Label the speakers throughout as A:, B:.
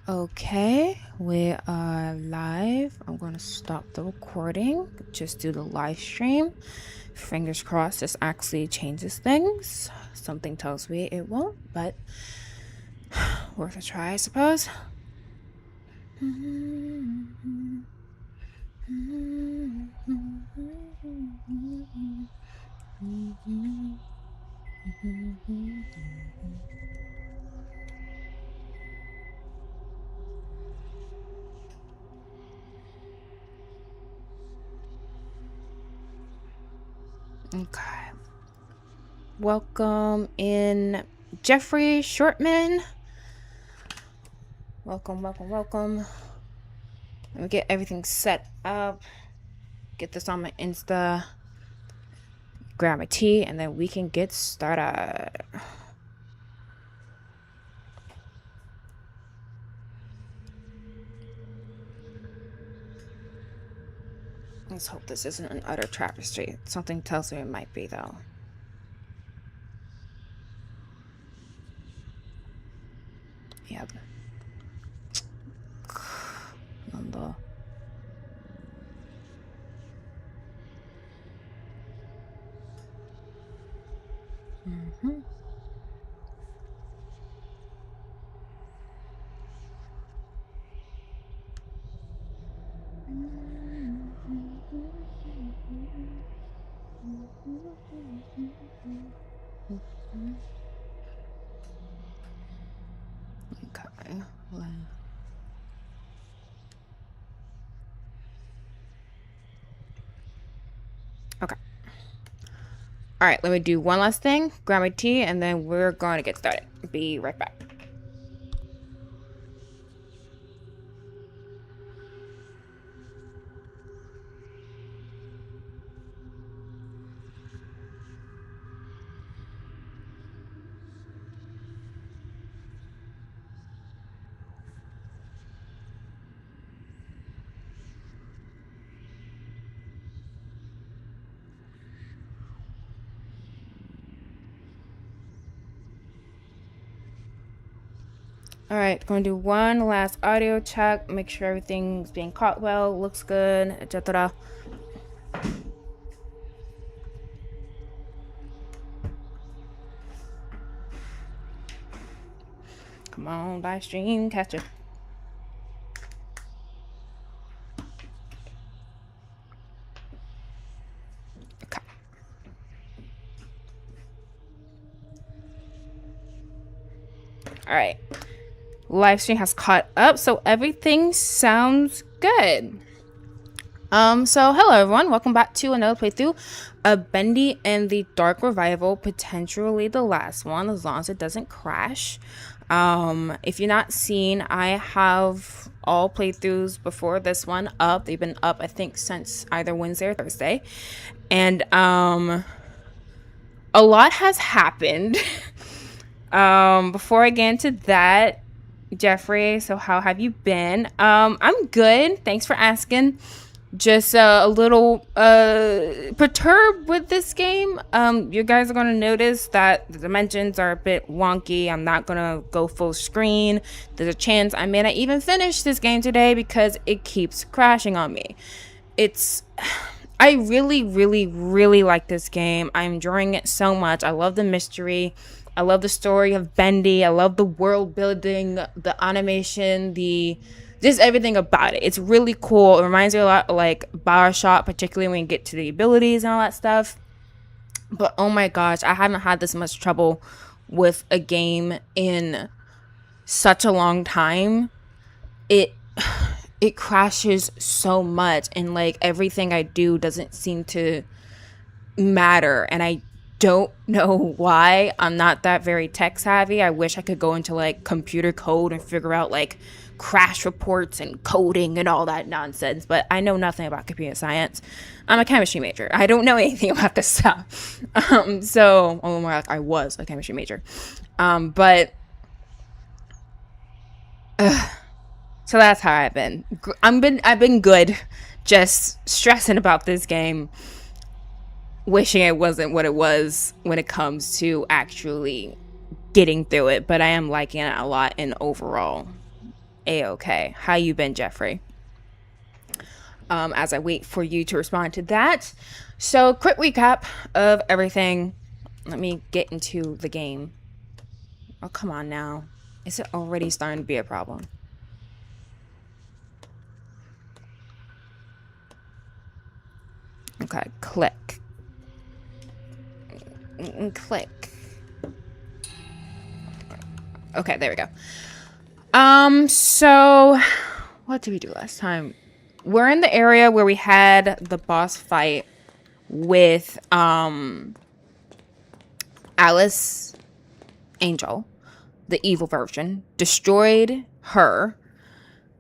A: Okay, we are live. I'm going to stop the recording, just do the live stream. Fingers crossed this actually changes things. Something tells me it won't, but worth a try, I suppose. Okay. Welcome in Jeffrey Shortman. Welcome. Let me get everything set up. Get this on my Insta. Grab my tea, and then we can get started. Let's hope this isn't an utter travesty. Something tells me it might be, though. Yeah. Nanda. Okay. Okay. All right, let me do one last thing, grab my tea, and then we're going to get started. Be right back. All right, going to do one last audio check, make sure everything's being caught well, looks good, etc. Come on, live stream, catch it. Okay. All right. Live stream has caught up, so everything sounds good. So hello everyone, welcome back to another playthrough of Bendy and the Dark Revival, potentially the last one, as long as it doesn't crash. If you're not seen, I have all playthroughs before this one up. They've been up, I think, since either Wednesday or Thursday. And a lot has happened. Before I get into that, Jeffrey, so how have you been? I'm good, thanks for asking. Just a little perturbed with this game. You guys are going to notice that the dimensions are a bit wonky. I'm not going to go full screen. There's a chance I may not even finish this game today because it keeps crashing on me. I really like this game. I'm enjoying it so much. I love the mystery. I love the story of Bendy. I love the world building, the animation, just everything about it. It's really cool. It reminds me a lot of like BioShock, particularly when you get to the abilities and all that stuff. But oh my gosh, I haven't had this much trouble with a game in such a long time. It crashes so much, and like everything I do doesn't seem to matter, and I don't know why. I'm not that very tech savvy. I wish I could go into like computer code and figure out like crash reports and coding and all that nonsense, but I know nothing about computer science. I'm a chemistry major. I don't know anything about this stuff. So more like I was a chemistry major. But so that's how I've been. I've been good, just stressing about this game, wishing it wasn't what it was when it comes to actually getting through it, but I am liking it a lot in overall. A-okay. How you been, Jeffrey? As I wait for you to respond to that. So, quick recap of everything. Let me get into the game. Oh, come on now. Is it already starting to be a problem? Okay, click. Click. Okay, there we go. So what did we do last time? We're in the area where we had the boss fight with Alice Angel, the evil version. Destroyed her.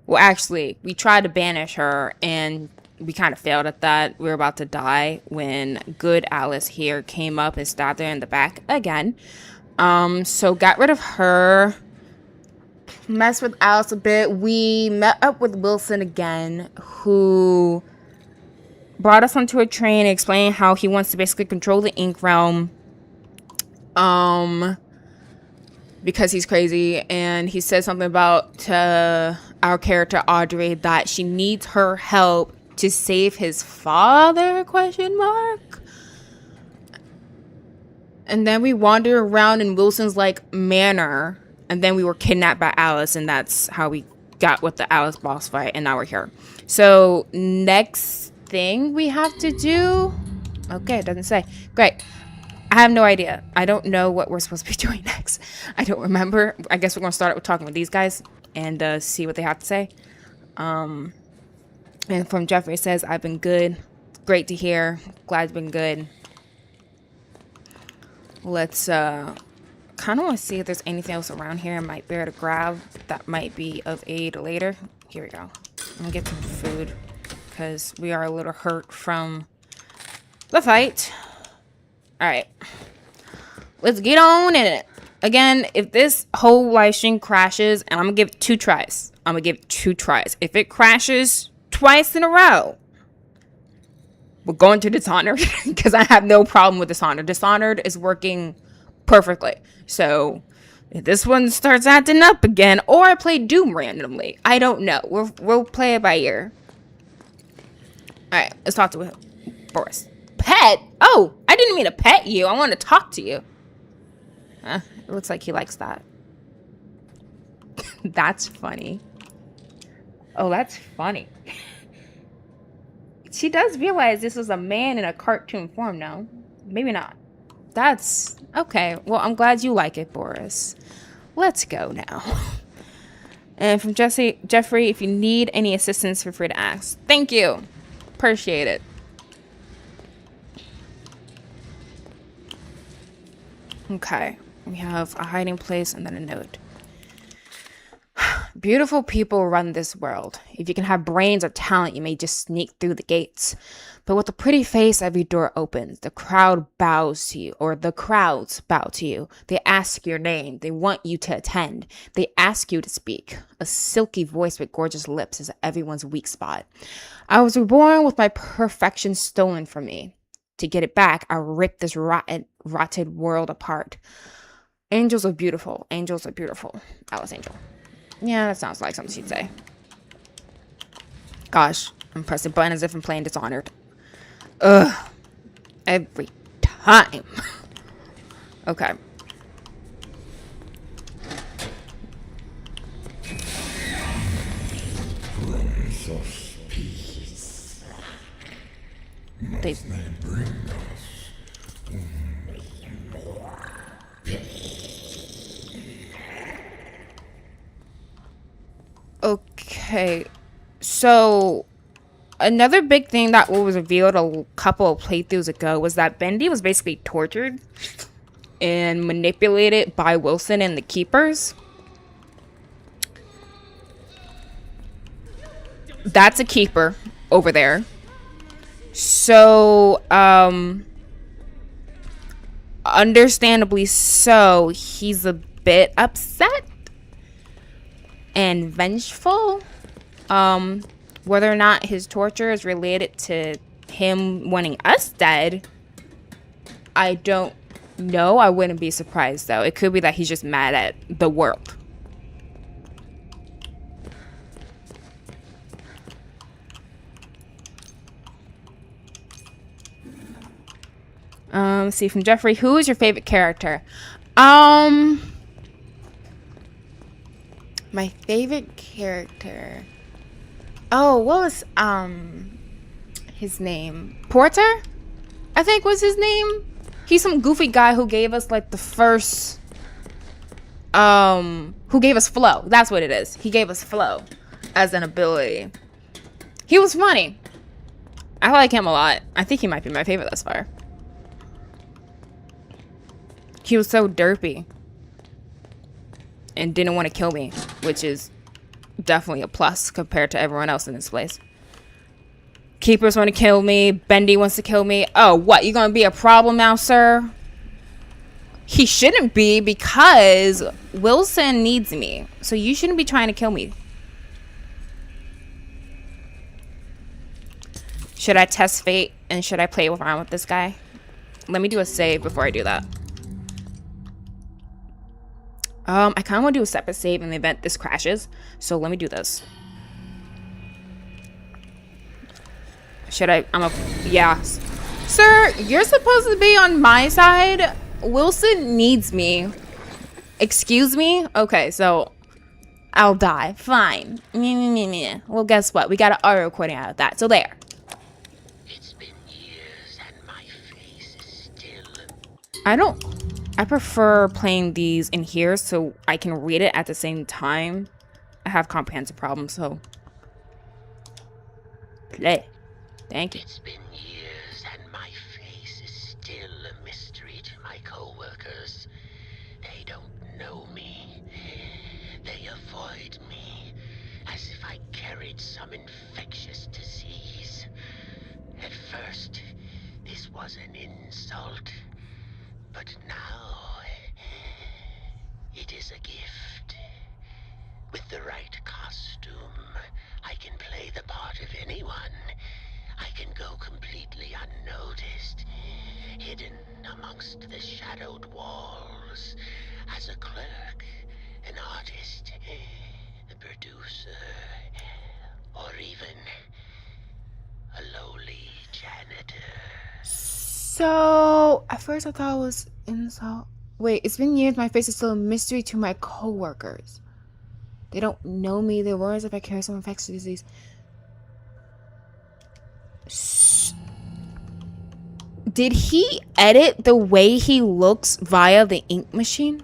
A: Well, actually, we tried to banish her and we kind of failed at that. We were about to die when good Alice here came up and stabbed her in the back again. So got rid of her. Messed with Alice a bit. We met up with Wilson again, who brought us onto a train, explaining how he wants to basically control the Ink Realm. Because he's crazy, and he said something about our character Audrey that she needs her help to save his father, question mark. And then we wander around in Wilson's like manor, and then we were kidnapped by Alice, and that's how we got with the Alice boss fight, and now we're here. So next thing we have to do, okay, it doesn't say. Great. I have no idea. I don't know what we're supposed to be doing next. I don't remember. I guess we're gonna start with talking with these guys and see what they have to say. And from Jeffrey says, I've been good. Great to hear. Glad it's been good. Let's kind of want to see if there's anything else around here I might be able to grab that might be of aid later. Here we go. I'm gonna get some food because we are a little hurt from the fight. All right, let's get on in it. Again, if this whole live stream crashes, and I'm gonna give it 2 tries. I'm gonna give it 2 tries. If it crashes twice in a row, we're going to Dishonored because I have no problem with Dishonored. Dishonored is working perfectly. So if this one starts acting up again, or I play Doom randomly, I don't know. We'll play it by ear. All right, let's talk to Boris. Pet? Oh, I didn't mean to pet you. I want to talk to you. It looks like he likes that. That's funny. Oh, that's funny. She does realize this is a man in a cartoon form now. Maybe not. That's okay. Well, I'm glad you like it, Boris. Let's go now. And from Jeffrey, if you need any assistance, feel free to ask. Thank you. Appreciate it. Okay. We have a hiding place and then a note. Beautiful people run this world. If you can have brains or talent, you may just sneak through the gates. But with a pretty face, every door opens. The crowd bows to you, or the crowds bow to you. They ask your name. They want you to attend. They ask you to speak. A silky voice with gorgeous lips is everyone's weak spot. I was reborn with my perfection stolen from me. To get it back, I ripped this rotted world apart. Angels are beautiful. Angels are beautiful. Alice Angel. Yeah, that sounds like something she'd say. Gosh, I'm pressing the button as if I'm playing Dishonored. Ugh. Every time. Okay.
B: Prince of Peace. Must they bring us more peace?
A: Okay, so another big thing that was revealed a couple of playthroughs ago was that Bendy was basically tortured and manipulated by Wilson and the Keepers. That's a Keeper over there. So, understandably so, he's a bit upset and vengeful. Whether or not his torture is related to him wanting us dead, I don't know. I wouldn't be surprised though. It could be that he's just mad at the world. See from Jeffrey, who is your favorite character? My favorite character. Oh, what was his name? Porter, I think was his name. He's some goofy guy who gave us like the first who gave us flow. That's what it is. He gave us flow as an ability. He was funny. I like him a lot. I think he might be my favorite thus far. He was so derpy and didn't want to kill me, which is definitely a plus compared to everyone else in this place. Keepers want to kill me. Bendy wants to kill me. Oh, what? You gonna be a problem now, sir? He shouldn't be, because Wilson needs me. So you shouldn't be trying to kill me. Should I test fate and should I play around with this guy? Let me do a save before I do that. I kind of want to do a separate save in the event this crashes. So let me do this. Should I? Yeah. Sir, you're supposed to be on my side. Wilson needs me. Excuse me? Okay, so I'll die. Fine. Well, guess what? We got an audio recording out of that. So there.
B: It's been years and my face is still...
A: I prefer playing these in here so I can read it at the same time. I have comprehensive problems, so play. Thank you.
B: It's been years and my face is still a mystery to my co-workers. They don't know me. They avoid me as if I carried some infectious disease. At first, this was an insult, but now it is a gift. With the right costume, I can play the part of anyone. I can go completely unnoticed, hidden amongst the shadowed walls, as a clerk, an artist, a producer, or even a lowly janitor.
A: So at first I thought it was insult. Wait, it's been years. My face is still a mystery to my co-workers. They don't know me. They're worried if I carry some infectious disease. Did he edit the way he looks via the ink machine?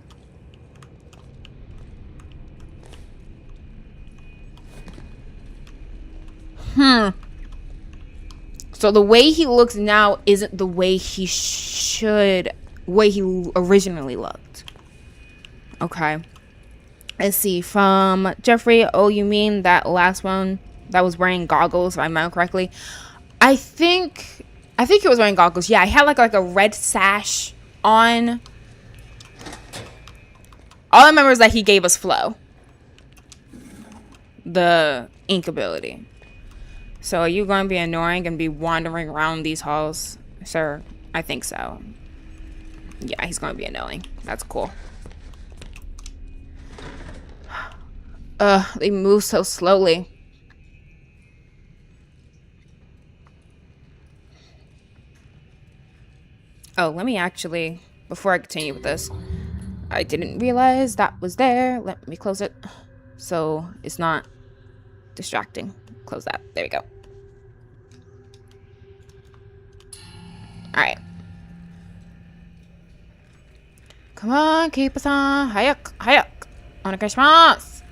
A: So the way he looks now isn't the way he originally looked. Okay. Let's see. From Jeffrey, oh, you mean that last one that was wearing goggles, if I remember correctly? I think he was wearing goggles. Yeah, I had like a red sash on. All I remember is that he gave us flow. The ink ability. So are you going to be annoying and be wandering around these halls? Sir, I think so. Yeah, he's going to be annoying. That's cool. They move so slowly. Oh, let me actually, before I continue with this, I didn't realize that was there. Let me close it so it's not distracting. Close that. There we go. Alright. Come on, keep us on. Hayak, hayak. Onegaishimasu.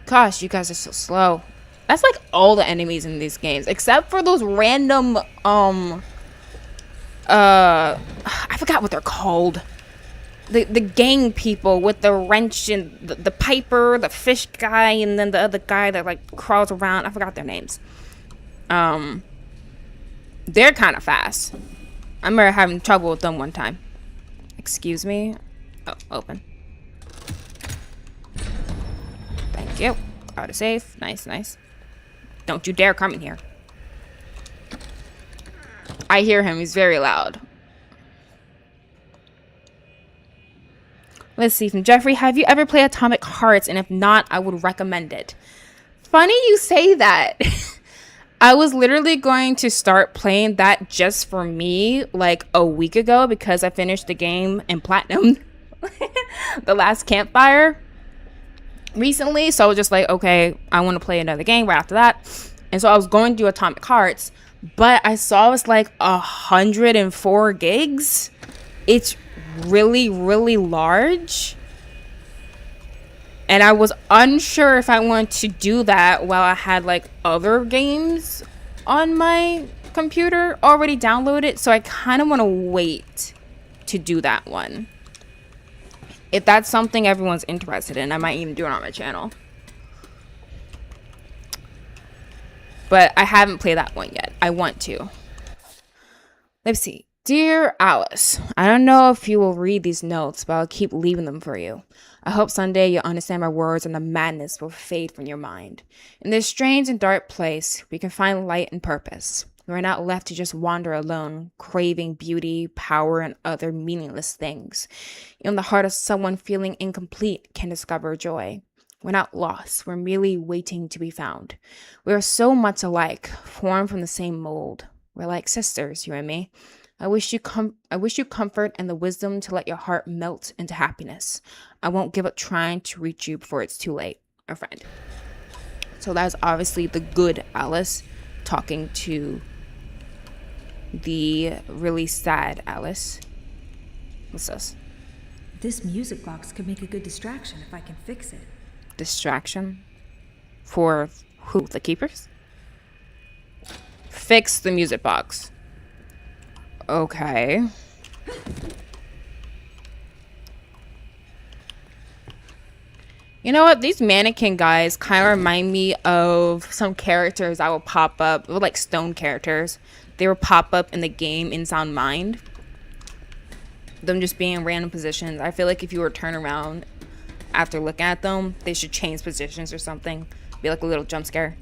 A: Gosh, you guys are so slow. That's like all the enemies in these games, except for those random, I forgot what they're called. The gang people with the wrench and the piper, the fish guy, and then the other guy that like crawls around. I forgot their names. They're kind of fast. I remember having trouble with them one time. Excuse me. Oh, open. Thank you. Auto save. Nice, nice. Don't you dare come in here. I hear him. He's very loud. Let's see. From Jeffrey, have you ever played Atomic Hearts? And if not, I would recommend it. Funny you say that. I was literally going to start playing that just for me like a week ago because I finished the game in platinum, the last campfire recently. So I was just like, okay, I want to play another game right after that. And so I was going to do Atomic Hearts, but I saw it's like 104 gigs. It's really, really large. And I was unsure if I wanted to do that while I had like other games on my computer already downloaded. So I kind of want to wait to do that one. If that's something everyone's interested in, I might even do it on my channel. But I haven't played that one yet. I want to. Let's see. Dear Alice, I don't know if you will read these notes, but I'll keep leaving them for you. I hope someday you'll understand my words and the madness will fade from your mind. In this strange and dark place, we can find light and purpose. We are not left to just wander alone, craving beauty, power, and other meaningless things. In the heart of someone feeling incomplete can discover joy. We're not lost. We're merely waiting to be found. We are so much alike, formed from the same mold. We're like sisters, you and me. I wish you comfort and the wisdom to let your heart melt into happiness. I won't give up trying to reach you before it's too late, a friend. So that's obviously the good Alice talking to the really sad Alice. What's this?
C: This music box could make a good distraction if I can fix it.
A: Distraction? For who? The keepers? Fix the music box. Okay. You know what? These mannequin guys kind of remind me of some characters that will pop up, like stone characters. They will pop up in the game in Sound Mind. Them just being in random positions. I feel like if you were to turn around after looking at them, they should change positions or something. Be like a little jump scare.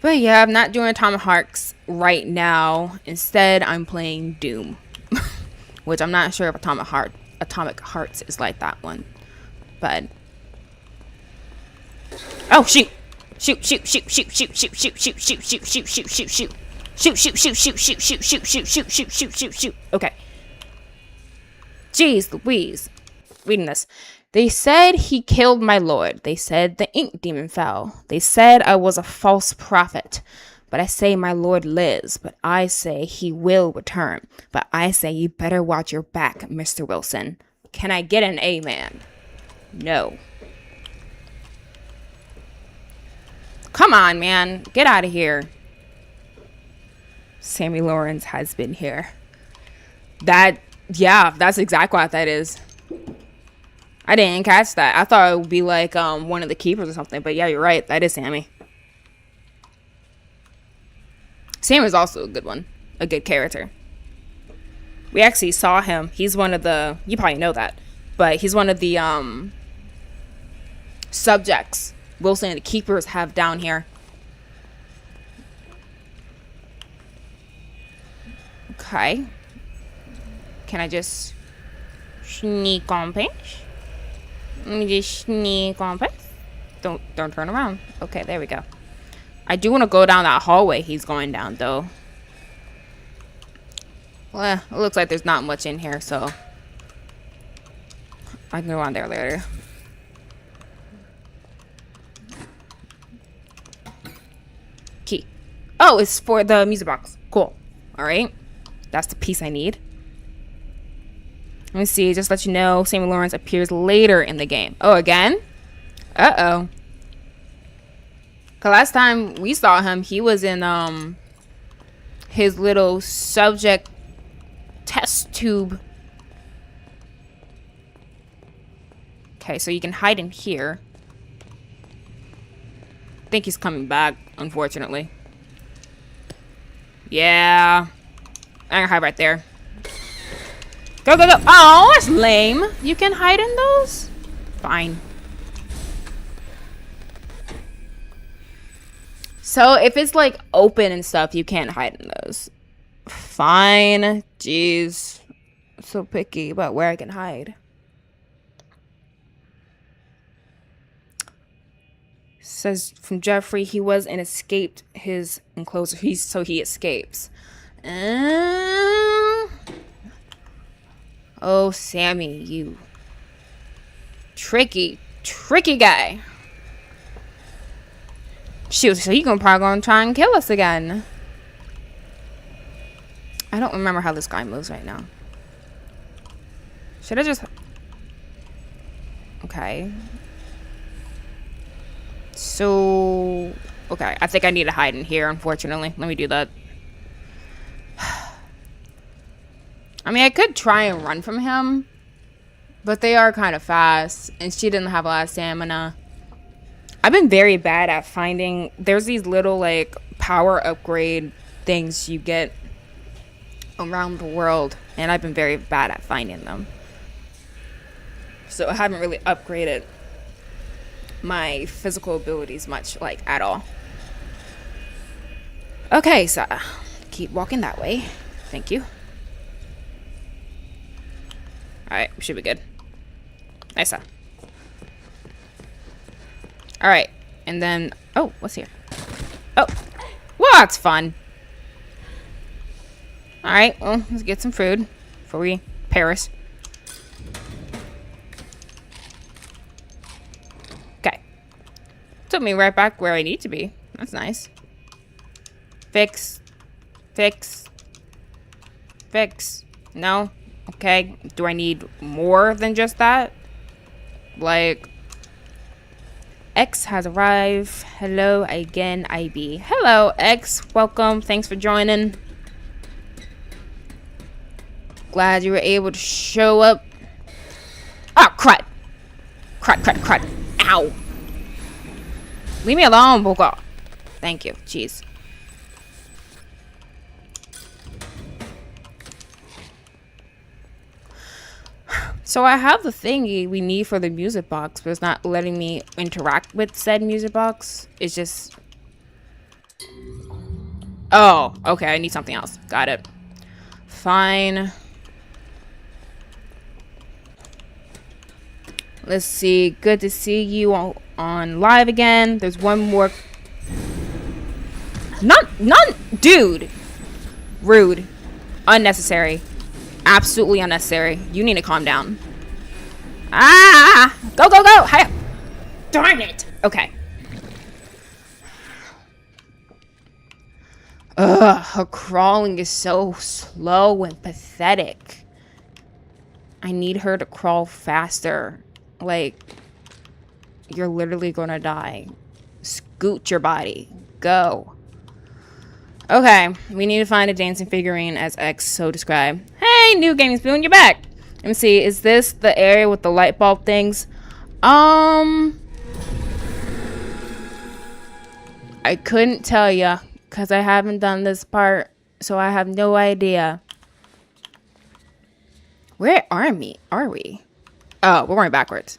A: But yeah, I'm not doing Atomic Hearts right now. Instead, I'm playing Doom. Which I'm not sure if Atomic Hearts is like that one. But oh shoot. Shoot. Okay. Jeez Louise. Reading this. They said he killed my lord. They said the ink demon fell. They said I was a false prophet. But I say my lord lives. But I say he will return. But I say you better watch your back, Mr. Wilson. Can I get an amen? No. Come on, man. Get out of here. Sammy Lawrence has been here. Yeah, that's exactly what that is. I didn't catch that. I thought it would be like one of the keepers or something. But yeah, you're right. That is Sammy. Sam is also a good one. A good character. We actually saw him. He's one of the... You probably know that. But he's one of the subjects Wilson and the keepers have down here. Okay. Can I just sneak on past? Let me just sneak on past. Don't turn around. Okay, there we go. I do want to go down that hallway he's going down, though. Well, it looks like there's not much in here, so I can go on there later. Key. Oh, it's for the music box. Cool. All right. That's the piece I need. Let me see. Just let you know, Samuel Lawrence appears later in the game. Oh, again? Uh-oh. Cause last time we saw him, he was in his little subject test tube. Okay, so you can hide in here. I think he's coming back, unfortunately. Yeah. I'm gonna hide right there. Go, go, go. Oh, that's lame. You can hide in those? Fine. So if it's like open and stuff, you can't hide in those. Fine. Jeez. I'm so picky about where I can hide. Says from Jeffrey, he was and escaped his enclosure. So he escapes. Oh, Sammy, you tricky guy. Shoot, so he probably gonna try and kill us again. I don't remember how this guy moves right now. Should I just... Okay. So... Okay, I think I need to hide in here, unfortunately. Let me do that. I mean, I could try and run from him, but they are kind of fast, and she didn't have a lot of stamina. I've been very bad at finding... There's these little, like, power upgrade things you get around the world, and I've been very bad at finding them. So I haven't really upgraded my physical abilities much, like, at all. Okay, so keep walking that way. Thank you. Alright, we should be good. Nice. Alright, and then... Oh, what's here? Oh, well, that's fun. Alright, well, let's get some food before we perish. Okay. Took me right back where I need to be. That's nice. Fix. Fix. Fix. No? Okay. Do I need more than just that? Like... X has arrived. Hello again, IB. Hello, X. Welcome. Thanks for joining. Glad you were able to show up. Ah, crud. Crud. Ow. Leave me alone, Boga. Thank you. Jeez. So I have the thingy we need for the music box, but it's not letting me interact with said music box. It's just... Oh, okay. I need something else. Got it. Fine. Let's see. Good to see you on live again. There's one more. None. Dude. Rude. Unnecessary. Absolutely unnecessary. You need to calm down. Ah! Go! Hi! Darn it! Okay. Ugh, her crawling is so slow and pathetic. I need her to crawl faster. Like, you're literally gonna die. Scoot your body. Go. Okay, we need to find a dancing figurine as X so described. Hey, new gaming spoon, you're back. Let me see, is this the area with the light bulb things? I couldn't tell ya, because I haven't done this part, so I have no idea. Where are we? Oh, we're going backwards.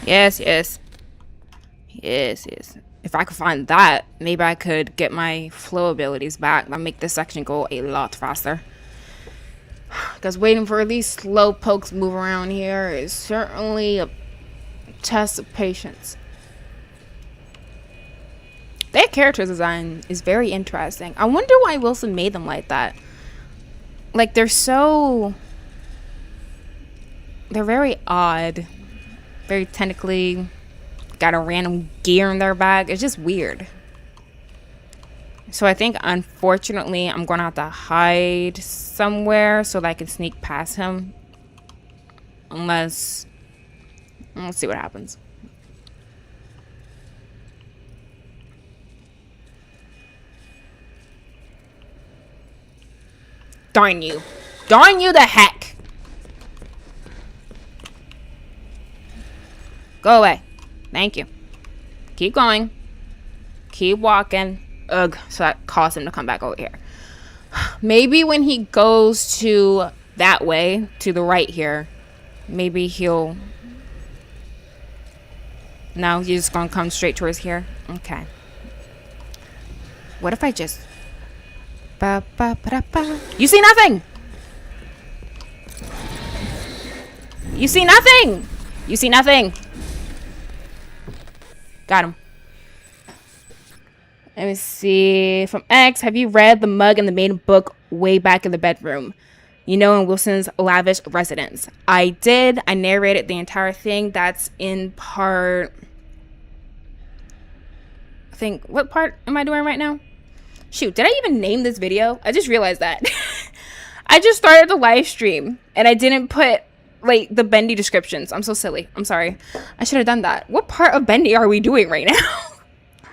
A: Yes. If I could find that, maybe I could get my flow abilities back and make this section go a lot faster. Because waiting for these slow pokes to move around here is certainly a test of patience. Their character design is very interesting. I wonder why Wilson made them like that. Like, they're very odd. Very technically got a random gear in their bag. It's just weird. So I think, unfortunately, I'm going to have to hide somewhere so that I can sneak past him. Unless... Let's see what happens. Darn you. Darn you the heck. Go away. Thank you. Keep going. Keep walking. Ugh. So that caused him to come back over here. Maybe when he goes to that way, to the right here, maybe he'll... No, he's just gonna come straight towards here? Okay. What if I just... You see nothing! You see nothing. You see nothing. Got him. Let me see. From X, have you read The Mug and the Maiden book way back in the bedroom? You know, in Wilson's lavish residence. I did. I narrated the entire thing. That's in part... I think... What part am I doing right now? Shoot, did I even name this video? I just realized that. I just started the live stream and I didn't put like the Bendy descriptions. I'm so silly. I'm sorry. I should have done that. What part of Bendy are we doing right now?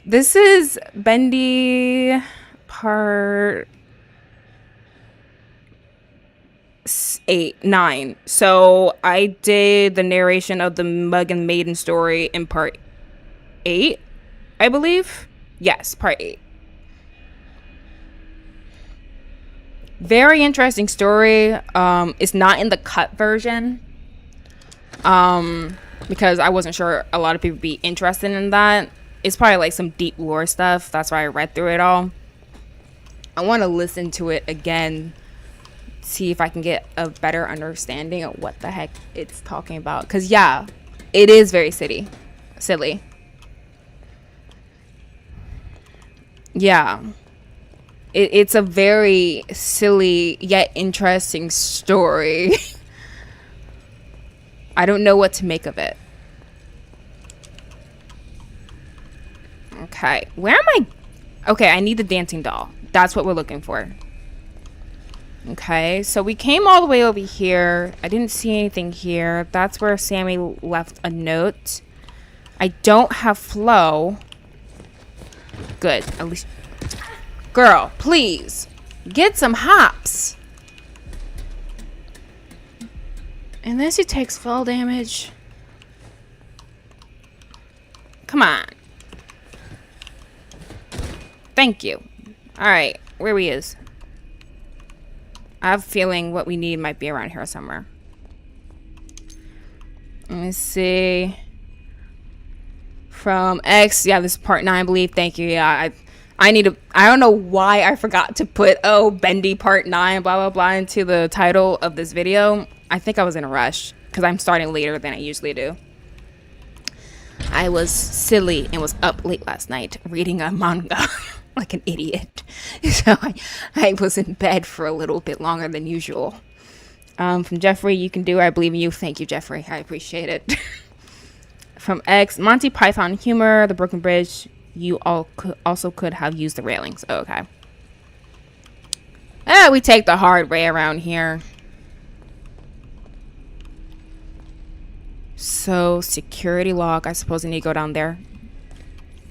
A: This is Bendy part 9. So I did the narration of the Mug and Maiden story in part 8, I believe. Yes, part 8. Very interesting story. It's not in the cut version. Because I wasn't sure a lot of people would be interested in that. It's probably like some deep lore stuff. That's why I read through it all. I want to listen to it again. See if I can get a better understanding of what the heck it's talking about. Because yeah, it is very silly. Yeah. It's a very silly yet interesting story. I don't know what to make of it. Okay, where am I? Okay, I need the dancing doll. That's what we're looking for. Okay, so we came all the way over here. I didn't see anything here. That's where Sammy left a note. I don't have Flo. Good, at least... Girl, please. Get some hops. Unless he takes fall damage. Come on. Thank you. Alright, where he is. I have a feeling what we need might be around here somewhere. Let me see. From X. Yeah, this is part 9, I believe. Thank you. Yeah, I need to... I don't know why I forgot to put, oh, Bendy part 9, blah, blah, blah, into the title of this video. I think I was in a rush, because I'm starting later than I usually do. I was silly and was up late last night reading a manga like an idiot. So I was in bed for a little bit longer than usual. From Jeffrey, you can do it. I believe in you. Thank you, Jeffrey. I appreciate it. From X, Monty Python humor, the broken bridge. You also could have used the railings. Oh, okay. We take the hard way around here. So, security lock. I suppose I need to go down there.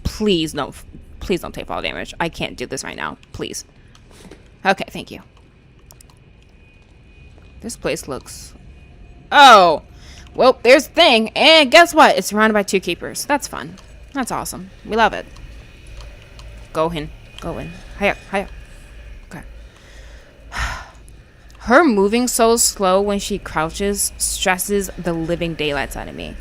A: Please don't take fall damage. I can't do this right now. Please. Okay, thank you. This place looks... Oh! Well, there's the thing. And guess what? It's surrounded by 2 keepers. That's fun. That's awesome. We love it. Go in. Go in. Hiya. Hiya. Okay. Her moving so slow when she crouches stresses the living daylights out of me.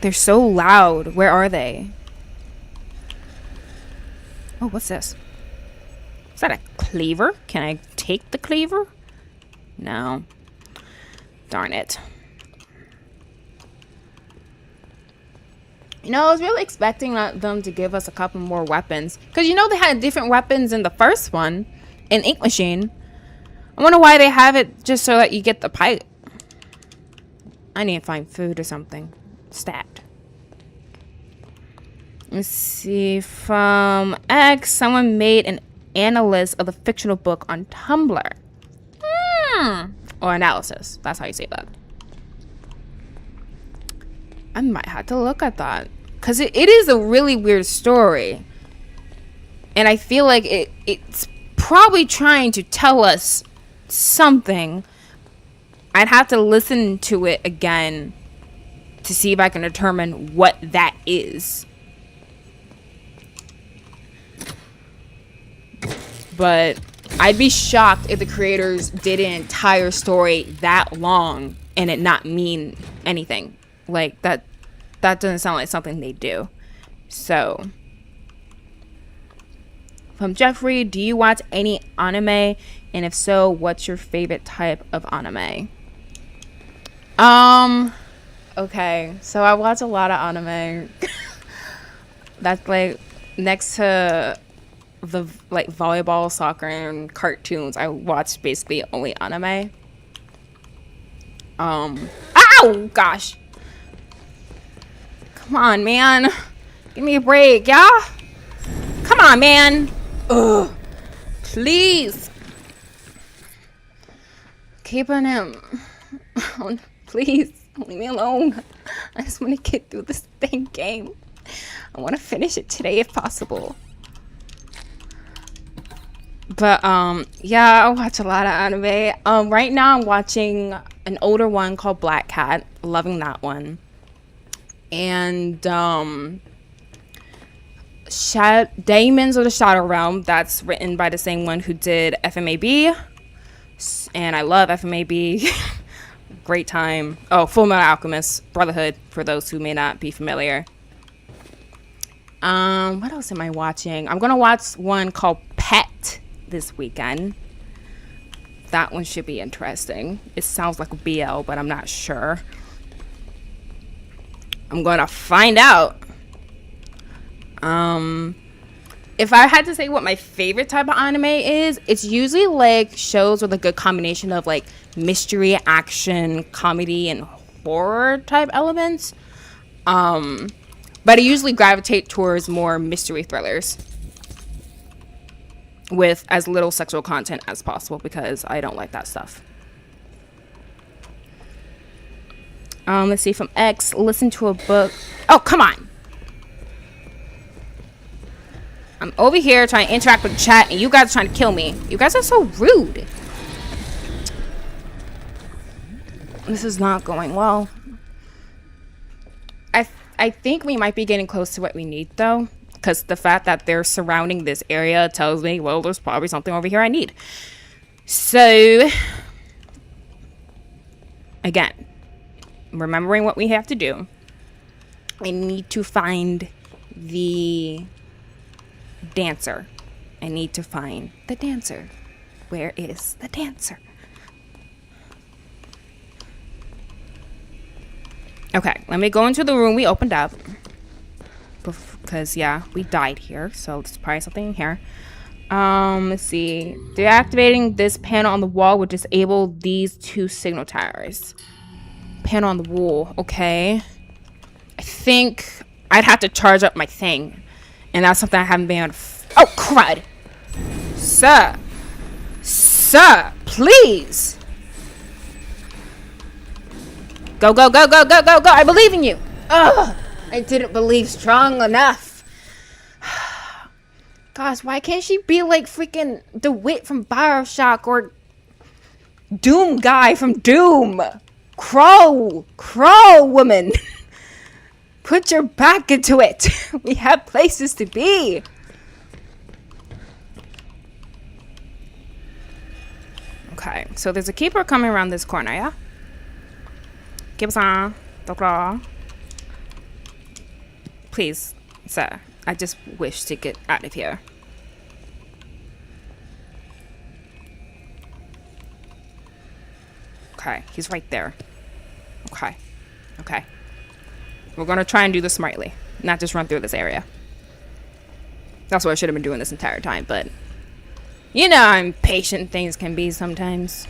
A: They're so loud. Where are they? Oh, what's this? Is that a cleaver? Can I take the cleaver? No. Darn it. You know, I was really expecting them to give us a couple more weapons. Because, you know, they had different weapons in the first one. In Ink Machine. I wonder why they have it just so that you get the pipe. I need to find food or something. Stat. Let's see. From X, someone made an analyst of the fictional book on Tumblr. Or analysis. That's how you say that. I might have to look at that. Because it is a really weird story. And I feel like it's probably trying to tell us something. I'd have to listen to it again to see if I can determine what that is. But I'd be shocked if the creators did an entire story that long and it not mean anything. Like, that doesn't sound like something they do. So, From Jeffrey, do you watch any anime? And if so, what's your favorite type of anime? Okay, so I watch a lot of anime. That's like next to the like volleyball, soccer, and cartoons. I watch basically only anime. Ow, gosh. Come on, man. Give me a break, yeah? Come on, man. Ugh. Please. Keep on him. Oh, please. Leave me alone. I just want to get through this dang game. I want to finish it today if possible. But, yeah, I watch a lot of anime. Right now I'm watching an older one called Black Cat. Loving that one. And, Demons of the Shadow Realm. That's written by the same one who did FMAB. And I love FMAB. Great time. Oh, Full Metal Alchemist Brotherhood, for those who may not be familiar. What else am I watching? I'm gonna watch one called Pet this weekend. That one should be interesting. It sounds like a BL, but I'm not sure. I'm gonna find out. If I had to say what my favorite type of anime is, it's usually like shows with a good combination of like mystery, action, comedy, and horror type elements. But I usually gravitate towards more mystery thrillers with as little sexual content as possible because I don't like that stuff. Let's see, from X, listen to a book. Oh, come on. I'm over here trying to interact with the chat and you guys are trying to kill me. You guys are so rude. This is not going well. I think we might be getting close to what we need though. Because the fact that they're surrounding this area tells me, well, there's probably something over here I need. So, again, remembering what we have to do. I need to find the dancer. I need to find the dancer. Where is the dancer? Okay, let me go into the room we opened up. Because, yeah, we died here. So, there's probably something in here. Let's see. Deactivating this panel on the wall would disable these two signal towers. Panel on the wall. Okay. I think I'd have to charge up my thing. And that's something I haven't been able to... Oh, crud. Sir. Sir, please. Go, go, go, go, go, go, go. I believe in you. Ugh. I didn't believe strong enough. Gosh, why can't she be like freaking DeWitt from Bioshock or Doom guy from Doom? Crow woman. Put your back into it. We have places to be. Okay, so there's a keeper coming around this corner, yeah? Keeper-san, doctor. Please, sir. I just wish to get out of here. Okay, he's right there. Okay. Okay. We're gonna try and do this smartly, not just run through this area. That's what I should have been doing this entire time, but you know how impatient things can be sometimes.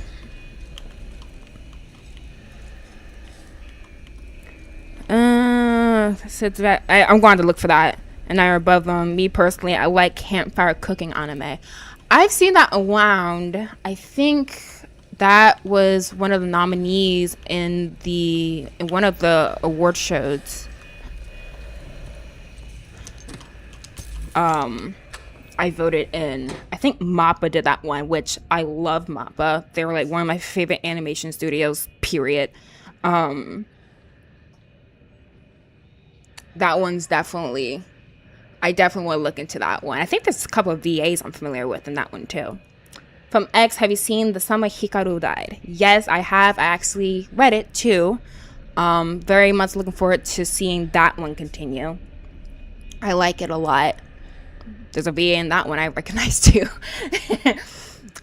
A: I'm going to look for that. And I above them. Me personally, I like campfire cooking anime. I've seen that around. I think that was one of the nominees in one of the award shows. I voted in. I think MAPPA did that one, which I love MAPPA. They were like one of my favorite animation studios, period. That one's definitely... I definitely want to look into that one. I think there's a couple of VAs I'm familiar with in that one too. From X, have you seen The Summer Hikaru Died? Yes, I have. I actually read it too. Very much looking forward to seeing that one continue. I like it a lot. There's a VA in that one I recognize too.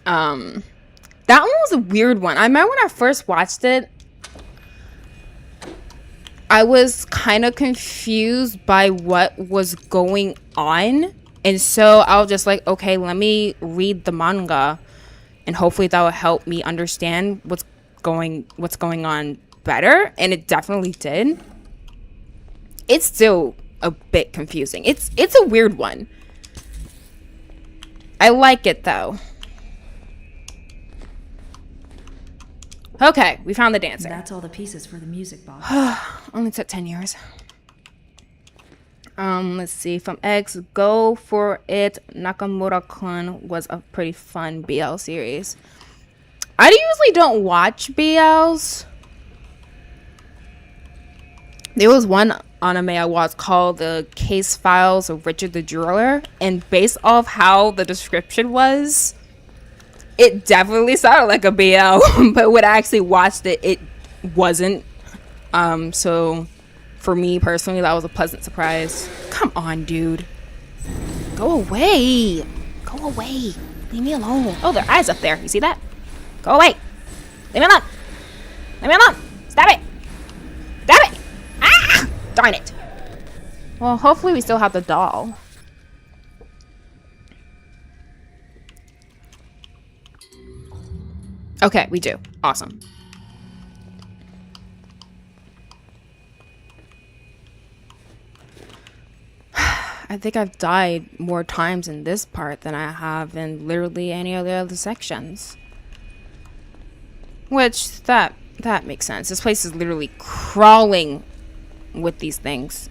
A: That one was a weird one. I remember when I first watched it, I was kind of confused by what was going on. And so I was just like, okay, let me read the manga and hopefully that will help me understand what's going on better. And it definitely did. It's still a bit confusing. It's a weird one. I like it though. Okay, we found the dancer.
C: That's all the pieces for the music box.
A: Only took 10 years. Let's see. From X, Go For It Nakamura-kun was a pretty fun BL series. I usually don't watch BLs. There was one anime I watched called The Case Files of Richard the Jeweler, and based off how the description was, it definitely sounded like a BL, but when I actually watched it, it wasn't. So for me personally, that was a pleasant surprise. Come on, dude. Go away. Go away. Leave me alone. Oh, their eyes up there. You see that? Go away. Leave me alone. Leave me alone. Stop it. Stop it. Ah! Darn it. Well, hopefully we still have the doll. Okay, we do. Awesome. I think I've died more times in this part than I have in literally any of the other sections. Which, that makes sense. This place is literally crawling with these things.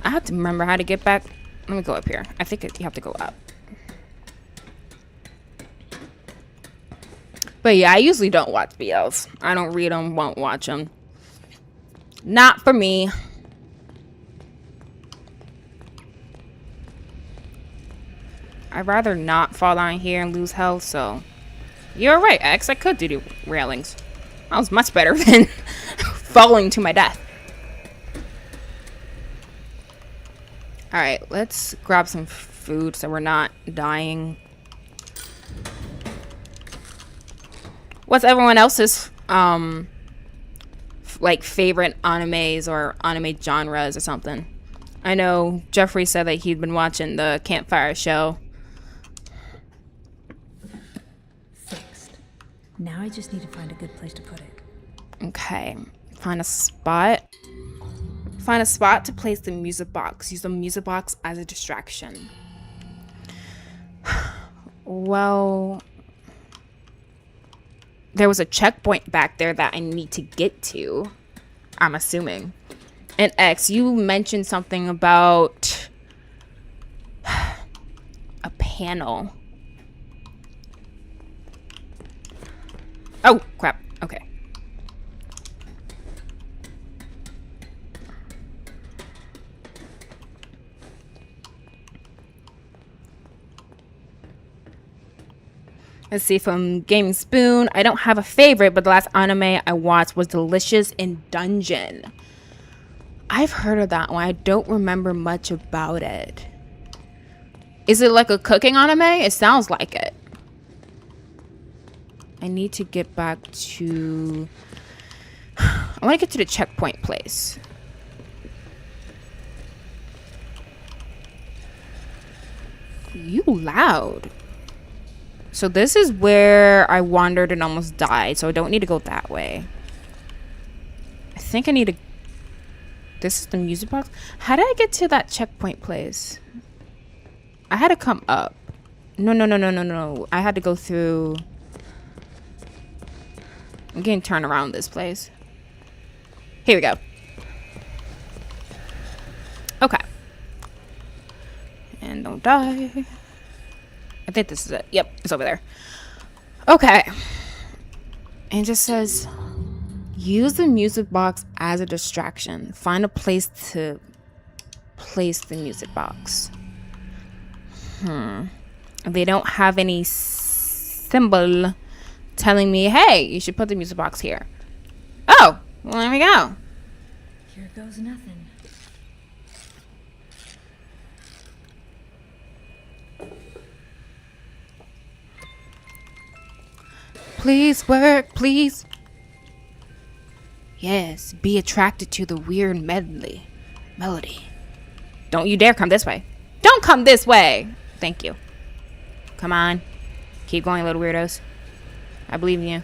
A: I have to remember how to get back. Let me go up here. I think you have to go up. But yeah, I usually don't watch BLs. I don't read them, won't watch them. Not for me. I'd rather not fall down here and lose health, so... You're right, X. I could do railings. That was much better than falling to my death. Alright, let's grab some food so we're not dying. What's everyone else's like favorite animes or anime genres or something? I know Jeffrey said that he'd been watching the Campfire show.
C: Fixed. Now I just need to find a good place to put it.
A: Okay, find a spot. Find a spot to place the music box. Use the music box as a distraction. Well, there was a checkpoint back there that I need to get to, I'm assuming. And X, you mentioned something about a panel. Oh, crap. Okay. Let's see, from Gaming Spoon. I don't have a favorite, but the last anime I watched was Delicious in Dungeon. I've heard of that one. I don't remember much about it. Is it like a cooking anime? It sounds like it. I need to get back to... I want to get to the checkpoint place. You loud. So this is where I wandered and almost died, so I don't need to go that way. I think I need to... This is the music box? How did I get to that checkpoint place? I had to come up. No. I had to go through... I'm getting turned around this place. Here we go. Okay. And don't die. I think this is it. Yep, it's over there. Okay. And it just says, use the music box as a distraction. Find a place to place the music box. They don't have any symbol telling me, hey, you should put the music box here. Oh, well, there we go.
C: Here goes nothing.
A: Please work, please. Yes, be attracted to the weird melody. Don't you dare come this way. Don't come this way. Thank you. Come on. Keep going, little weirdos. I believe in you.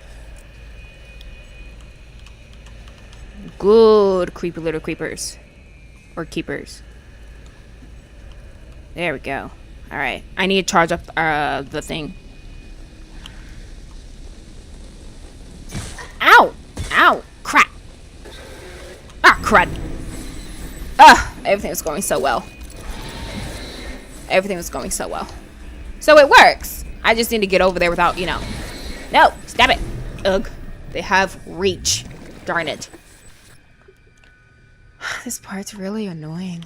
A: Good creepy little creepers. Or keepers. There we go. Alright. I need to charge up the thing. Ow! Ow! Crap! Ah, crud. Everything was going so well. Everything was going so well. So it works. I just need to get over there without, you know. No! Stop it! Ugh. They have reach. Darn it. This part's really annoying.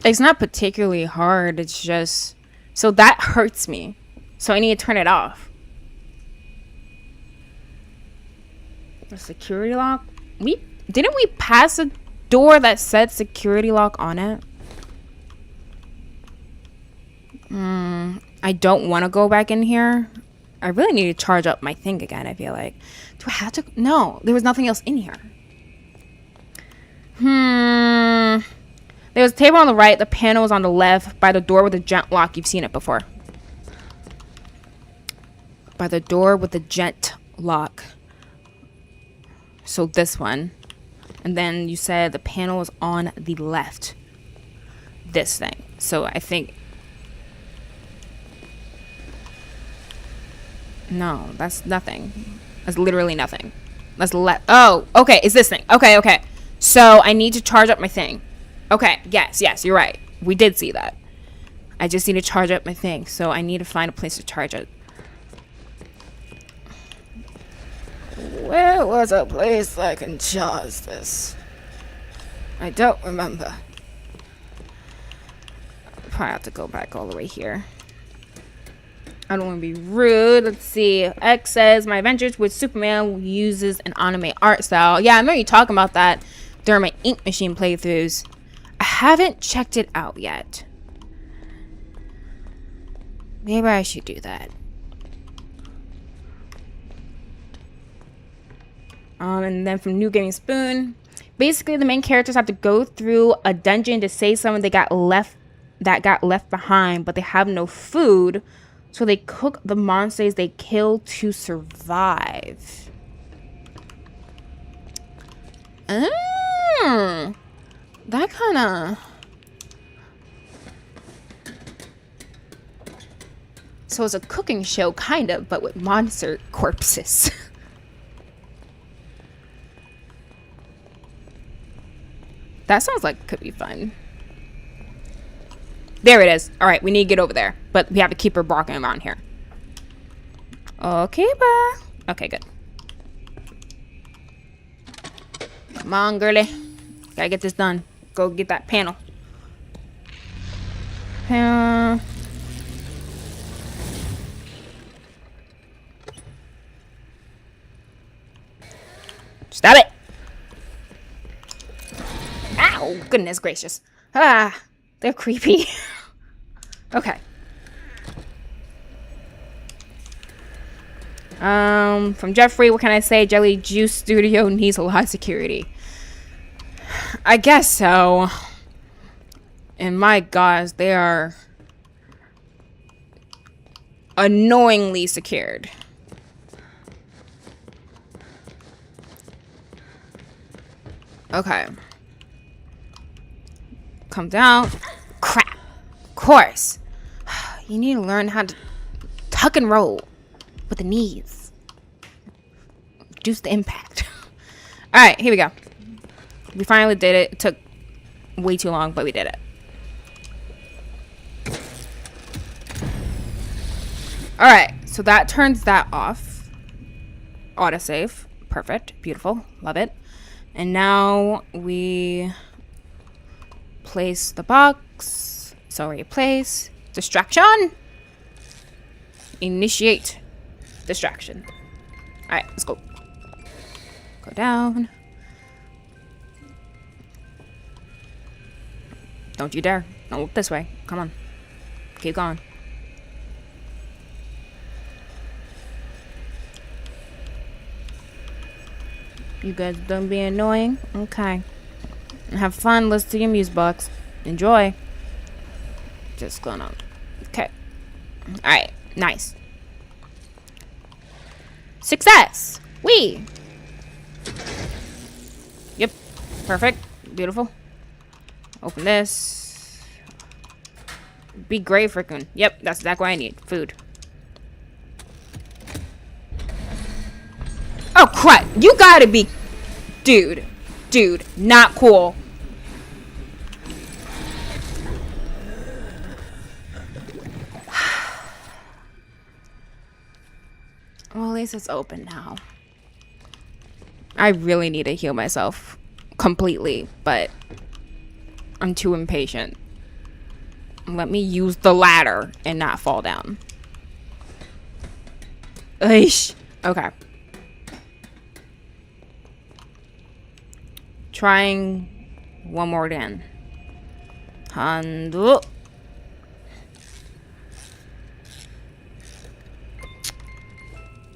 A: It's not particularly hard. It's just... So that hurts me. So I need to turn it off. The security lock? Didn't we pass a door that said security lock on it? I don't want to go back in here. I really need to charge up my thing again, I feel like. Do I have to? No, there was nothing else in here. There was a table on the right. The panel was on the left. By the door with the gent lock. You've seen it before. By the door with the gent lock. So this one. And then you said the panel was on the left. This thing. So I think... No, that's nothing. That's literally nothing. That's oh, okay. It's this thing. Okay, okay. So I need to charge up my thing. Okay, yes, you're right. We did see that. I just need to charge up my thing. So I need to find a place to charge it. Where was a place I can charge this? I don't remember. Probably have to go back all the way here. I don't want to be rude. Let's see. X says, my adventures with Superman uses an anime art style. Yeah, I know you're talking about that during my Ink Machine playthroughs. I haven't checked it out yet. Maybe I should do that. And then from New Gaming Spoon, basically the main characters have to go through a dungeon to save someone that got left behind, but they have no food, so they cook the monsters they kill to survive. That kind of... So it's a cooking show, kind of, but with monster corpses. That sounds like it could be fun. There it is. All right, we need to get over there. But we have to keep her walking around here. Okay, bye. Okay, good. Come on, girly. Gotta get this done. Go get that panel. Stop it. Ow, goodness gracious. Ah, they're creepy. Okay. From Jeffrey, what can I say? Jelly Juice Studio needs a lot of security. I guess so. And my gosh, they are annoyingly secured. Okay. Come down. Crap. Of course. You need to learn how to tuck and roll with the knees. Reduce the impact. Alright, here we go. We finally did it. It took way too long, but we did it. Alright, so that turns that off. Autosave. Perfect. Beautiful. Love it. And now we place the box. So replace. Distraction. Initiate distraction. Alright, let's go. Go down. Don't you dare. Don't look this way. Come on. Keep going. You guys done being annoying? Okay. Have fun. Listen to your music box. Enjoy. Just gonna. Okay. Alright. Nice. Success! Wee! Yep. Perfect. Beautiful. Open this. Be great, freaking. Yep, that's exactly what I need. Food. Oh, crap. You gotta be... Dude. Dude. Not cool. Well, at least it's open now. I really need to heal myself completely, but I'm too impatient. Let me use the ladder and not fall down. Eesh. Okay. Trying one more again. Handle.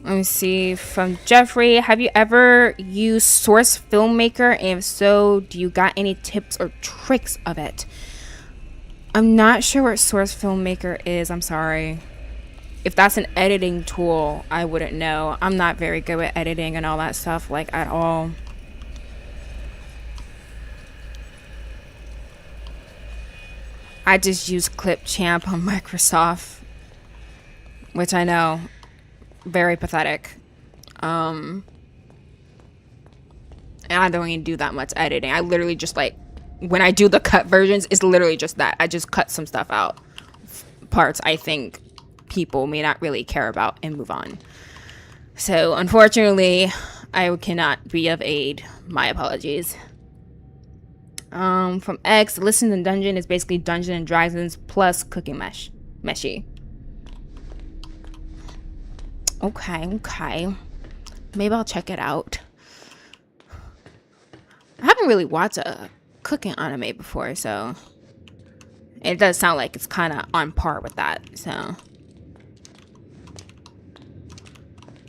A: Let me see. From Jeffrey, have you ever used Source Filmmaker? And if so, do you got any tips or tricks of it? I'm not sure what Source Filmmaker is. I'm sorry. If that's an editing tool, I wouldn't know. I'm not very good at editing and all that stuff, like, at all. I just use Clipchamp on Microsoft, which I know, very pathetic. And I don't even do that much editing. I literally just, like, when I do the cut versions, it's literally just that. I just cut some stuff out. Parts I think people may not really care about and move on. So, unfortunately, I cannot be of aid. My apologies. From X, Listen to Dungeon is basically Dungeons and Dragons plus Cooking Meshy. Okay. Maybe I'll check it out. I haven't really watched a cooking anime before, so it does sound like it's kind of on par with that, so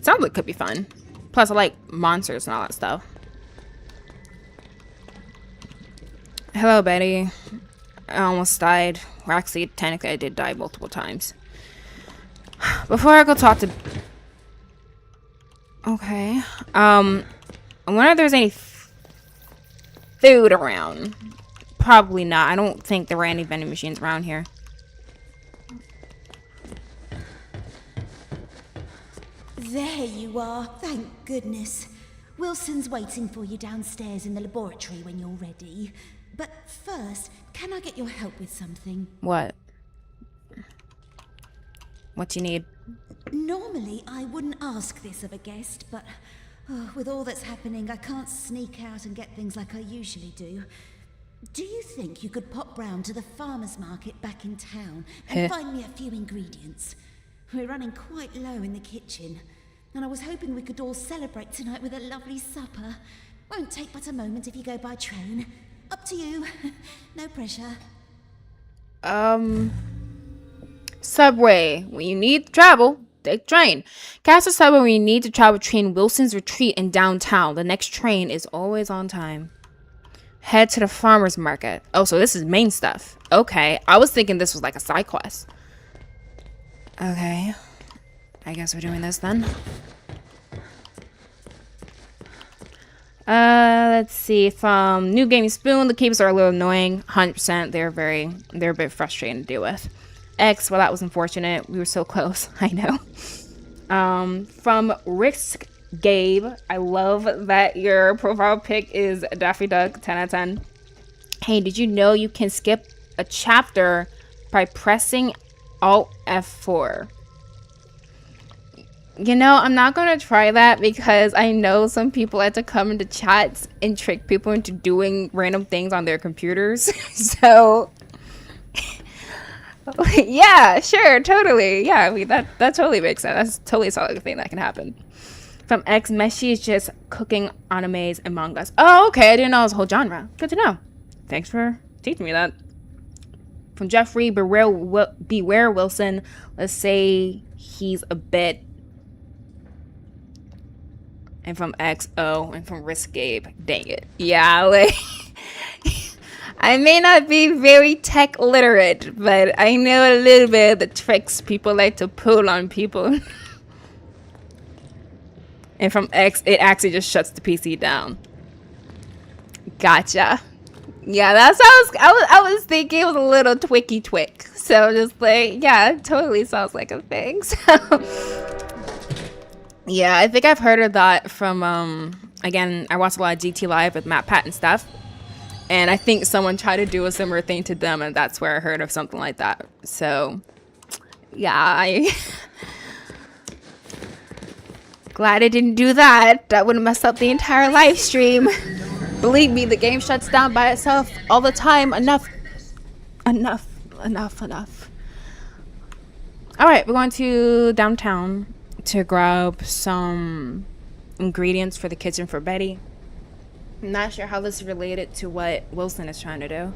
A: sounds like it could be fun. Plus, I like monsters and all that stuff. Hello, Betty. I almost died. Or actually, technically, I did die multiple times. Before I go talk to... Okay. I wonder if there's any food around. Probably not. I don't think there were any vending machines around here.
D: There you are, thank goodness. Wilson's waiting for you downstairs in the laboratory when you're ready. But first, can I get your help with something?
A: What? What you need?
D: Normally, I wouldn't ask this of a guest, but with all that's happening, I can't sneak out and get things like I usually do. Do you think you could pop round to the farmer's market back in town and find me a few ingredients? We're running quite low in the kitchen, and I was hoping we could all celebrate tonight with a lovely supper. Won't take but a moment if you go by train. Up to you. No pressure.
A: Subway. When you need to travel, take train. Catch the subway when you need to travel between Wilson's Retreat and downtown. The next train is always on time. Head to the farmer's market. Oh, so this is main stuff. Okay. I was thinking this was like a side quest. Okay. I guess we're doing this then. Let's see. From New Gaming Spoon, the keepers are a little annoying. 100%. They're a bit frustrating to deal with. X, well, that was unfortunate. We were so close. I know. From Risk Gabe, I love that your profile pic is Daffy Duck 10 out of 10. Hey, did you know you can skip a chapter by pressing Alt F4? You know, I'm not going to try that because I know some people like to come into chats and trick people into doing random things on their computers. So, yeah, sure, totally. Yeah, I mean, that totally makes sense. That's totally a solid thing that can happen. From X, Meshi is just cooking animes among us. Oh, okay. I didn't know it was a whole genre. Good to know. Thanks for teaching me that. From Jeffrey, beware Wilson. Let's say he's a bit And from XO, and from Riskabe. Dang it. Yeah, like I may not be very tech literate, but I know a little bit of the tricks people like to pull on people. And from X, it actually just shuts the PC down. Gotcha. Yeah, that's how I was thinking. It was a little twicky twick. So just like, yeah, it totally sounds like a thing. So yeah, I think I've heard of that from again, I watched a lot of GT Live with Matt Pat and stuff. And I think someone tried to do a similar thing to them, and that's where I heard of something like that. So yeah, glad I didn't do that. That would have messed up the entire live stream. Believe me, the game shuts down by itself all the time. Enough. Alright, we're going to downtown to grab some ingredients for the kitchen for Betty. I'm not sure how this is related to what Wilson is trying to do.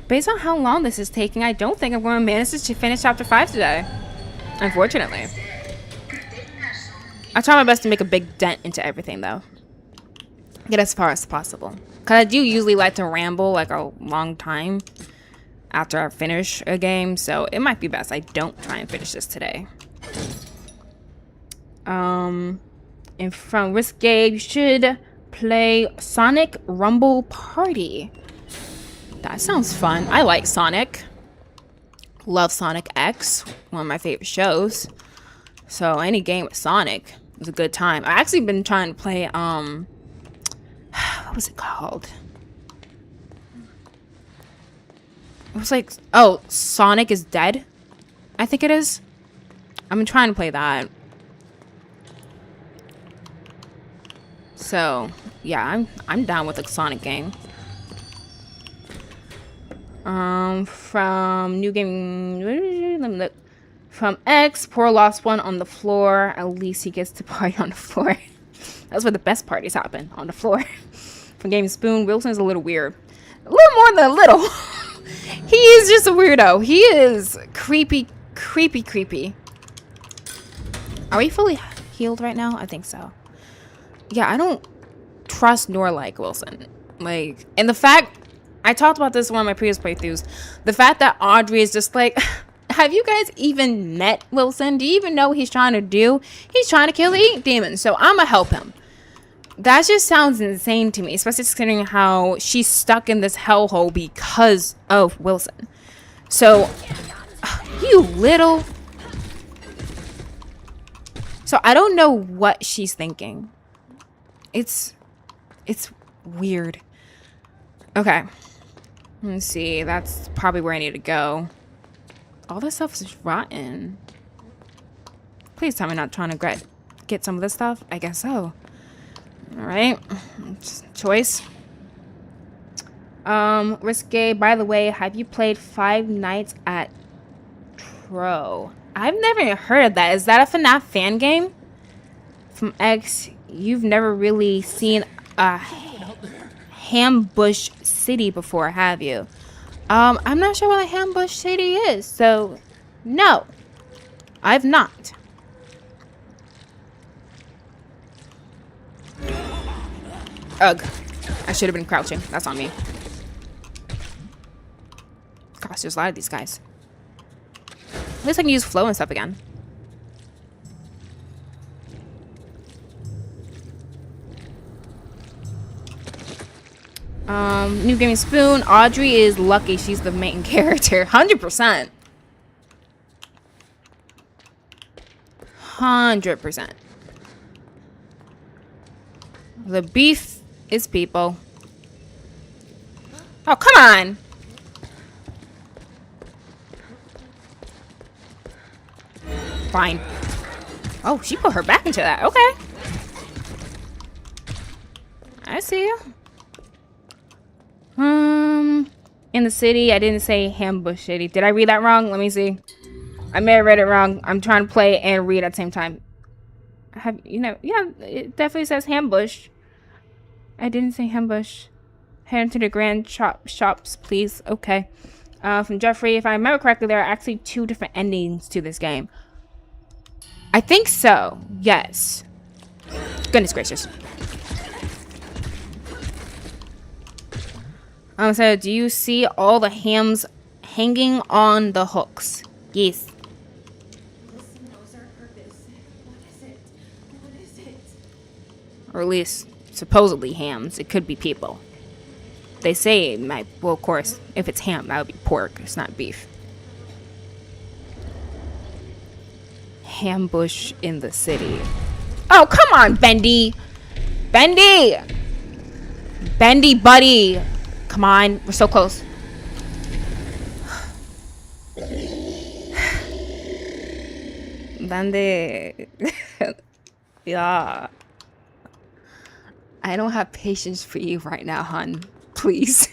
A: Based on how long this is taking, I don't think I'm going to manage to finish chapter 5 today. Unfortunately. I try my best to make a big dent into everything, though. Get as far as possible. Because I do usually like to ramble like a long time after I finish a game. So it might be best I don't try and finish this today. And from Riskabe, you should play Sonic Rumble Party. That sounds fun. I like Sonic. Love Sonic X. One of my favorite shows. So any game with Sonic is a good time. I've actually been trying to play, what was it called? It was like, oh, Sonic is Dead? I think it is. I've been trying to play that. So, yeah, I'm down with a Sonic game. From new game, let me look. From X, poor lost one on the floor. At least he gets to party on the floor. That's where the best parties happen, on the floor. From Game Spoon, Wilson's a little weird. A little more than a little. He is just a weirdo. He is creepy. Are we fully healed right now? I think so. Yeah, I don't trust nor like Wilson. Like, and the fact, I talked about this in one of my previous playthroughs. The fact that Audrey is just like, have you guys even met Wilson? Do you even know what he's trying to do? He's trying to kill the Ink Demon, so I'm gonna help him. That just sounds insane to me, especially considering how she's stuck in this hellhole because of Wilson. So, you little... So, I don't know what she's thinking. It's weird. Okay. Let's see. That's probably where I need to go. All this stuff is rotten. Please tell me I'm not trying to get some of this stuff. I guess so. Alright. Choice. Risque, by the way, have you played Five Nights at Tro? I've never even heard of that. Is that a FNAF fan game? From X, you've never really seen a Hambush City before, have you? I'm not sure what a Hambush City is, so no, I've not. Ugh, I should have been crouching. That's on me. Gosh, there's a lot of these guys. At least I can use flow and stuff again. New Gaming Spoon. Audrey is lucky she's the main character. 100%. 100%. The beef is people. Oh, come on. Fine. Oh, she put her back into that. Okay. I see you. In the city, I didn't say Hambush City. Did I read that wrong? Let me see. I may have read it wrong. I'm trying to play and read at the same time. Have you know? Yeah, it definitely says Hambush. I didn't say Hambush. Head into the grand shops, please. Okay. From Jeffrey, if I remember correctly, there are actually 2 different endings to this game. I think so. Yes. Goodness gracious. So do you see all the hams hanging on the hooks? Yes.
C: Listen knows our purpose. What is it? What is it?
A: Or at least supposedly hams. It could be people. They say it might. Well, of course, if it's ham, that would be pork. It's not beef. Ambush in the city. Oh, come on, Bendy. Bendy. Bendy, buddy. Come on, we're so close. Bendy. Yeah. I don't have patience for you right now, hon. Please.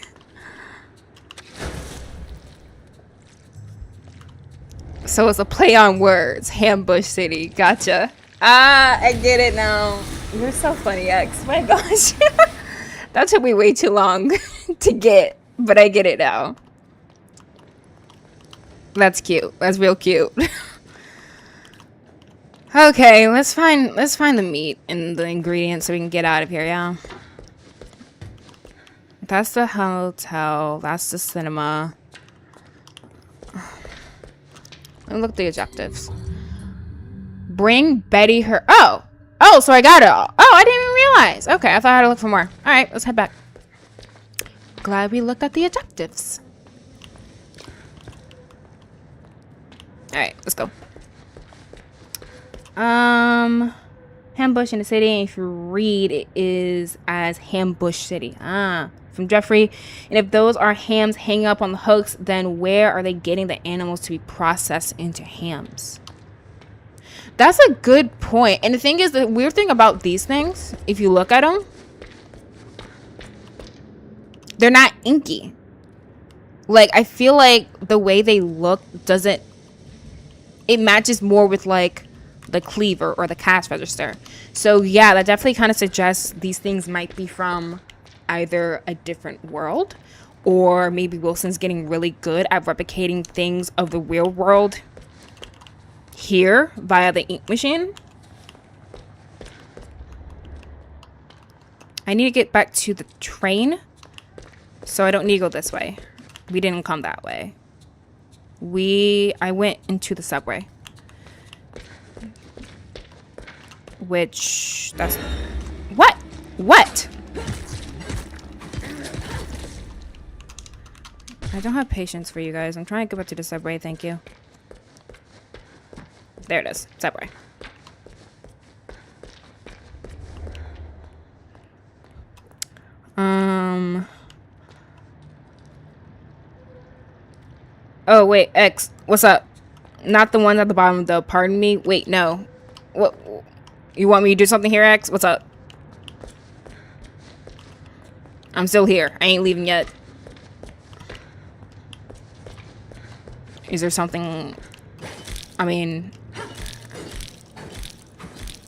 A: So it's a play on words. Hambush City. Gotcha. Ah, I get it now. You're so funny, X. My gosh. That took me way too long to get, but I get it now. That's cute. That's real cute. Okay, let's find the meat and the ingredients so we can get out of here, yeah. That's the hotel. That's the cinema. Let me look at the objectives. Bring Betty her... Oh! Oh, so I got it all. Oh, I didn't even realize. Okay, I thought I had to look for more. Alright, let's head back. Glad we looked at the objectives. Alright, let's go. Hambush in the city. And if you read, it is as Hambush City. Ah, from Jeffrey. And if those are hams hanging up on the hooks, then where are they getting the animals to be processed into hams? That's a good point. And the thing is, the weird thing about these things, if you look at them, they're not inky. Like, I feel like the way they look doesn't... It matches more with, like, the cleaver or the cash register. So, yeah, that definitely kind of suggests these things might be from either a different world, or maybe Wilson's getting really good at replicating things of the real world here via the ink machine. I need to get back to the train, so I don't need to go this way. We didn't come that way. I went into the subway, which that's what I don't have patience for you guys. I'm trying to get back to the subway. Thank you. There it is. Subway. Oh, wait. X. What's up? Not the one at the bottom, though. Pardon me. Wait, no. What? You want me to do something here, X? What's up? I'm still here. I ain't leaving yet. Is there something... I mean...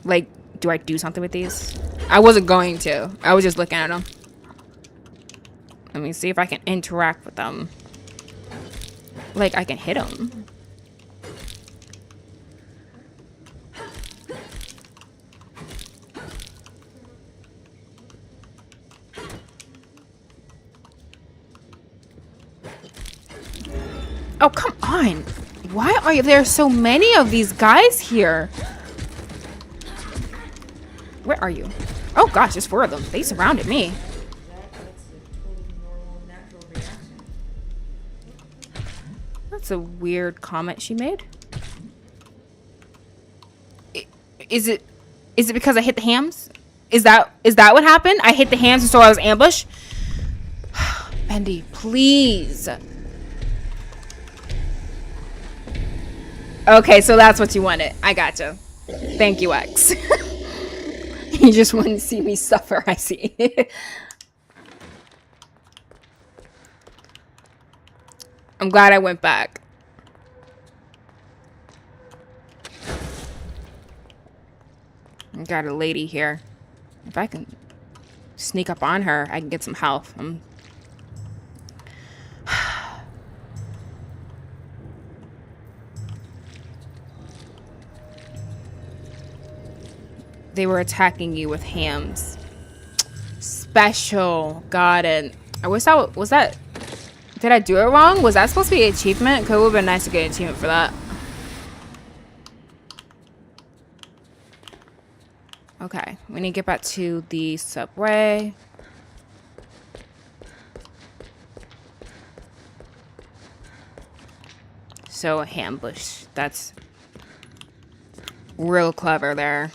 A: Like, do I do something with these? I wasn't going to. I was just looking at them. Let me see if I can interact with them. Like, I can hit them. Oh, come on. Why are there so many of these guys here? Where are you? Oh gosh, there's 4 of them. They surrounded me. That's a weird comment she made. Is it because I hit the hams? Is that what happened? I hit the hams and so I was ambushed? Bendy, please. Okay, so that's what you wanted. I gotcha. Thank you, X. You just want to see me suffer, I see. I'm glad I went back. I got a lady here. If I can sneak up on her, I can get some health. they were attacking you with hams. Special. Got it. I wish that was that. Did I do it wrong? Was that supposed to be an achievement? Could have been nice to get an achievement for that. Okay, we need to get back to the subway. So a ambush. That's real clever there.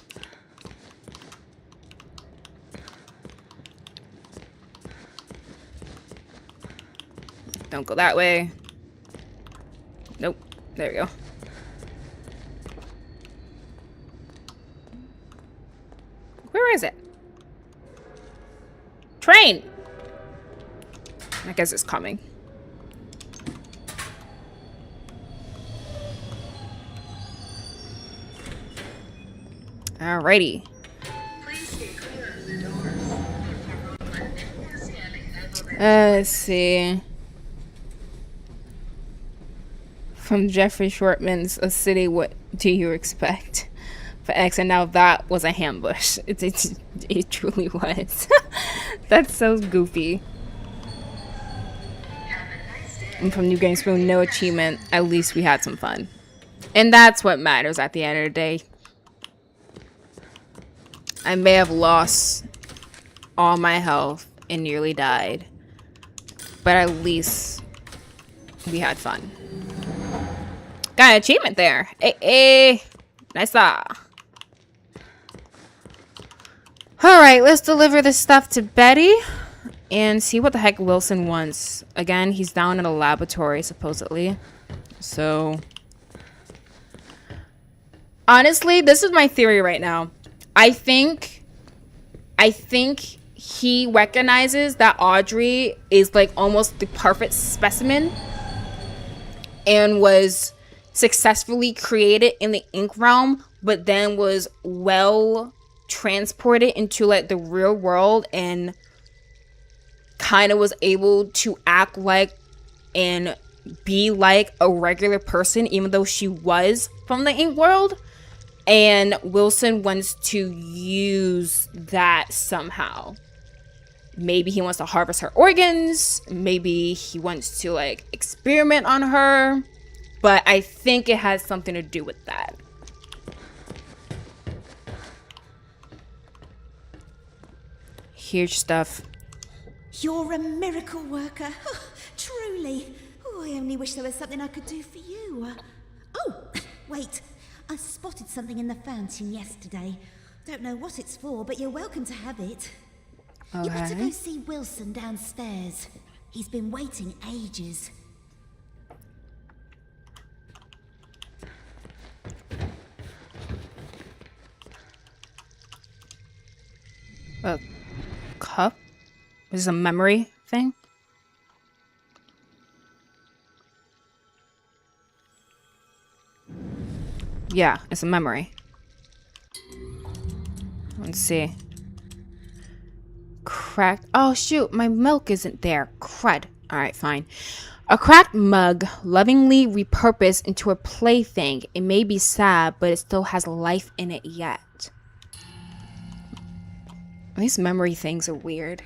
A: Don't go that way. Nope. There we go. Where is it? Train! I guess it's coming. Alrighty. Let's see. From Jeffrey Shortman's A City, What Do You Expect? For X, and now that was a ambush. It truly was. That's so goofy. And from New Game Spoon, no achievement. At least we had some fun. And that's what matters at the end of the day. I may have lost all my health and nearly died. But at least we had fun. Got an achievement there. Hey. Nice. Alright, let's deliver this stuff to Betty. And see what the heck Wilson wants. Again, he's down in a laboratory, supposedly. So... honestly, this is my theory right now. I think he recognizes that Audrey is like almost the perfect specimen and was successfully created in the ink realm, but then was well transported into like the real world and kind of was able to act like and be like a regular person, even though she was from the ink world. And Wilson wants to use that somehow. Maybe he wants to harvest her organs. Maybe he wants to like experiment on her. But I think it has something to do with that. Huge stuff.
D: You're a miracle worker. Truly. Oh, I only wish there was something I could do for you. Oh, wait. I spotted something in the fountain yesterday. Don't know what it's for, but you're welcome to have it. You better go see Wilson downstairs. He's been waiting ages.
A: A cup? Is this a memory thing? Yeah, it's a memory. Let's see. Cracked. Oh, shoot. My milk isn't there. Crud. Alright, fine. A cracked mug, lovingly repurposed into a plaything. It may be sad, but it still has life in it yet. These memory things are weird.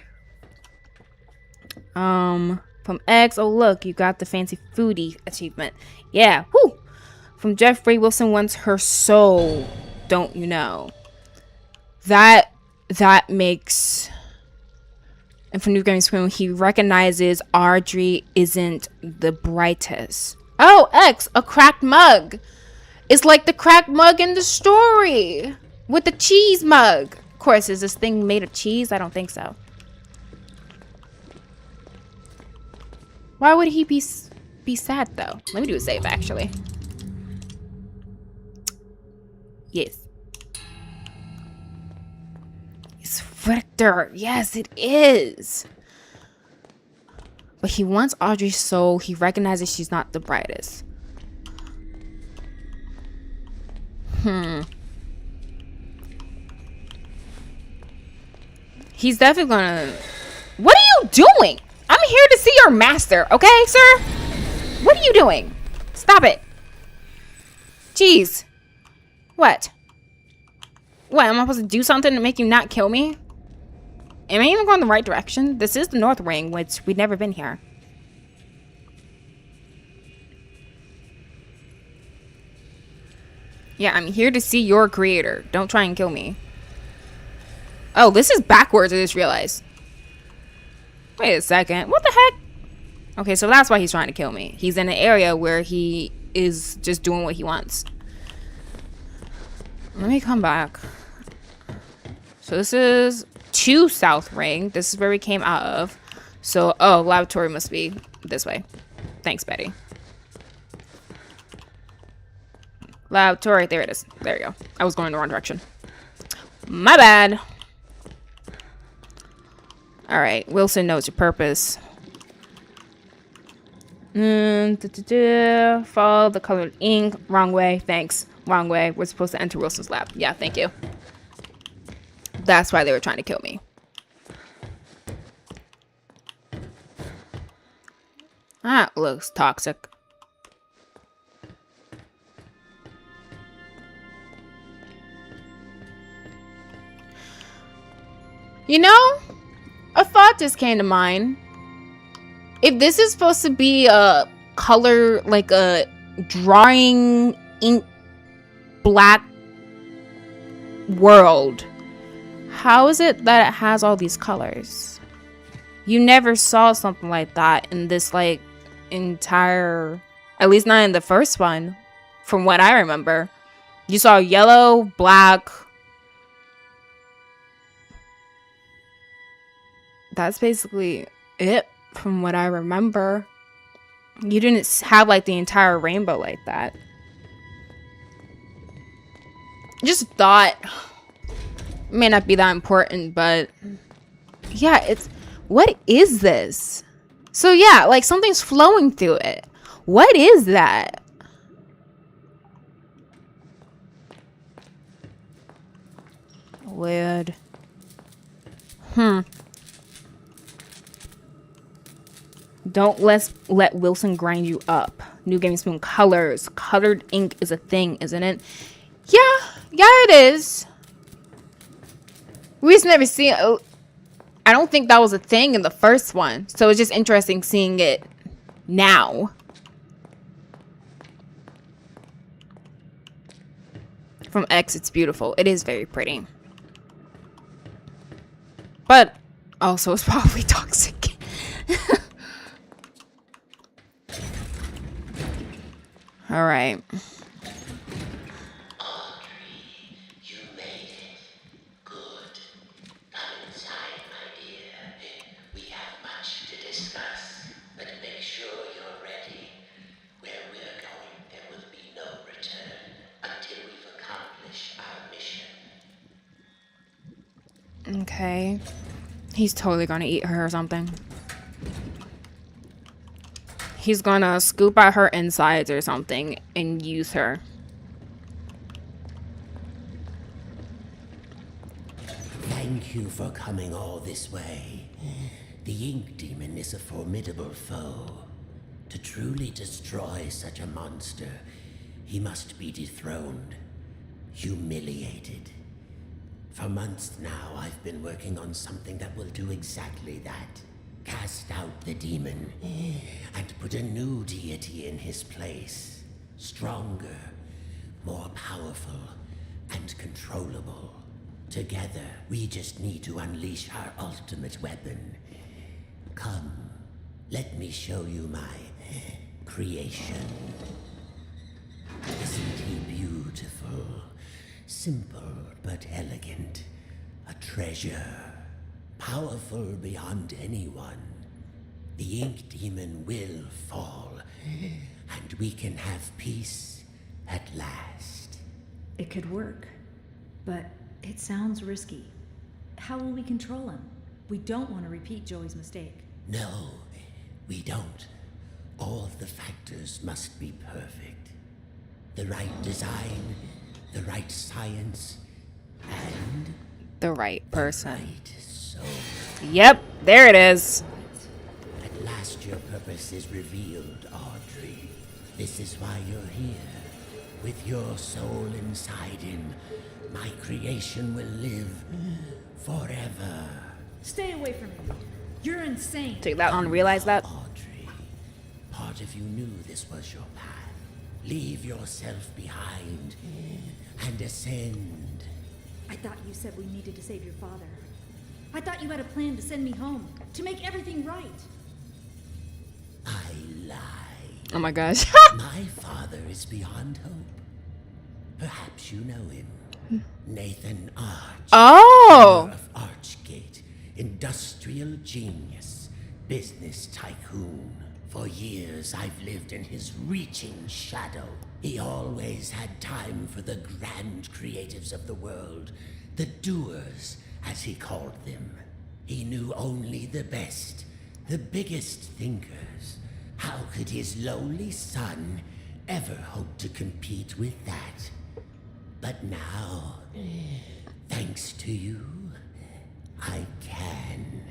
A: From X. Oh, look. You got the fancy foodie achievement. Yeah. Whoo! From Jeffrey, Wilson wants her soul, don't you know? That makes... And from New Game Spoon, he recognizes Audrey isn't the brightest. Oh, X, a cracked mug. It's like the cracked mug in the story. With the cheese mug. Of course, is this thing made of cheese? I don't think so. Why would he be sad, though? Let me do a save, actually. Yes. It's Victor. Yes, it is. But he wants Audrey's soul. He recognizes she's not the brightest. He's definitely gonna... What are you doing? I'm here to see your master, okay, sir? What are you doing? Stop it. Jeez. What? What, am I supposed to do something to make you not kill me? Am I even going the right direction? This is the North Ring, which we've never been here. Yeah, I'm here to see your creator. Don't try and kill me. Oh, this is backwards, I just realized. Wait a second. What the heck? Okay, so that's why he's trying to kill me. He's in an area where he is just doing what he wants. Let me come back. So this is 2 South Ring. This is where we came out of. So, oh, laboratory must be this way. Thanks, Betty. Laboratory. There it is. There you go. I was going the wrong direction. My bad. Alright, Wilson knows your purpose. Follow the colored ink. Wrong way. Thanks. Wrong way. We're supposed to enter Wilson's lab. Yeah, thank you. That's why they were trying to kill me. That looks toxic. You know, a thought just came to mind. If this is supposed to be a color, like a drawing ink black world, how is it that it has all these colors? You never saw something like that in this, like, entire, at least not in the first one, from what I remember. You saw yellow, black. That's basically it from what I remember. You didn't have like the entire rainbow like that. Just thought, may not be that important, but yeah, it's, what is this? So yeah, like something's flowing through it. What is that? Weird. Don't let Wilson grind you up. New Game Spoon colors. Colored ink is a thing, isn't it? Yeah, it is. We just never see it. I don't think that was a thing in the first one. So it's just interesting seeing it now. From X, it's beautiful. It is very pretty. But also it's probably toxic. All right.
B: Audrey, you made it. Good. Come inside, my dear. We have much to discuss, but make sure you're ready. Where we're going, there will be no return until we've accomplished our mission.
A: Okay. He's totally gonna eat her or something. He's gonna scoop out her insides or something and use her.
B: Thank you for coming all this way. The Ink Demon is a formidable foe. To truly destroy such a monster, he must be dethroned, humiliated. For months now, I've been working on something that will do exactly that. Cast out the demon and put a new deity in his place. Stronger, more powerful, and controllable. Together, we just need to unleash our ultimate weapon. Come, let me show you my creation. Isn't he beautiful? Simple but elegant. A treasure. Powerful beyond anyone. The Ink Demon will fall, and we can have peace at last.
C: It could work, but it sounds risky. How will we control him? We don't want to repeat Joey's mistake.
B: No, we don't. All of the factors must be perfect. The right design, the right science, and
A: The right person.
B: right soul.
A: Yep, there it is.
B: At last your purpose is revealed, Audrey. This is why you're here. With your soul inside him, My creation will live forever.
C: Stay away from me. You're insane.
A: Take that on, realize that.
B: Audrey, part of you knew this was your path. Leave yourself behind and ascend.
C: I thought you said we needed to save your father. I thought you had a plan to send me home, to make everything right.
B: I lied.
A: Oh my gosh.
B: My father is beyond hope. Perhaps you know him. Nathan Arch.
A: Oh!
B: Owner of Archgate, industrial genius, business tycoon. For years I've lived in his reaching shadow. He always had time for the grand creatives of the world, the doers, as he called them. He knew only the best, the biggest thinkers. How could his lowly son ever hope to compete with that? But now, thanks to you, I can.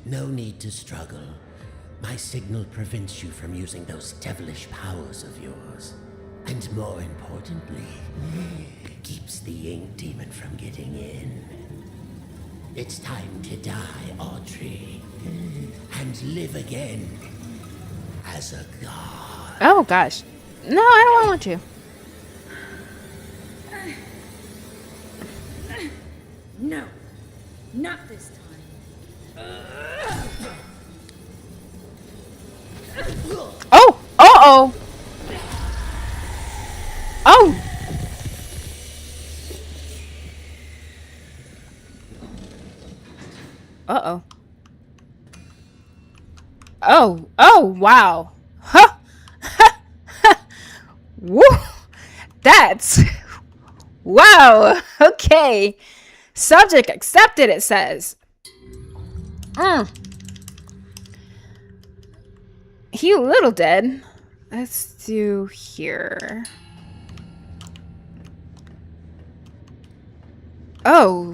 B: No need to struggle. My signal prevents you from using those devilish powers of yours. And more importantly, keeps the ink demon from getting in. It's time to die, Audrey, and live again as a god.
A: Oh gosh. No, I don't want to.
C: No, not this time.
A: Oh! Uh-oh! Oh! Uh-oh. Oh! Oh, wow. Huh! Woo! That's... Wow! Okay. Subject accepted, it says. He a little dead. Let's do here. Oh,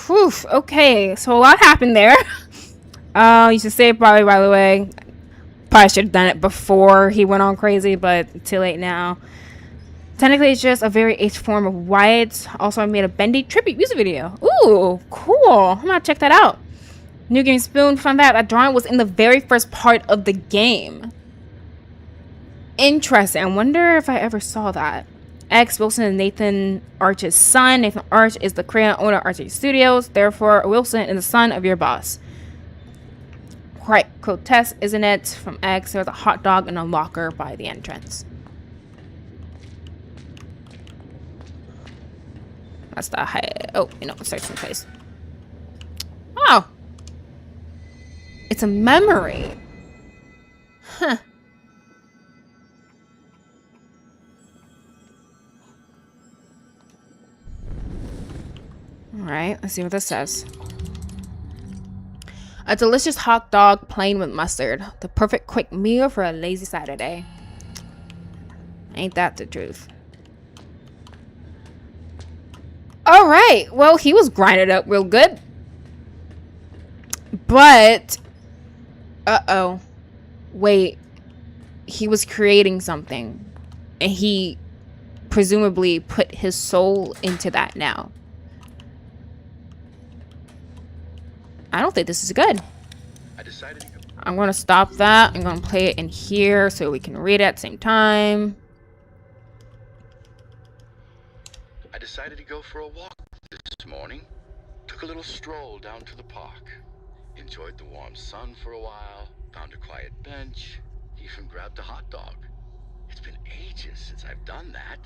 A: whew, okay. So a lot happened there. You should say it probably, by the way. Probably should have done it before he went on crazy, but too late now. Technically, it's just a very aged form of Wyatt. Also, I made a Bendy tribute music video. Ooh, cool. I'm gonna check that out. New Game Spoon. Fun fact, that drawing was in the very first part of the game. Interesting. I wonder if I ever saw that. X Wilson is Nathan Arch's son. Nathan Arch is the creator and owner of Archie Studios. Therefore, Wilson is the son of your boss. Quite grotesque, isn't it? From X, there's a hot dog in a locker by the entrance. That's the high. Oh, you know, section place. Oh. It's a memory. Huh. Alright, let's see what this says. A delicious hot dog plain with mustard. The perfect quick meal for a lazy Saturday. Ain't that the truth? Alright, well, he was grinded up real good. But... Uh-oh. Wait. He was creating something. And he presumably put his soul into that now. I don't think this is good. I'm going to stop that. I'm going to play it in here so we can read it at the same time.
E: I decided to go for a walk this morning. Took a little stroll down to the park. Enjoyed the warm sun for a while. Found a quiet bench. Even grabbed a hot dog. It's been ages since I've done that.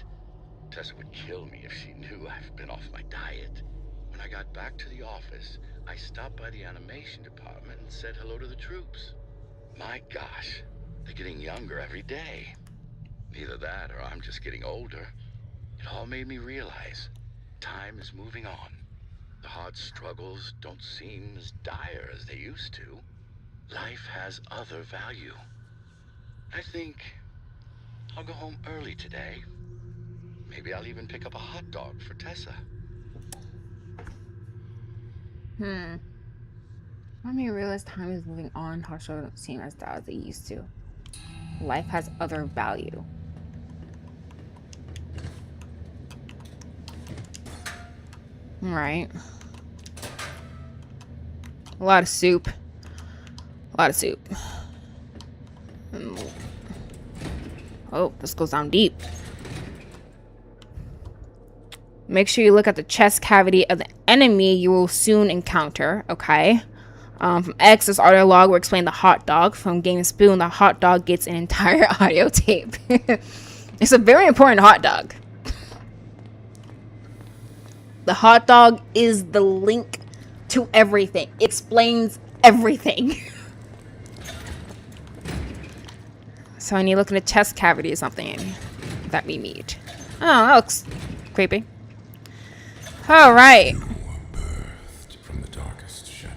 E: Tessa would kill me if she knew I've been off my diet. When I got back to the office, I stopped by the animation department and said hello to the troops. My gosh, they're getting younger every day. Either that or I'm just getting older. It all made me realize time is moving on. The hard struggles don't seem as dire as they used to. Life has other value. I think I'll go home early today. Maybe I'll even pick up a hot dog for Tessa.
A: Let me realize time is moving on. Hard struggles don't seem as dire as they used to. Life has other value. Alright. A lot of soup. A lot of soup. Oh, this goes down deep. Make sure you look at the chest cavity of the enemy you will soon encounter. Okay. From X, this audio log will explain the hot dog. From Game Spoon, the hot dog gets an entire audio tape. It's a very important hot dog. The hot dog is the link to everything. It explains everything. So I need to look in the chest cavity or something that we meet. Oh, that looks creepy. All right.
F: You were birthed from the darkest shadows.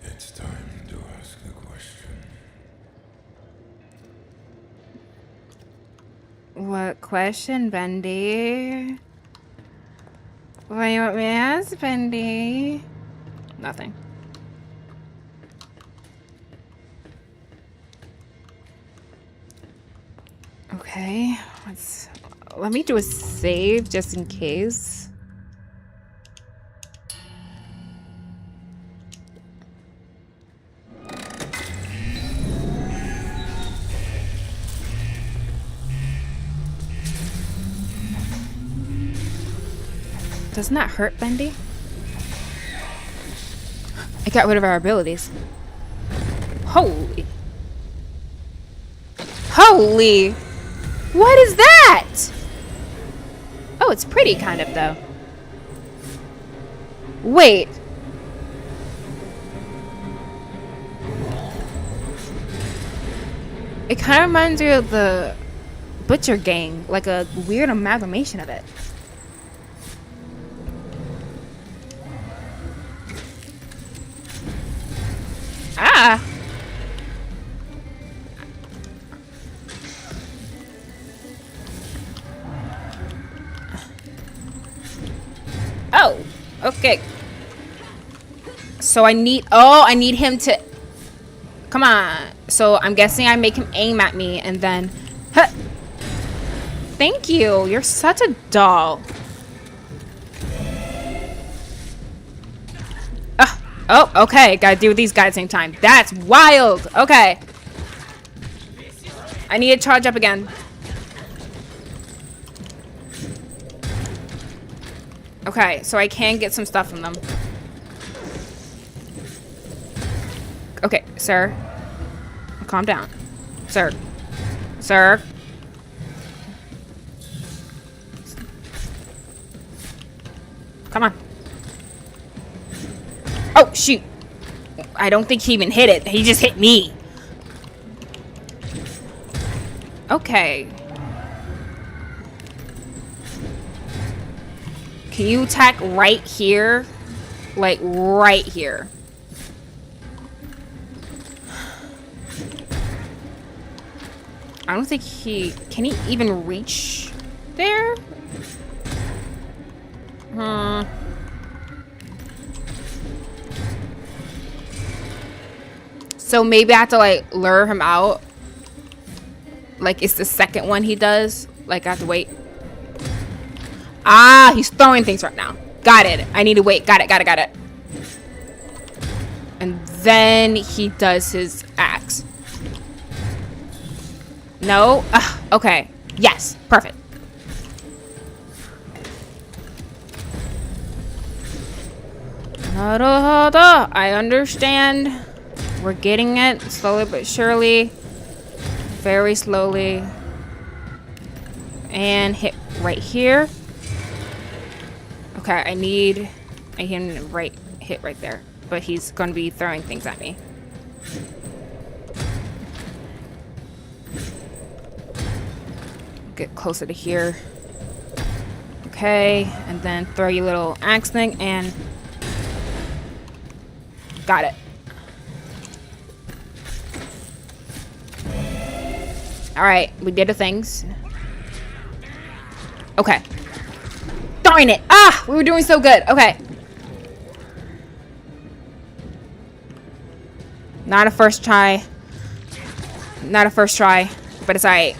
F: It's time to ask the question.
A: What question, Bendy? What do you want me to ask, Bendy? Nothing. Okay, let me do a save just in case. Doesn't that hurt, Bendy? I got rid of our abilities. Holy. Holy. What is that? Oh, it's pretty kind of though. Wait. It kind of reminds me of the Butcher Gang, like a weird amalgamation of it. Ah. Oh, okay. So I need him to, come on. So I'm guessing I make him aim at me and then, huh. Thank you. You're such a doll. Oh, okay. Gotta do these guys at the same time. That's wild. Okay. I need to charge up again. Okay, so I can get some stuff from them. Okay, sir. Calm down. Sir. Sir. Come on. Oh, shoot. I don't think he even hit it. He just hit me. Okay. Can you attack right here? Like, right here. I don't think he... Can he even reach there? So maybe I have to, like, lure him out. Like, it's the second one he does. Like, I have to wait. Ah, he's throwing things right now. Got it. I need to wait. Got it. And then he does his axe. No? Okay. Yes. Perfect. I understand. We're getting it slowly but surely. Very slowly. And hit right here. Okay, I need him to hit right there. But he's going to be throwing things at me. Get closer to here. Okay, and then throw your little axe thing and... Got it. Alright, we did the things. Okay. Darn it! Ah! We were doing so good. Okay. Not a first try. But it's alright.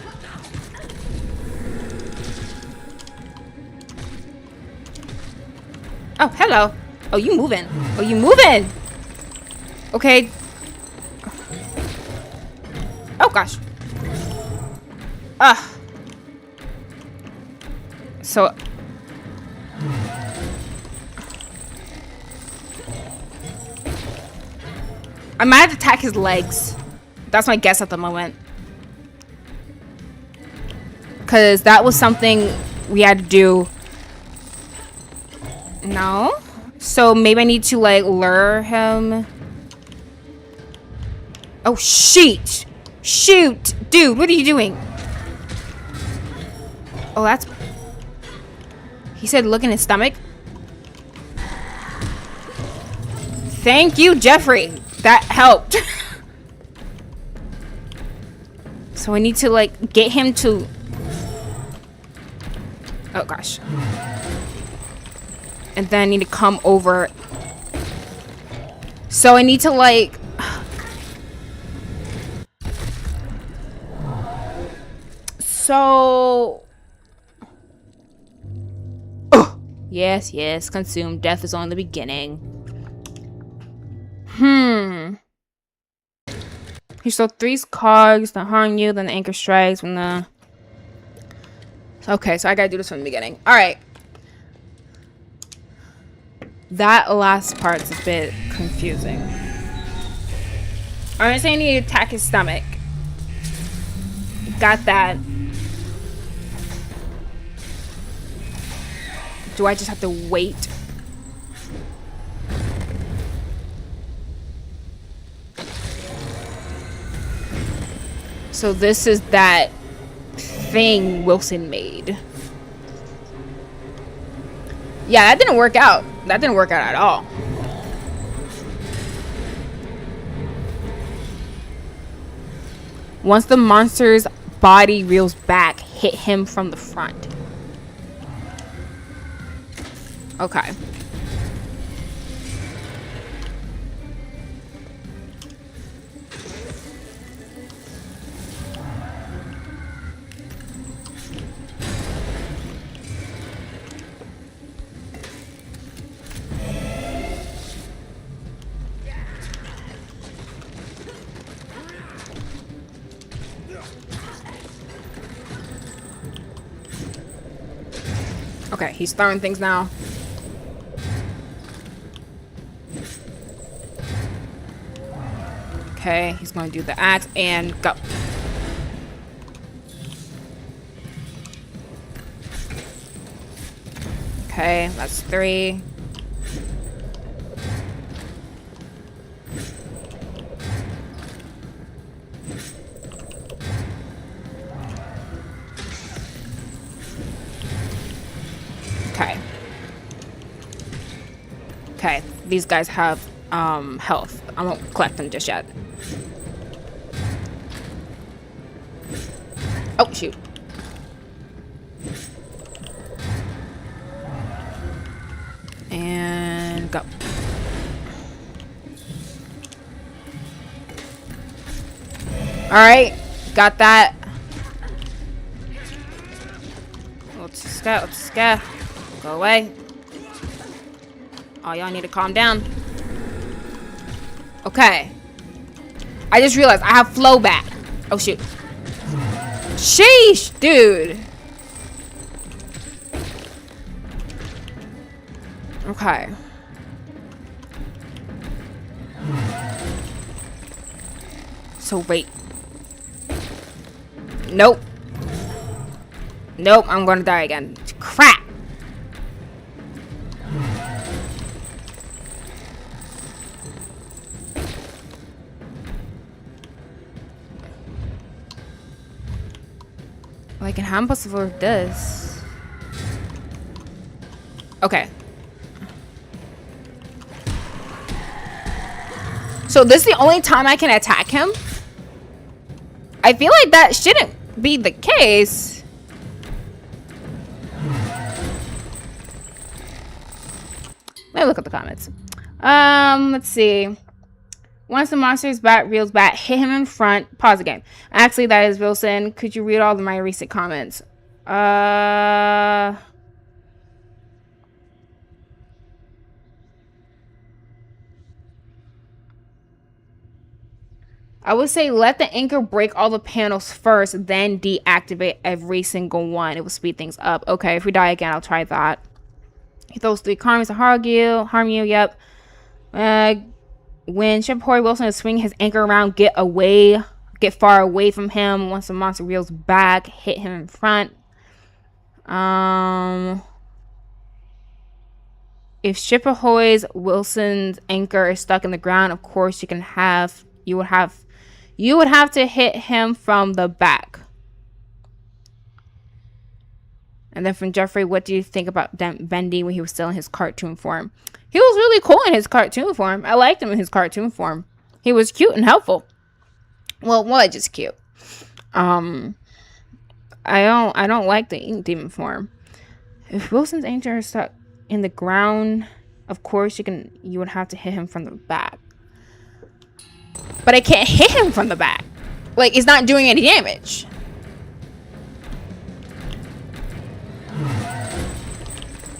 A: Oh, hello. Oh, you moving. Oh, you moving. Okay. Oh, gosh. Ugh. So... I might have to attack his legs. That's my guess at the moment. Because that was something we had to do. No? So maybe I need to, like, lure him. Oh, shit. Shoot. Dude, what are you doing? Oh, that's... He said look in his stomach. Thank you, Jeffrey. That helped. So I need to, like, get him to... Oh, gosh. And then I need to come over. So I need to, like... So... Oh! Yes, yes. Consume. Death is only the beginning. He stole 3 cogs that harm you, then the anchor strikes when the... Okay, so I gotta do this from the beginning. Alright. That last part's a bit confusing. I'm saying I need to attack his stomach. Got that. Do I just have to wait? So this is that thing Wilson made. Yeah, that didn't work out. That didn't work out at all. Once the monster's body reels back, hit him from the front. Okay. Okay, he's throwing things now. Okay, he's going to do the axe and go. Okay, that's 3. Okay. Okay, these guys have health. I won't collect them just yet. Oh, shoot. And go. Alright, got that. Let's go. Go away. Oh, y'all need to calm down. Okay. I just realized I have flow back. Oh, shoot. Sheesh, dude. Okay. So, wait. Nope. Nope, I'm gonna die again. Crap. Like, and how am I supposed to work this? Okay. So this is the only time I can attack him? I feel like that shouldn't be the case. Let me look at the comments. Let's see. Once the monster's bat reels back, hit him in front. Pause again. Actually, that is Wilson. Could you read all of my recent comments? I would say let the anchor break all the panels first, then deactivate every single one. It will speed things up. Okay, if we die again, I'll try that. He throws 3 karmas to harm you, yep. When Shepard Wilson is swinging his anchor around, get far away from him. Once the monster reels back, hit him in front. If Shipperhoy's Wilson's anchor is stuck in the ground, of course you would have to hit him from the back. And then from Jeffrey, what do you think about Bendy when he was still in his cartoon form? He was really cool in his cartoon form. I liked him in his cartoon form. He was cute and helpful. Well, just cute. I don't like the ink demon form. If Wilson's anchor is stuck in the ground, of course you would have to hit him from the back. But I can't hit him from the back. Like, it's not doing any damage.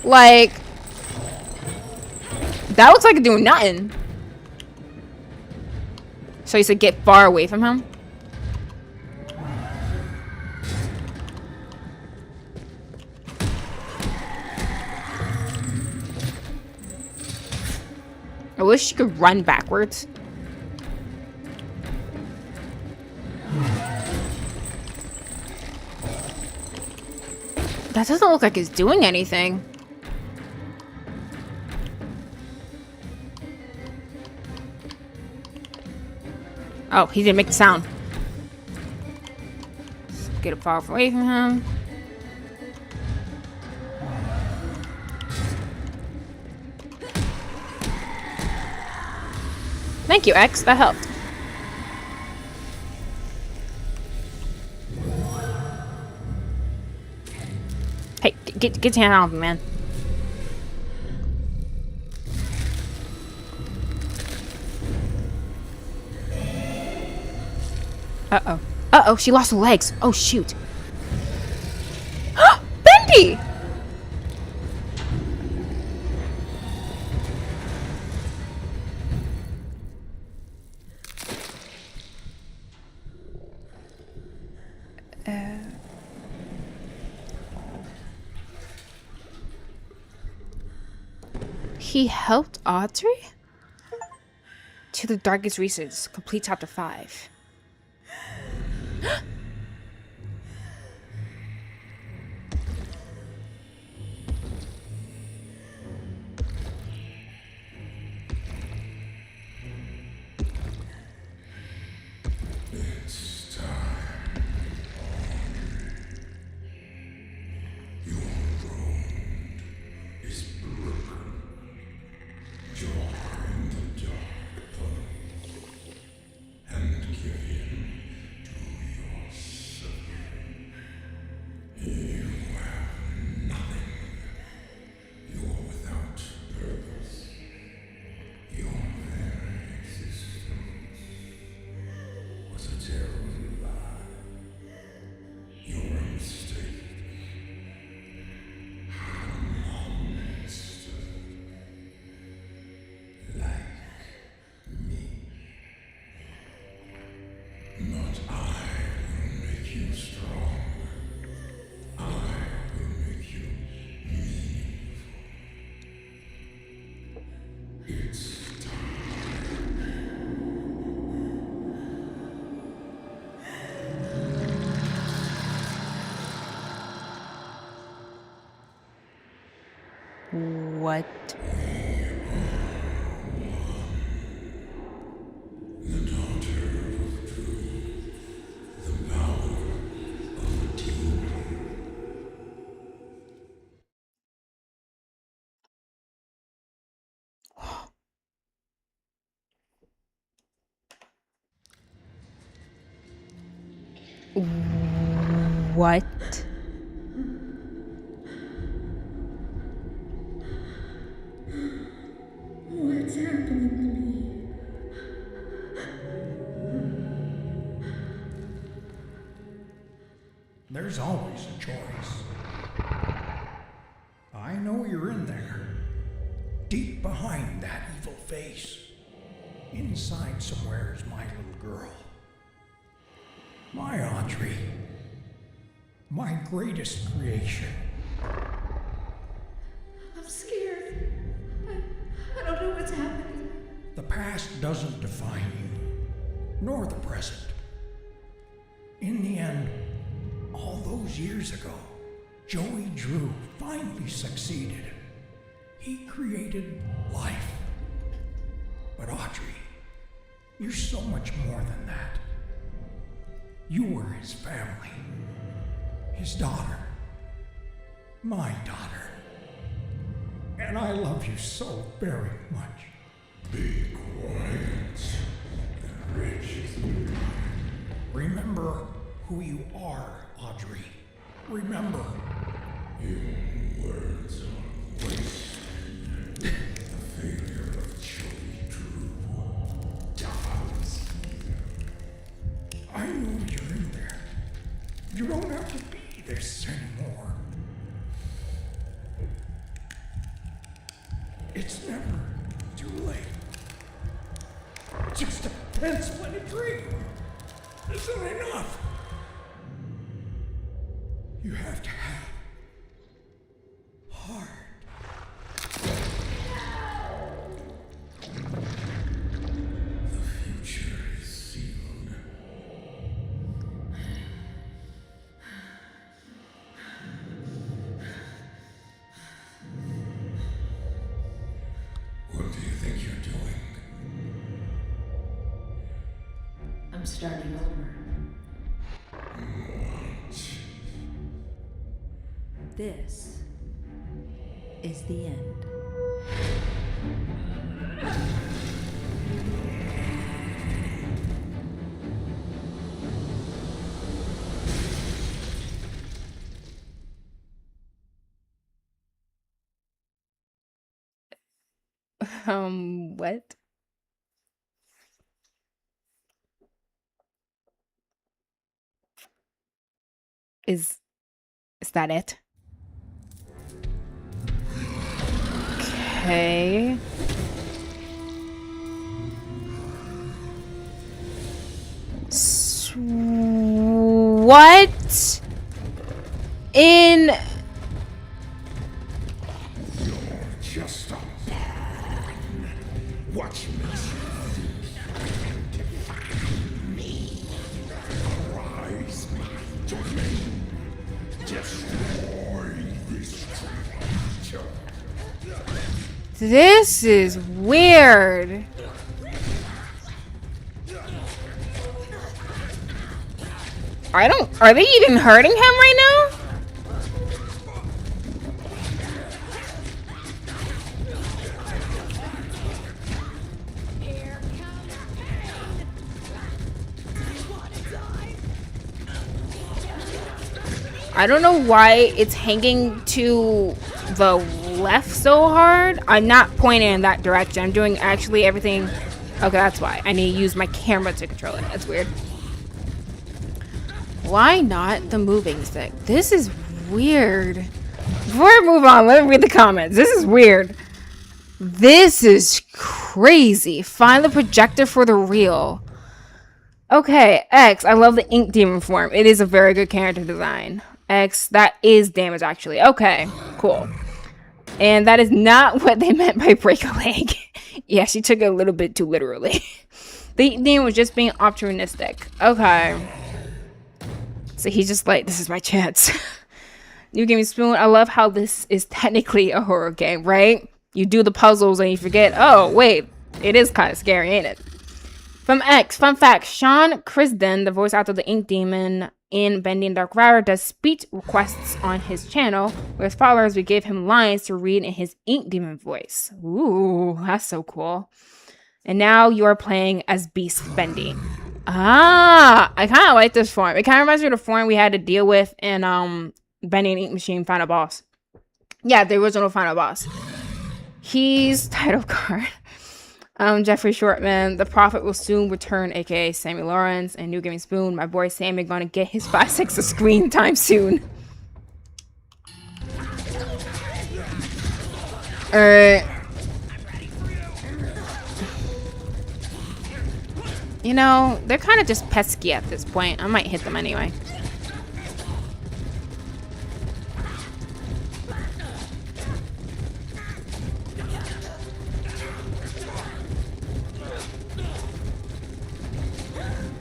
A: Like, that looks like it's doing nothing. So you said get far away from him? I wish she could run backwards. That doesn't look like it's doing anything. Oh, he didn't make the sound. Let's get it far away from him. Thank you, X. That helped. Hey, get your hand off him, man. Uh-oh. Uh-oh, she lost her legs. Oh, shoot. Bendy! He helped Audrey? To the darkest recesses. Complete chapter 5.
F: It's time. Your road is broken. You're in the dark tunnel and give in to your suffering. You have nothing. You're without purpose. Your very existence was a terrible lie. You're a mistake. A monster. Like me. But I will make you strong. I will make you meaningful. It's
A: What?
F: the daughter of truth, the power of a demon.
A: What?
G: What's happening to me?
H: There's always a choice. I know you're in there. Deep behind that evil face. Inside somewhere is my little girl. My Audrey. My greatest creation.
G: I'm scared. I don't know what's happening.
H: The past doesn't define you, nor the present. In the end, all those years ago, Joey Drew finally succeeded. He created life. But Audrey, you're so much more than that. You were his family, his daughter, my daughter. And I love you so very much.
F: Be quiet and rich.
H: Remember who you are, Audrey. Remember.
F: In words on waste, the failure of Joey Drew dies.
H: I know you're in there. You don't have to be this anymore. It's never too late. Just a pencil and a dream isn't enough. You have to have heart.
F: The future is sealed. What do you think you're doing?
C: I'm starting over.
F: What?
C: This is the end.
A: What? Is that it? Okay. What in
F: Just a pawn. What makes you think you can define me? Arise, my domain. Destroy this creature.
A: this is weird. Are they even hurting him right now? I don't know why it's hanging to the left so hard. I'm not pointing in that direction. I'm doing actually everything. Okay, that's why. I need to use my camera to control it. That's weird. Why not the moving stick? This is weird. Before I move on, let me read the comments. This is weird. This is crazy. Find the projector for the real. Okay, X. I love the ink demon form. It is a very good character design. X, that is damage actually. Okay, cool. And that is not what they meant by break a leg. Yeah, she took it a little bit too literally. The ink demon was just being opportunistic. Okay. So he's just like, this is my chance. New Game Spoon, I love how this is technically a horror game, right? You do the puzzles and you forget, oh, wait, it is kind of scary, ain't it? From X, fun fact, Sean Crisden, the voice actor of the Ink Demon in Bendy and Dark Rider, does speech requests on his channel, where his followers would give him lines to read in his Ink Demon voice. Ooh, that's so cool. And now you are playing as Beast Bendy. Ah, I kind of like this form. It kind of reminds me of the form we had to deal with in Bendy and Ink Machine Final Boss. Yeah, the original Final Boss. He's title card. Jeffrey Shortman, the Prophet will soon return, aka Sammy Lawrence, and New Gaming Spoon. My boy Sammy gonna get his 5/6 of screen time soon. Alright. You know, they're kind of just pesky at this point. I might hit them anyway.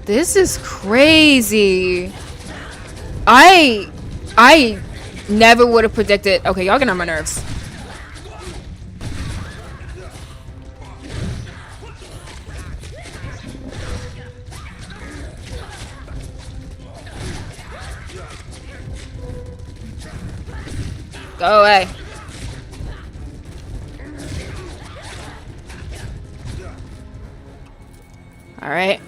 A: This is crazy. I never would have predicted. Okay, y'all get on my nerves. Go away. All right.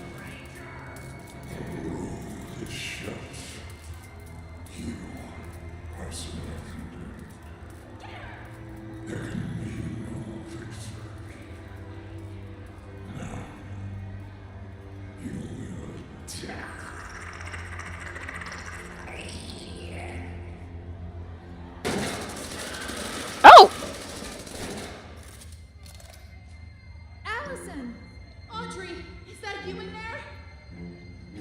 A: Oh!
G: Allison! Audrey, is that you in there?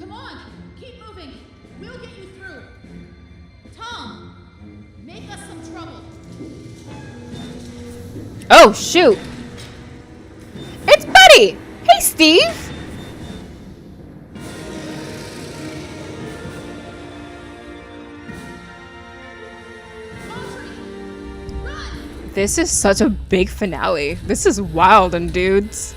G: Come on, keep moving. We'll get you through. Tom, make us some trouble.
A: Oh, shoot. It's Buddy! Hey, Steve! This is such a big finale. This is wild and dudes.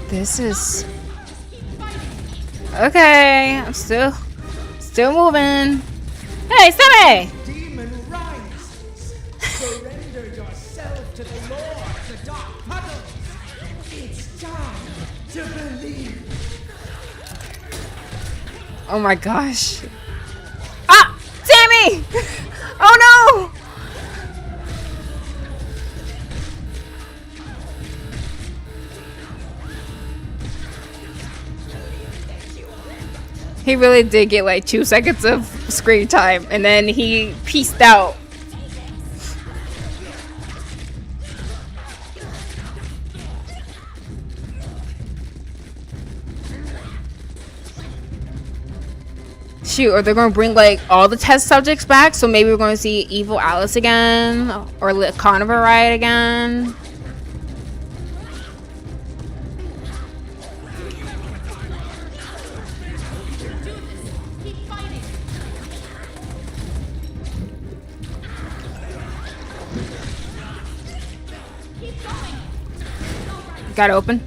A: This is okay. I'm still moving. Hey, Sammy!
I: Demon rises. Surrender yourself to the Lord, the dark puddles. It's time to believe.
A: Oh my gosh! Ah, Sammy! Oh no! He really did get like 2 seconds of screen time, and then he peaced out. Shoot, or they're gonna bring like all the test subjects back, so maybe we're gonna see Evil Alice again, or Carnival Riot again. Got it open.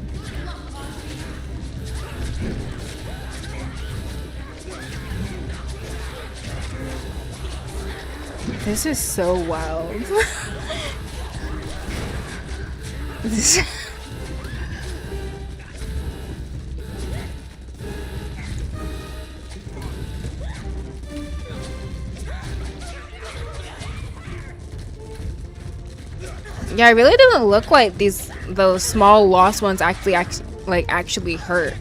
A: This is so wild. This yeah, it really doesn't look like those small lost ones actually hurt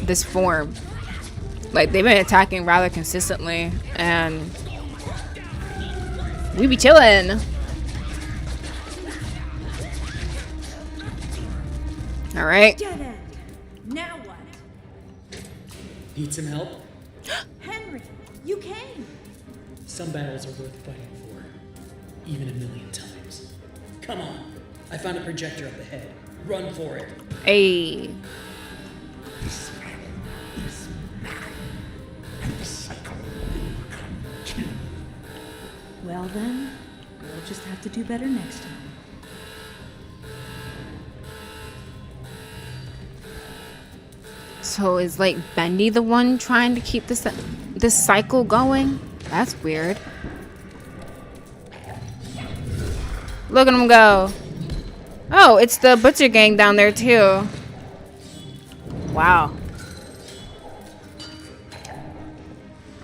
A: this form. Like, they've been attacking rather consistently, and we be chilling. All right.
C: Dead end. Now what?
J: Need some help?
C: Henry, you came.
J: Some battles are worth fighting for, even 1,000,000 times. Come on, I found a projector up ahead. Run for it.
A: Hey.
C: Well then, we'll just have to do better next time.
A: So is like Bendy the one trying to keep this cycle going? That's weird. Look at him go. Oh, it's the butcher gang down there too. Wow.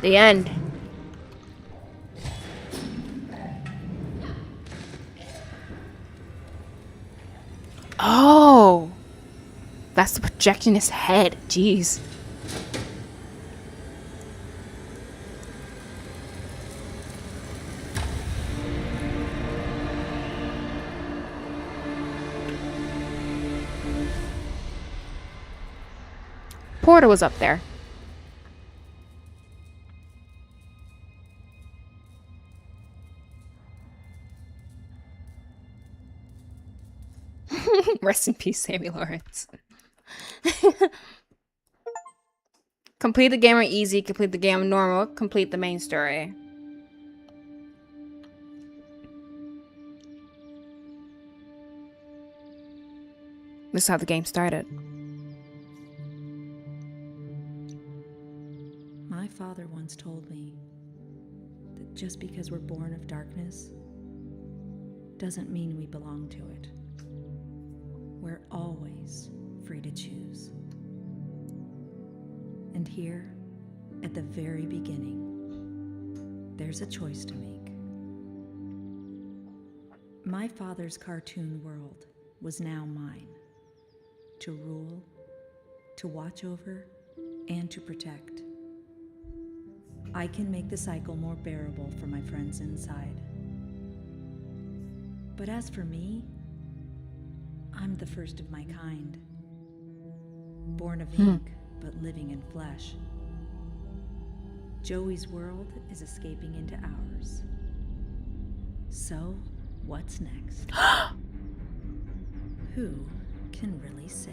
A: The end. Oh. That's the projectionist's head. Jeez. Porter was up there. Rest in peace, Sammy Lawrence. Complete the game on easy, complete the game on normal, complete the main story. This is how the game started.
C: My father once told me that just because we're born of darkness doesn't mean we belong to it. We're always free to choose. And here, at the very beginning, there's a choice to make. My father's cartoon world was now mine. To rule, to watch over, and to protect. I can make the cycle more bearable for my friends inside. But as for me, I'm the first of my kind. Born of ink, but living in flesh. Joey's world is escaping into ours. So, what's next? Who can really say?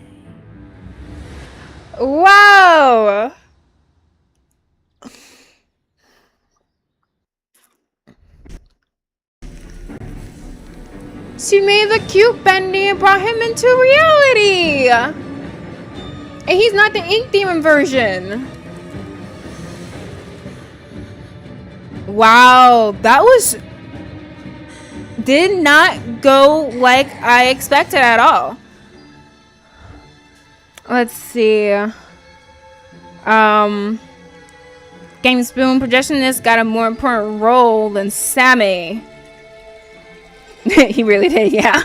A: Wow! She made the cute Bendy and brought him into reality! And he's not the Ink Demon version. Wow, that was... did not go like I expected at all. Let's see. Game Spoon projectionist got a more important role than Sammy. He really did, yeah.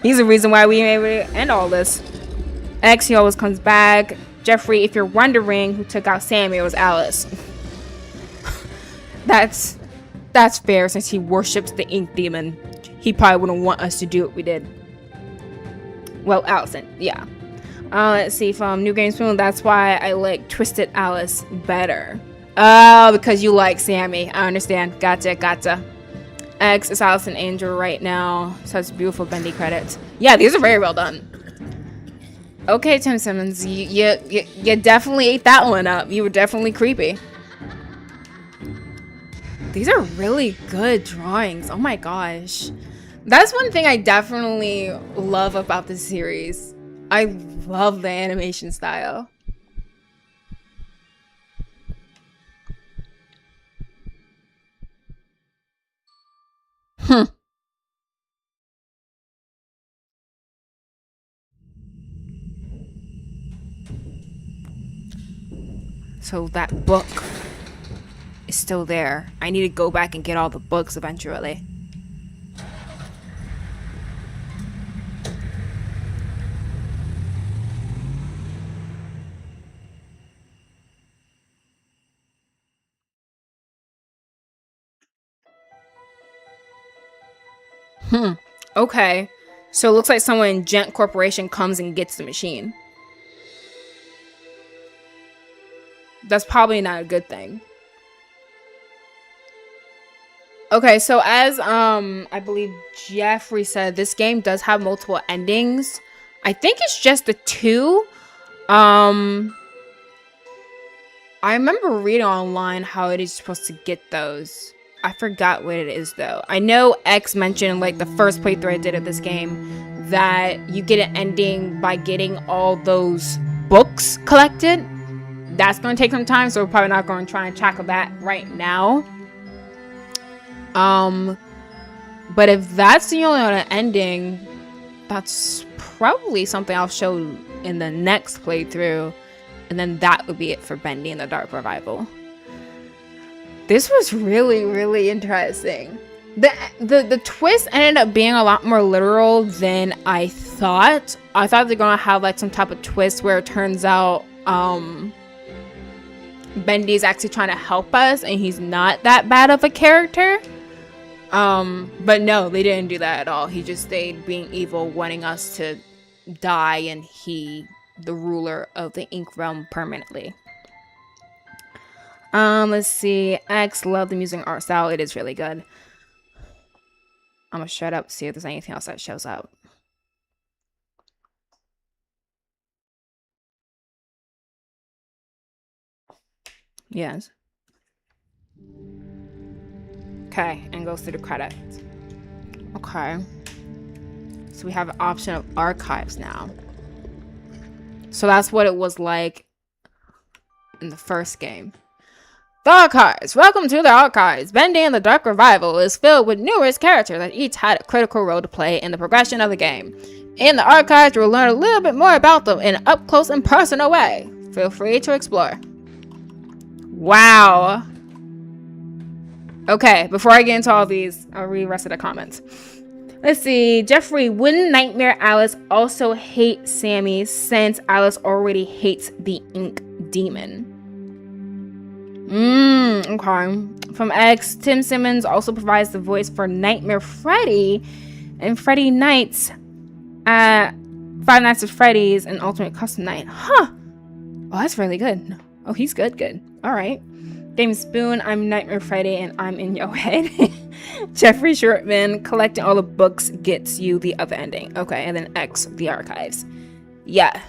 A: He's the reason why we were able to end all this. X, he always comes back. Jeffrey, if you're wondering who took out Sammy, it was Alice. That's fair since he worships the Ink Demon. He probably wouldn't want us to do what we did. Well, Allison, yeah. Let's see, from New Game Spoon, that's why I like Twisted Alice better. Oh, because you like Sammy. I understand. Gotcha. X is Alice and Angel right now. Such beautiful Bendy credits. Yeah, these are very well done. Okay, Tim Simmons, you definitely ate that one up. You were definitely creepy. These are really good drawings. Oh my gosh. That's one thing I definitely love about this series. I love the animation style. So that book is still there. I need to go back and get all the books eventually. Okay. So it looks like someone in Gent Corporation comes and gets the machine. That's probably not a good thing. Okay, so as I believe Jeffrey said, this game does have multiple endings. I think it's just the 2. I remember reading online how it is supposed to get those. I forgot what it is though. I know X mentioned like the first playthrough I did of this game that you get an ending by getting all those books collected. That's going to take some time, so we're probably not going to try and tackle that right now. But if that's the only ending, that's probably something I'll show in the next playthrough, and then that would be it for Bendy and the Dark Revival. This was really, really interesting. The twist ended up being a lot more literal than I thought. I thought they're gonna have like some type of twist where it turns out Bendy's actually trying to help us and he's not that bad of a character. But no, they didn't do that at all. He just stayed being evil, wanting us to die, and he the ruler of the Ink Realm permanently. Let's see. X, love the music and art style. It is really good. I'm gonna shut up, see if there's anything else that shows up. Yes. Okay, and goes through the credits. Okay. So we have an option of archives now. So that's what it was like in the first game. The Archives! Welcome to the Archives! Bendy and the Dark Revival is filled with numerous characters that each had a critical role to play in the progression of the game. In the Archives, you'll learn a little bit more about them in an up-close and personal way. Feel free to explore. Wow. Okay, before I get into all these, I'll read the rest of the comments. Let's see. Jeffrey, wouldn't Nightmare Alice also hate Sammy since Alice already hates the Ink Demon? Okay. From X, Tim Simmons also provides the voice for Nightmare Freddy and Freddy Nights at Five Nights at Freddy's and Ultimate Custom Night. Huh. Oh, that's really good. Oh, he's good. Good. All right. Game Spoon, I'm Nightmare Freddy and I'm in your head. Jeffrey Shortman, collecting all the books gets you the other ending. Okay, and then X, the archives. Yeah.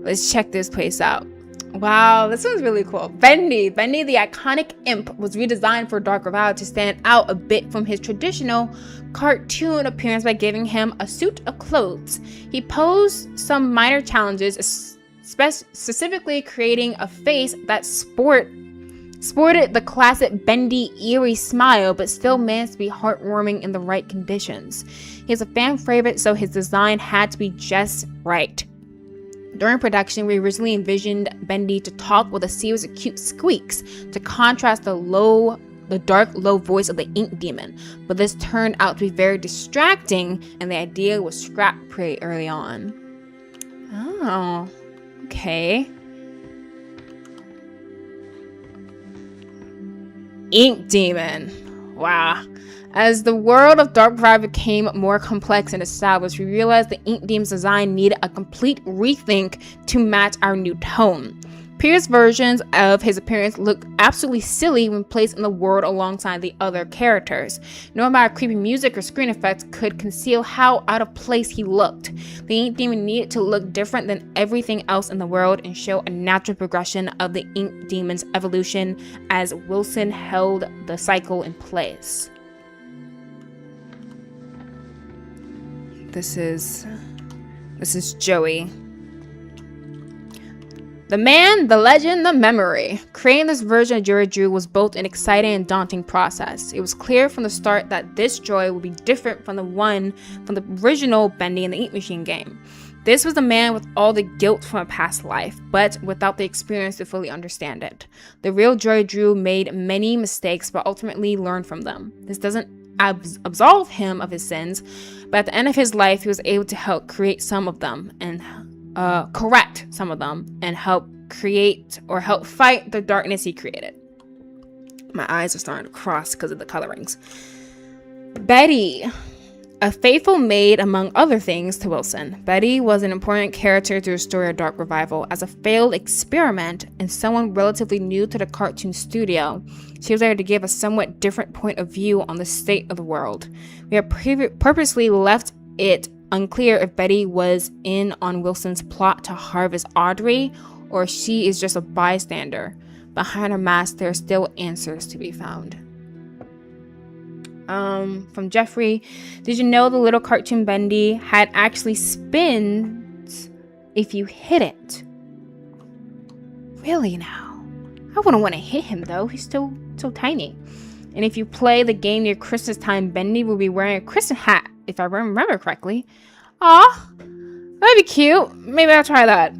A: Let's check this place out. Wow, this one's really cool. Bendy, the iconic imp, was redesigned for Dark Revival to stand out a bit from his traditional cartoon appearance by giving him a suit of clothes. He posed some minor challenges, specifically creating a face that sported the classic Bendy eerie smile, but still managed to be heartwarming in the right conditions. He's a fan favorite, so his design had to be just right. During production, we originally envisioned Bendy to talk with a series of cute squeaks to contrast the dark, low voice of the Ink Demon, but this turned out to be very distracting, and the idea was scrapped pretty early on. Oh, okay. Ink Demon. Wow. As the world of Dark Revival became more complex and established, we realized the Ink Demon's design needed a complete rethink to match our new tone. Previous versions of his appearance looked absolutely silly when placed in the world alongside the other characters. No amount of creepy music or screen effects could conceal how out of place he looked. The Ink Demon needed to look different than everything else in the world and show a natural progression of the Ink Demon's evolution as Wilson held the cycle in place. This is Joey. The man, the legend, the memory. Creating this version of Joey Drew was both an exciting and daunting process. It was clear from the start that this Joey would be different from the original Bendy and the Ink Machine game. This was the man with all the guilt from a past life, but without the experience to fully understand it. The real Joey Drew made many mistakes, but ultimately learned from them. This doesn't absolve him of his sins, but at the end of his life, he was able to help create some of them and correct some of them and help fight the darkness he created. My eyes are starting to cross because of the colorings. Betty, a faithful maid among other things to Wilson. Betty was an important character to the story of Dark Revival. As a failed experiment and someone relatively new to the cartoon studio, she was there to give a somewhat different point of view on the state of the world. We have purposely left it unclear if Betty was in on Wilson's plot to harvest Audrey, or she is just a bystander. Behind her mask, there are still answers to be found. From Jeffrey, did you know the little cartoon Bendy had actually spins if you hit it? Really now? I wouldn't want to hit him though, he's still so tiny. And if you play the game near Christmas time, Bendy will be wearing a Christmas hat, if I remember correctly. Aw, that'd be cute. Maybe I'll try that.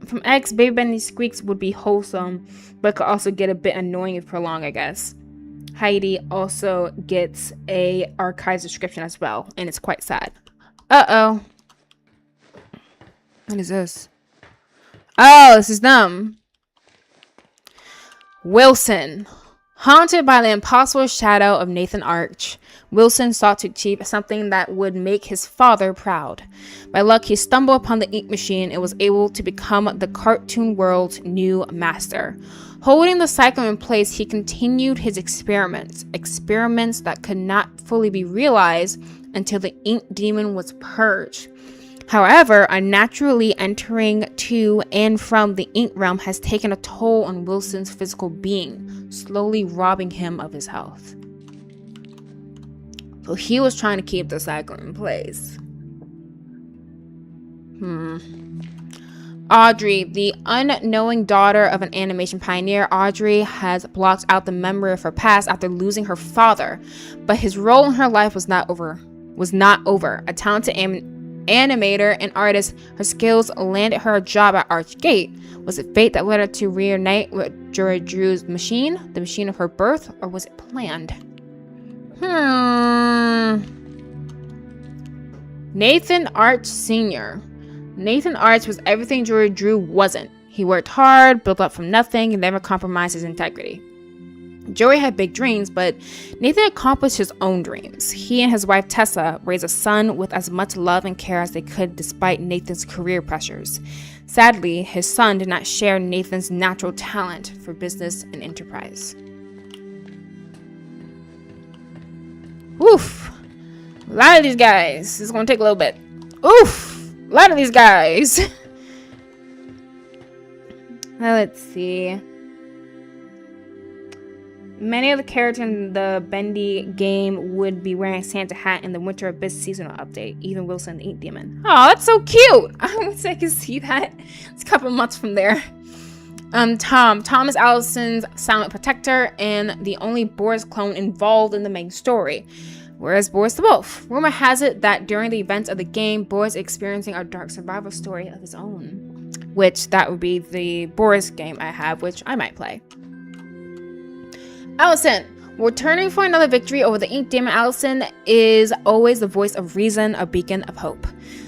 A: From X, Baby Bendy's squeaks would be wholesome, but could also get a bit annoying if prolonged, I guess. Heidi also gets a archives description as well, and it's quite sad. Uh-oh. What is this? Oh, this is them. Wilson. Haunted by the impossible shadow of Nathan Arch, Wilson sought to achieve something that would make his father proud. By luck, he stumbled upon the ink machine and was able to become the cartoon world's new master. Holding the cycle in place, he continued his experiments that could not fully be realized until the ink demon was purged. However, unnaturally entering to and from the ink realm has taken a toll on Wilson's physical being, slowly robbing him of his health. So he was trying to keep the cycle in place. Audrey, the unknowing daughter of an animation pioneer, Audrey has blocked out the memory of her past after losing her father, but his role in her life was not over. A talented animator and artist, her skills landed her a job at Archgate. Was it fate that led her to reunite with Jory Drew's machine, the machine of her birth, or was it planned? Nathan Arch Sr. Nathan Arch was everything Jory Drew wasn't. He worked hard, built up from nothing, and never compromised his integrity. Joey had big dreams, but Nathan accomplished his own dreams. He and his wife Tessa raised a son with as much love and care as they could despite Nathan's career pressures. Sadly, his son did not share Nathan's natural talent for business and enterprise. Oof. A lot of these guys. This is going to take a little bit. Oof. A lot of these guys. Now let's see. Many of the characters in the Bendy game would be wearing a Santa hat in the Winter Abyss seasonal update. Even Wilson the Ink Demon. Oh, that's so cute. I wish I could see that. It's a couple months from there. Tom is Allison's silent protector and the only Boris clone involved in the main story. Whereas Boris the Wolf. Rumor has it that during the events of the game, Boris is experiencing a dark survival story of his own. Which, that would be the Boris game I have, which I might play. Allison. Returning for another victory over the Ink Demon, Allison is always the voice of reason, a beacon of hope.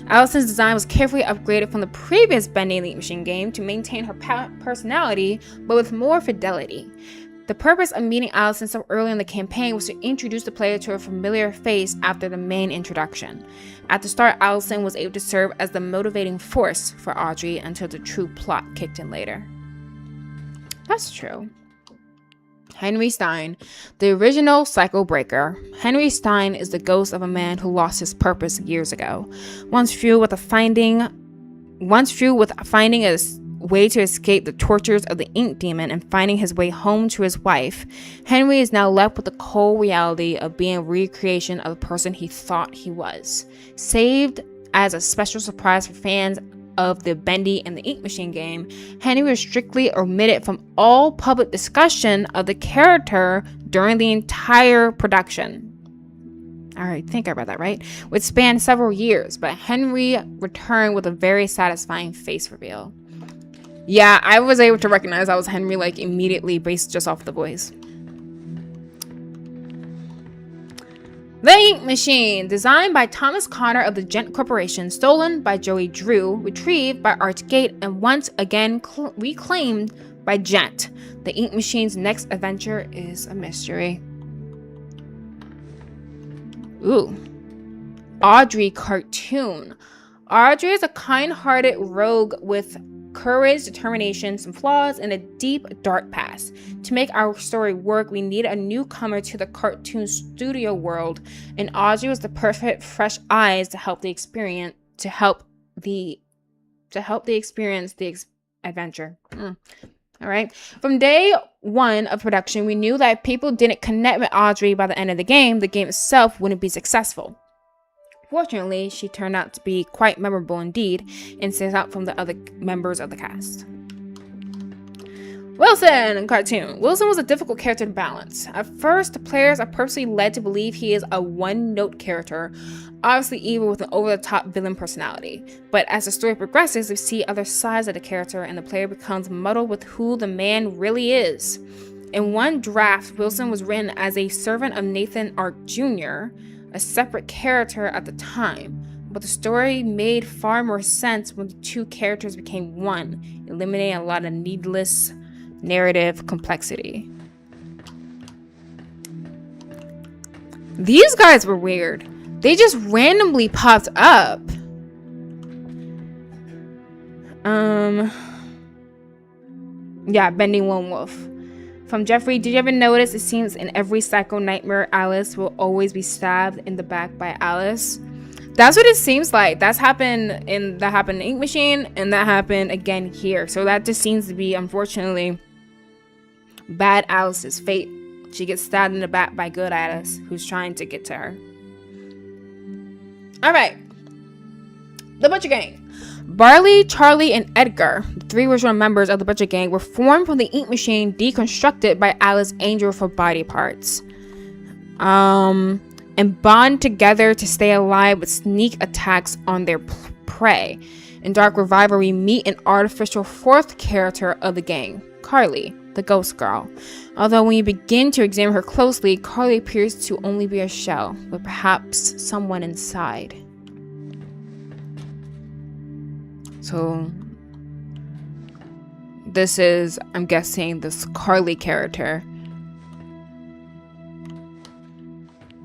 A: Allison's design was carefully upgraded from the previous Bendy and the Ink Machine game to maintain her personality, but with more fidelity. The purpose of meeting Allison so early in the campaign was to introduce the player to a familiar face after the main introduction. At the start, Allison was able to serve as the motivating force for Audrey until the true plot kicked in later. That's true. Henry Stein, the original cycle breaker. Henry Stein is the ghost of a man who lost his purpose years ago. Once fueled with finding a way to escape the tortures of the Ink Demon and finding his way home to his wife, Henry is now left with the cold reality of being a recreation of the person he thought he was. Saved as a special surprise for fans of the Bendy and the Ink Machine game, Henry was strictly omitted from all public discussion of the character during the entire production. I think I read that right. Which spanned several years, but Henry returned with a very satisfying face reveal. Yeah, I was able to recognize I was Henry like immediately based just off the voice. The Ink Machine, designed by Thomas Connor of the Gent Corporation, stolen by Joey Drew, retrieved by Archgate, and once again reclaimed by Gent. The Ink Machine's next adventure is a mystery. Ooh. Audrey cartoon. Audrey is a kind-hearted rogue with courage, determination, some flaws, and a deep, dark past. To make our story work, we need a newcomer to the cartoon studio world, and Audrey was the perfect fresh eyes to help the adventure. All right. From day one of production, we knew that if people didn't connect with Audrey by the end of the game itself wouldn't be successful. Fortunately, she turned out to be quite memorable indeed and stands out from the other members of the cast. Wilson, cartoon. Wilson was a difficult character to balance. At first, the players are purposely led to believe he is a one-note character, obviously evil with an over-the-top villain personality. But as the story progresses, we see other sides of the character and the player becomes muddled with who the man really is. In one draft, Wilson was written as a servant of Nathan Ark Jr., a separate character at the time. But the story made far more sense when the two characters became one, eliminating a lot of needless narrative complexity. These guys were weird. They just randomly popped up. Yeah, Bendy Lone Wolf. From Jeffrey, did you ever notice it seems in every psycho nightmare Alice will always be stabbed in the back by Alice? That's what it seems like. That happened in Ink Machine, and that happened again here. So that just seems to be, unfortunately, bad Alice's fate. She gets stabbed in the back by good Alice, who's trying to get to her. Alright. The Butcher Gang. Barley, Charlie, and Edgar, the three original members of the Butcher Gang, were formed from the Ink Machine deconstructed by Alice Angel for body parts. And bond together to stay alive with sneak attacks on their prey. In Dark Revival, we meet an artificial fourth character of the gang, Carly, the ghost girl. Although when you begin to examine her closely, Carly appears to only be a shell, with perhaps someone inside. So, this is, I'm guessing, this Carly character.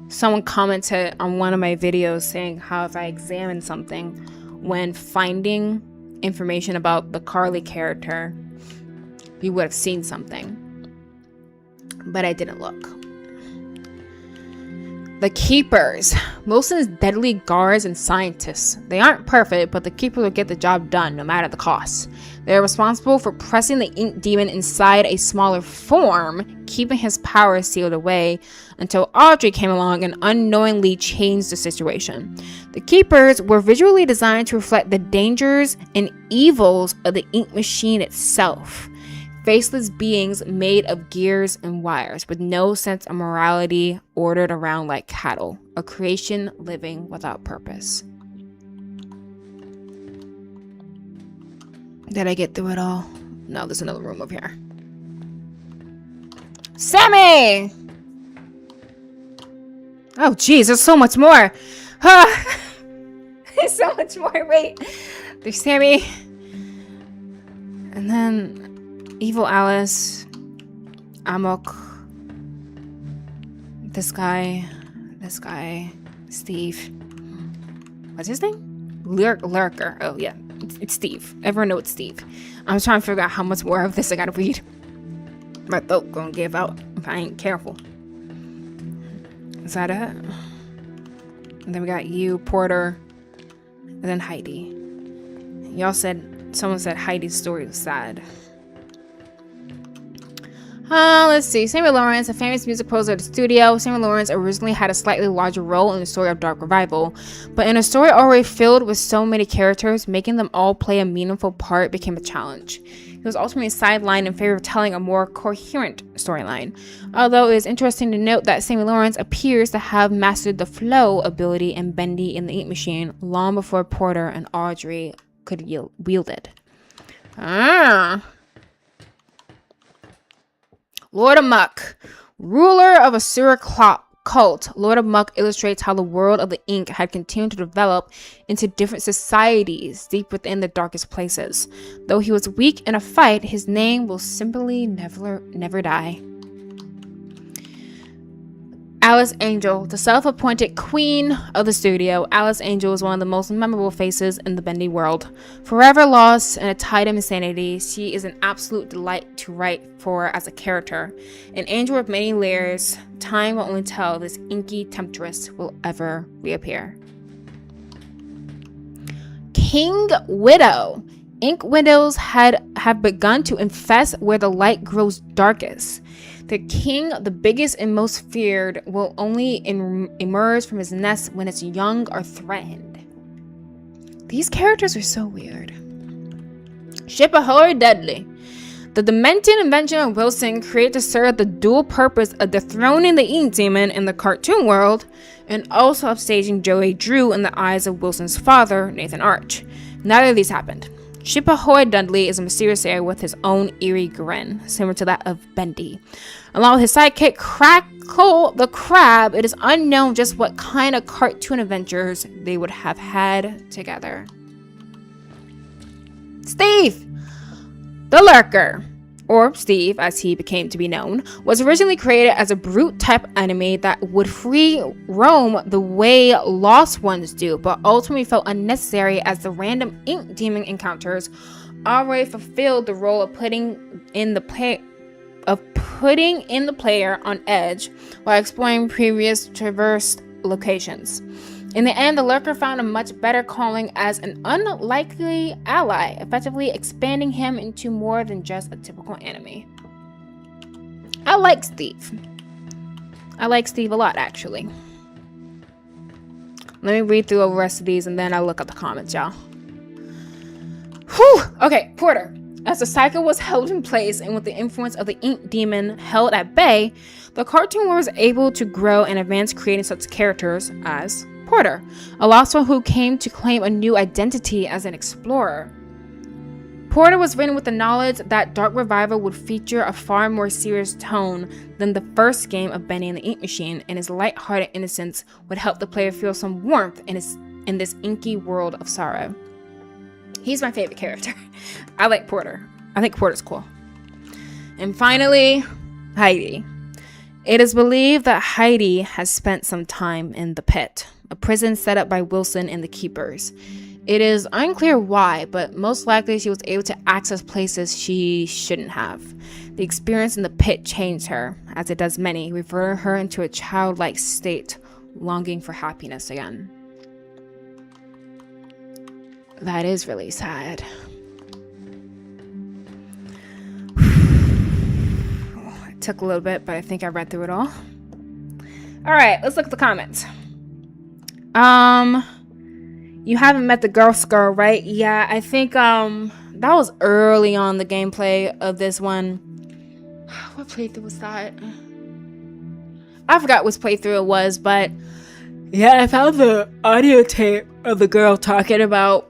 A: Someone commented on one of my videos saying how if I examine something when finding information about the Carly character, you would have seen something. But I didn't look. The Keepers. Wilson's deadly guards and scientists. They aren't perfect, but the Keepers will get the job done no matter the cost. They are responsible for pressing the ink demon inside a smaller form, keeping his power sealed away until Audrey came along and unknowingly changed the situation. The Keepers were visually designed to reflect the dangers and evils of the ink machine itself. Faceless beings made of gears and wires with no sense of morality, ordered around like cattle, a creation living without purpose. Did I get through it all? No, there's another room over here. Sammy! Oh geez, there's so much more. There's so much more. Wait, there's Sammy, and then Evil Alice, Amok, this guy, Steve. What's his name? Lurker. Oh yeah, it's Steve. Everyone knows it's Steve. I'm trying to figure out how much more of this I gotta read. My throat gonna give out if I ain't careful. Is that it? And then we got you, Porter, and then Heidi. Someone said Heidi's story was sad. Let's see. Samuel Lawrence, a famous music composer at the studio. Samuel Lawrence originally had a slightly larger role in the story of Dark Revival, but in a story already filled with so many characters, making them all play a meaningful part became a challenge. He was ultimately sidelined in favor of telling a more coherent storyline. Although it is interesting to note that Samuel Lawrence appears to have mastered the flow ability in Bendy in the Ink Machine long before Porter and Audrey could wield it. Lord of Muck. Ruler of a sewer cult, Lord of Muck illustrates how the world of the ink had continued to develop into different societies deep within the darkest places. Though he was weak in a fight, his name will simply never die. Alice Angel, the self-appointed queen of the studio. Alice Angel is one of the most memorable faces in the Bendy world. Forever lost in a tide of insanity, she is an absolute delight to write for as a character. An angel with many layers, time will only tell this inky temptress will ever reappear. King Widow. Ink widows have begun to infest where the light grows darkest. The king, the biggest and most feared, will only emerge from his nest when its young are threatened. These characters are so weird. Ship Ahoy Deadly. The demented invention of Wilson created to serve the dual purpose of dethroning the Ink Demon in the cartoon world and also upstaging Joey Drew in the eyes of Wilson's father, Nathan Arch. Neither of these happened. Ship-Ahoy Dudley is a mysterious area with his own eerie grin, similar to that of Bendy. Along with his sidekick Crackle the Crab, it is unknown just what kind of cartoon adventures they would have had together. Steve! The Lurker, or Steve as he became to be known, was originally created as a brute type enemy that would free roam the way Lost Ones do, but ultimately felt unnecessary as the random Ink Demon encounters already fulfilled the role of putting in the player on edge while exploring previous traversed locations. In the end, the Lurker found a much better calling as an unlikely ally, effectively expanding him into more than just a typical enemy. I like Steve. I like Steve a lot, actually. Let me read through the rest of these and then I'll look at the comments, y'all. Whew! Okay, Porter. As the cycle was held in place and with the influence of the Ink Demon held at bay, the cartoon was able to grow and advance, creating such characters as Porter, a lost one who came to claim a new identity as an explorer. Porter was written with the knowledge that Dark Revival would feature a far more serious tone than the first game of Bendy and the Ink Machine, and his light-hearted innocence would help the player feel some warmth in this inky world of sorrow. He's my favorite character. I like Porter. I think Porter's cool. And finally, Heidi. It is believed that Heidi has spent some time in the pit, a prison set up by Wilson and the Keepers. It is unclear why, but most likely she was able to access places she shouldn't have. The experience in the pit changed her, as it does many, reverting her into a childlike state, longing for happiness again. That is really sad. It took a little bit, but I think I read through it all. All right, let's look at the comments. You haven't met the Ghost Girl, right? Yeah, I think that was early on the gameplay of this one. What playthrough was that? I forgot which playthrough it was, but yeah, I found the audio tape of the girl talking about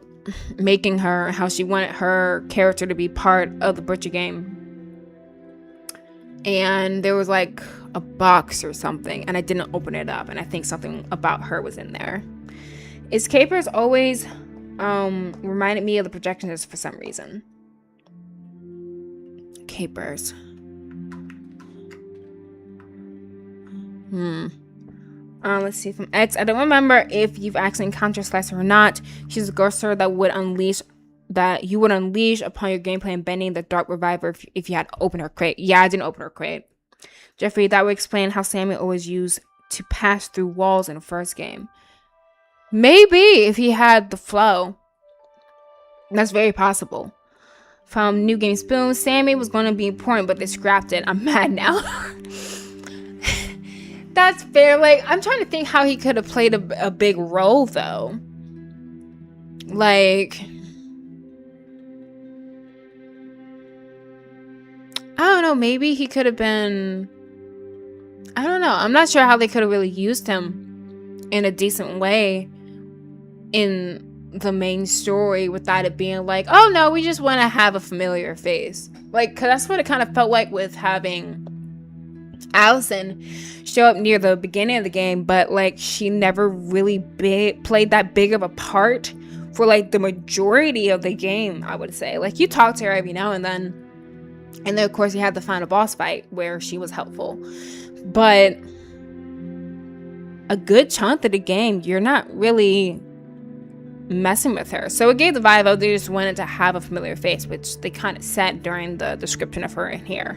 A: making her, how she wanted her character to be part of the Butcher game. And there was like a box or something, and I didn't open it up, and I think something about her was in there. Its capers always reminded me of the projectionist for some reason. Capers. Let's see, from X. I don't remember if you've actually encountered Slicer or not. She's a ghoster that you would unleash upon your gameplay and bending the Dark Reviver if you had opened her crate. Yeah, I didn't open her crate. Jeffrey, that would explain how Sammy always used to pass through walls in the first game. Maybe if he had the flow. That's very possible. From New Game Spoon, Sammy was going to be important, but they scrapped it. I'm mad now. That's fair. Like, I'm trying to think how he could have played a big role, though. Like, I don't know. Maybe he could have been, I don't know. I'm not sure how they could have really used him in a decent way in the main story without it being like, oh no, we just want to have a familiar face. Like, cause that's what it kind of felt like with having Allison show up near the beginning of the game, but like she never really played that big of a part for like the majority of the game, I would say. Like, you talk to her every now and then of course you had the final boss fight where she was helpful, but a good chunk of the game you're not really messing with her. So it gave the vibe of they just wanted to have a familiar face, which they kind of said during the description of her in here.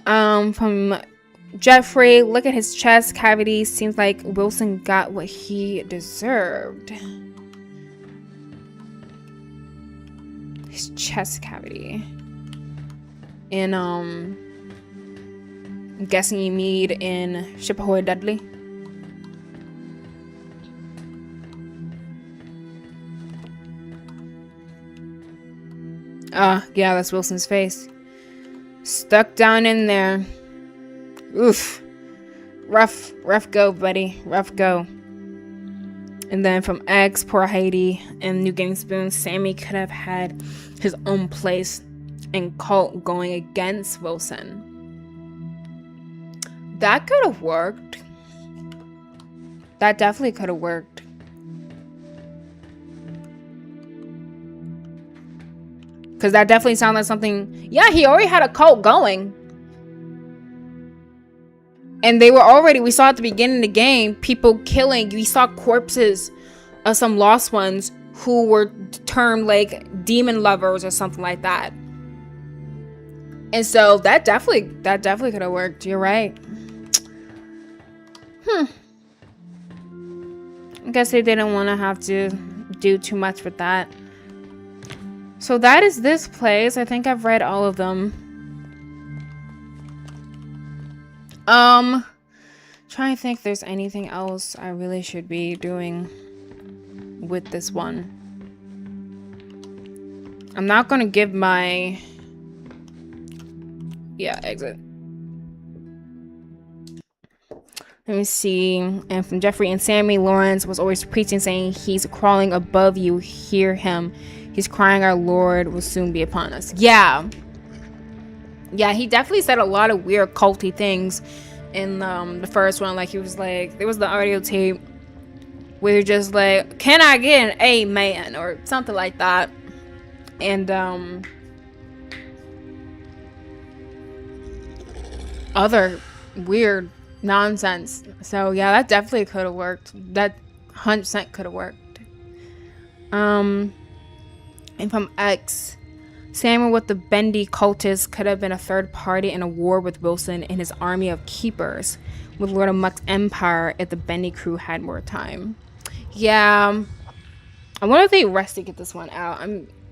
A: From Jeffrey, look at his chest cavity. Seems like Wilson got what he deserved. His chest cavity. And I'm guessing you mean in Ship-Ahoy Dudley. Yeah, that's Wilson's face. Stuck down in there. Oof. Rough go, buddy. Rough go. And then from X, poor Heidi, and New Game Spoon, Sammy could have had his own place and cult going against Wilson. That could have worked. That definitely could have worked. Because that definitely sounded like something... Yeah, he already had a cult going. And they were already... We saw at the beginning of the game, people killing. We saw corpses of some lost ones who were termed like demon lovers or something like that. And so that definitely could have worked. You're right. I guess they didn't want to have to do too much with that. So that is this place. I think I've read all of them. Trying to think if there's anything else I really should be doing with this one. I'm not gonna give my... Yeah, exit. Let me see. And from Jeffrey and Sammy, Lawrence was always preaching, saying, he's crawling above you, hear him. He's crying, our Lord will soon be upon us. Yeah, he definitely said a lot of weird culty things in the first one. Like, he was like, there was the audio tape where you're just like, can I get an amen or something like that. And other weird nonsense. So yeah, that definitely could have worked. That 100% could have worked. And from X, Samuel with the Bendy cultists could have been a third party in a war with Wilson and his army of keepers with Lord of Muck's empire if the Bendy crew had more time. Yeah, I wonder if they rushed to get this one out.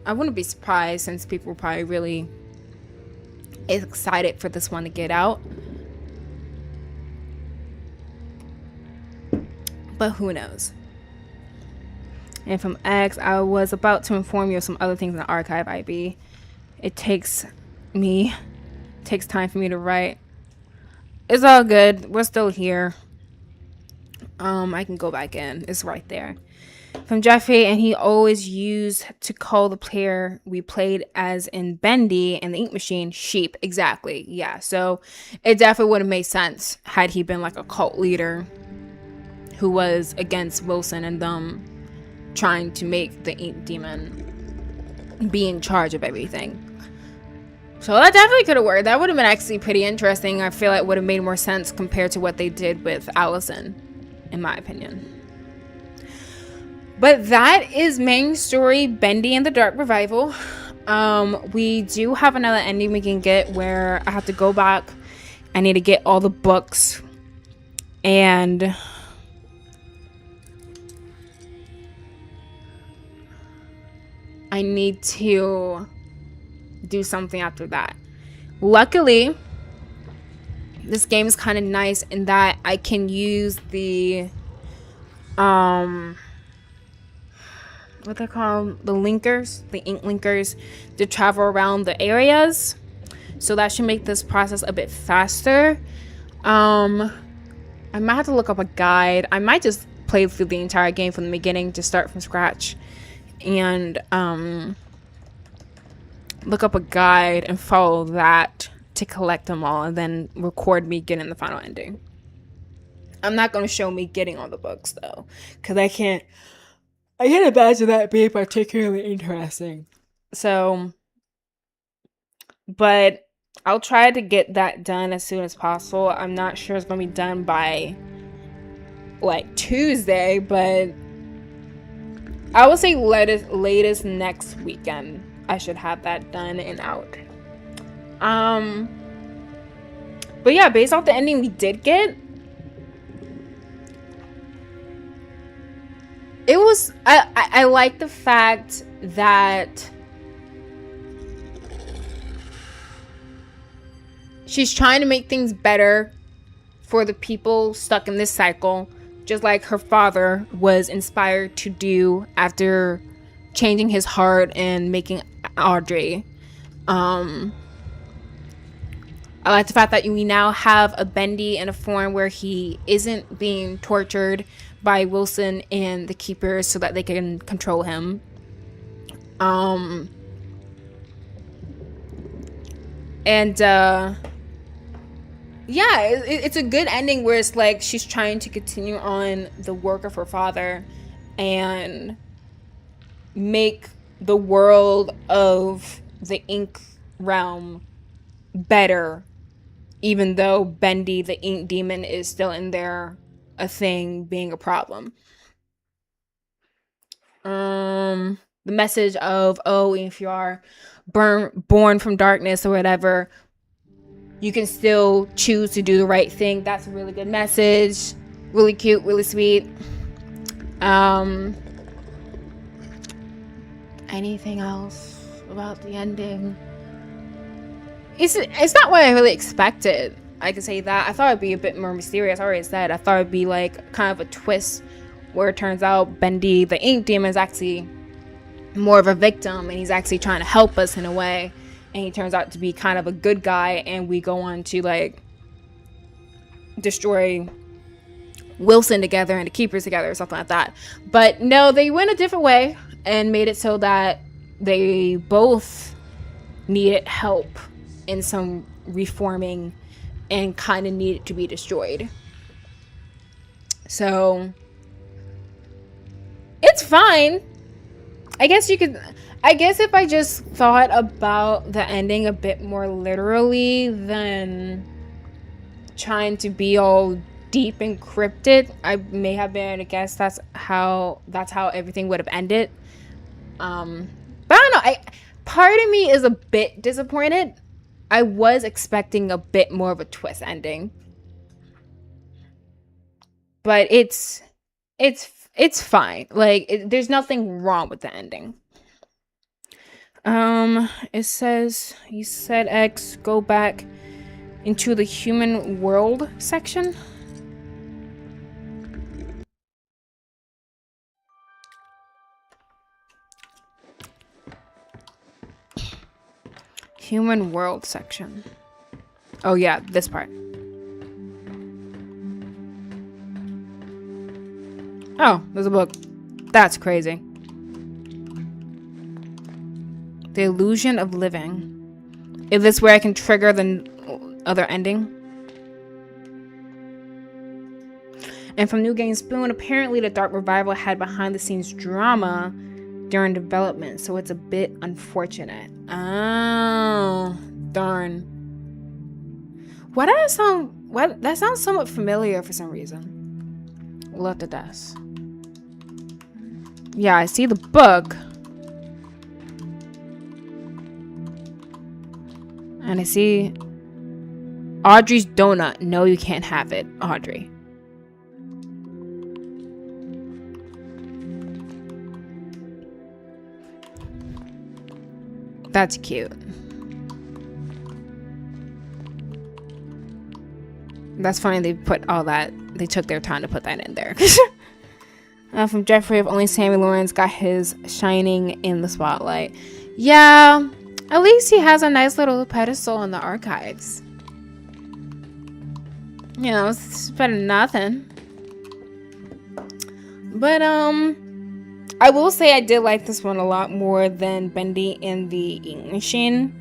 A: I wouldn't be surprised, since people were probably really excited for this one to get out. But who knows? And from X, I was about to inform you of some other things in the archive, IB. It takes time for me to write. It's all good. We're still here. I can go back in. It's right there. From Jeffrey, and he always used to call the player we played as in Bendy and the ink machine sheep. Exactly. Yeah. So it definitely would have made sense had he been like a cult leader who was against Wilson and them trying to make the ink demon be in charge of everything. So that definitely could have worked. That would have been actually pretty interesting. I feel like it would have made more sense compared to what they did with Allison, in my opinion. But that is main story, Bendy and the Dark Revival. We do have another ending we can get where I have to go back. I need to get all the books. And I need to do something after that. Luckily, this game is kind of nice in that I can use the what they call the linkers, the ink linkers, to travel around the areas. So that should make this process a bit faster. I might have to look up a guide. I might just play through the entire game from the beginning to start from scratch and look up a guide and follow that to collect them all and then record me getting the final ending. I'm not going to show me getting all the books though, because I can't imagine that being particularly interesting. So, but I'll try to get that done as soon as possible. I'm not sure it's going to be done by like Tuesday, but I would say latest next weekend I should have that done and out. But yeah, based off the ending we did get, it was I like the fact that she's trying to make things better for the people stuck in this cycle, just like her father was inspired to do after changing his heart and making Audrey. I like the fact that we now have a Bendy in a form where he isn't being tortured by Wilson and the Keepers so that they can control him. Yeah, it's a good ending where it's like she's trying to continue on the work of her father and make the world of the ink realm better, even though Bendy, the ink demon, is still in there, a thing, being a problem. The message of, oh, if you are born from darkness or whatever, you can still choose to do the right thing. That's a really good message. Really cute, really sweet. Anything else about the ending? It's not what I really expected. I can say that. I thought it'd be a bit more mysterious. I already said. I thought it'd be like kind of a twist where it turns out Bendy, the ink demon, is actually more of a victim and he's actually trying to help us in a way. And he turns out to be kind of a good guy, and we go on to like destroy Wilson together and the Keepers together or something like that. But no, they went a different way and made it so that they both needed help in some reforming and kind of needed to be destroyed. So it's fine. I guess if I just thought about the ending a bit more literally than trying to be all deep and cryptic, I may have been able to guess that's how everything would have ended. But I don't know. Part of me is a bit disappointed. I was expecting a bit more of a twist ending, but it's fine. Like there's nothing wrong with the ending. It says, you said X, go back into the human world section. Human world section. Oh yeah, this part. Oh, there's a book. That's crazy. The illusion of living. Is this where I can trigger the other ending? And from New Game Spoon, apparently the Dark Revival had behind the scenes drama during development, so it's a bit unfortunate. Oh, darn. Why does that sound? What? That sounds somewhat familiar for some reason. Left the desk. Yeah, I see the book. And I see Audrey's donut. No, you can't have it, Audrey. That's cute. That's funny they put all that. They took their time to put that in there. From Jeffrey, if only Sammy Lawrence got his shining in the spotlight. Yeah. At least he has a nice little pedestal in the archives. You know, it's better than nothing. But, I will say I did like this one a lot more than Bendy and the Ink Machine.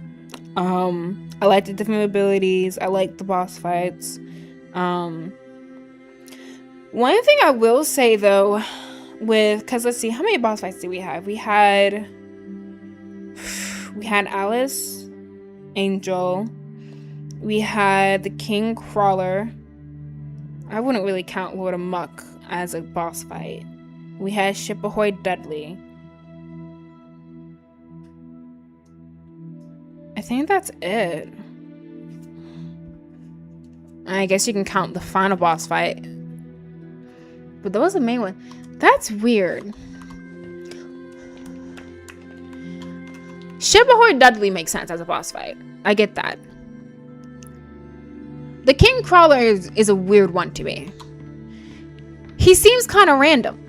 A: I like the different abilities. I like the boss fights. One thing I will say, though, because let's see, how many boss fights did we have? We had Alice, Angel, we had the King Crawler. I wouldn't really count Lord Amok as a boss fight. We had Ship Ahoy Dudley. I think that's it. I guess you can count the final boss fight. But that was the main one. That's weird. Ship Ahoy Dudley makes sense as a boss fight. I get that. The King Crawler is a weird one to me. He seems kind of random.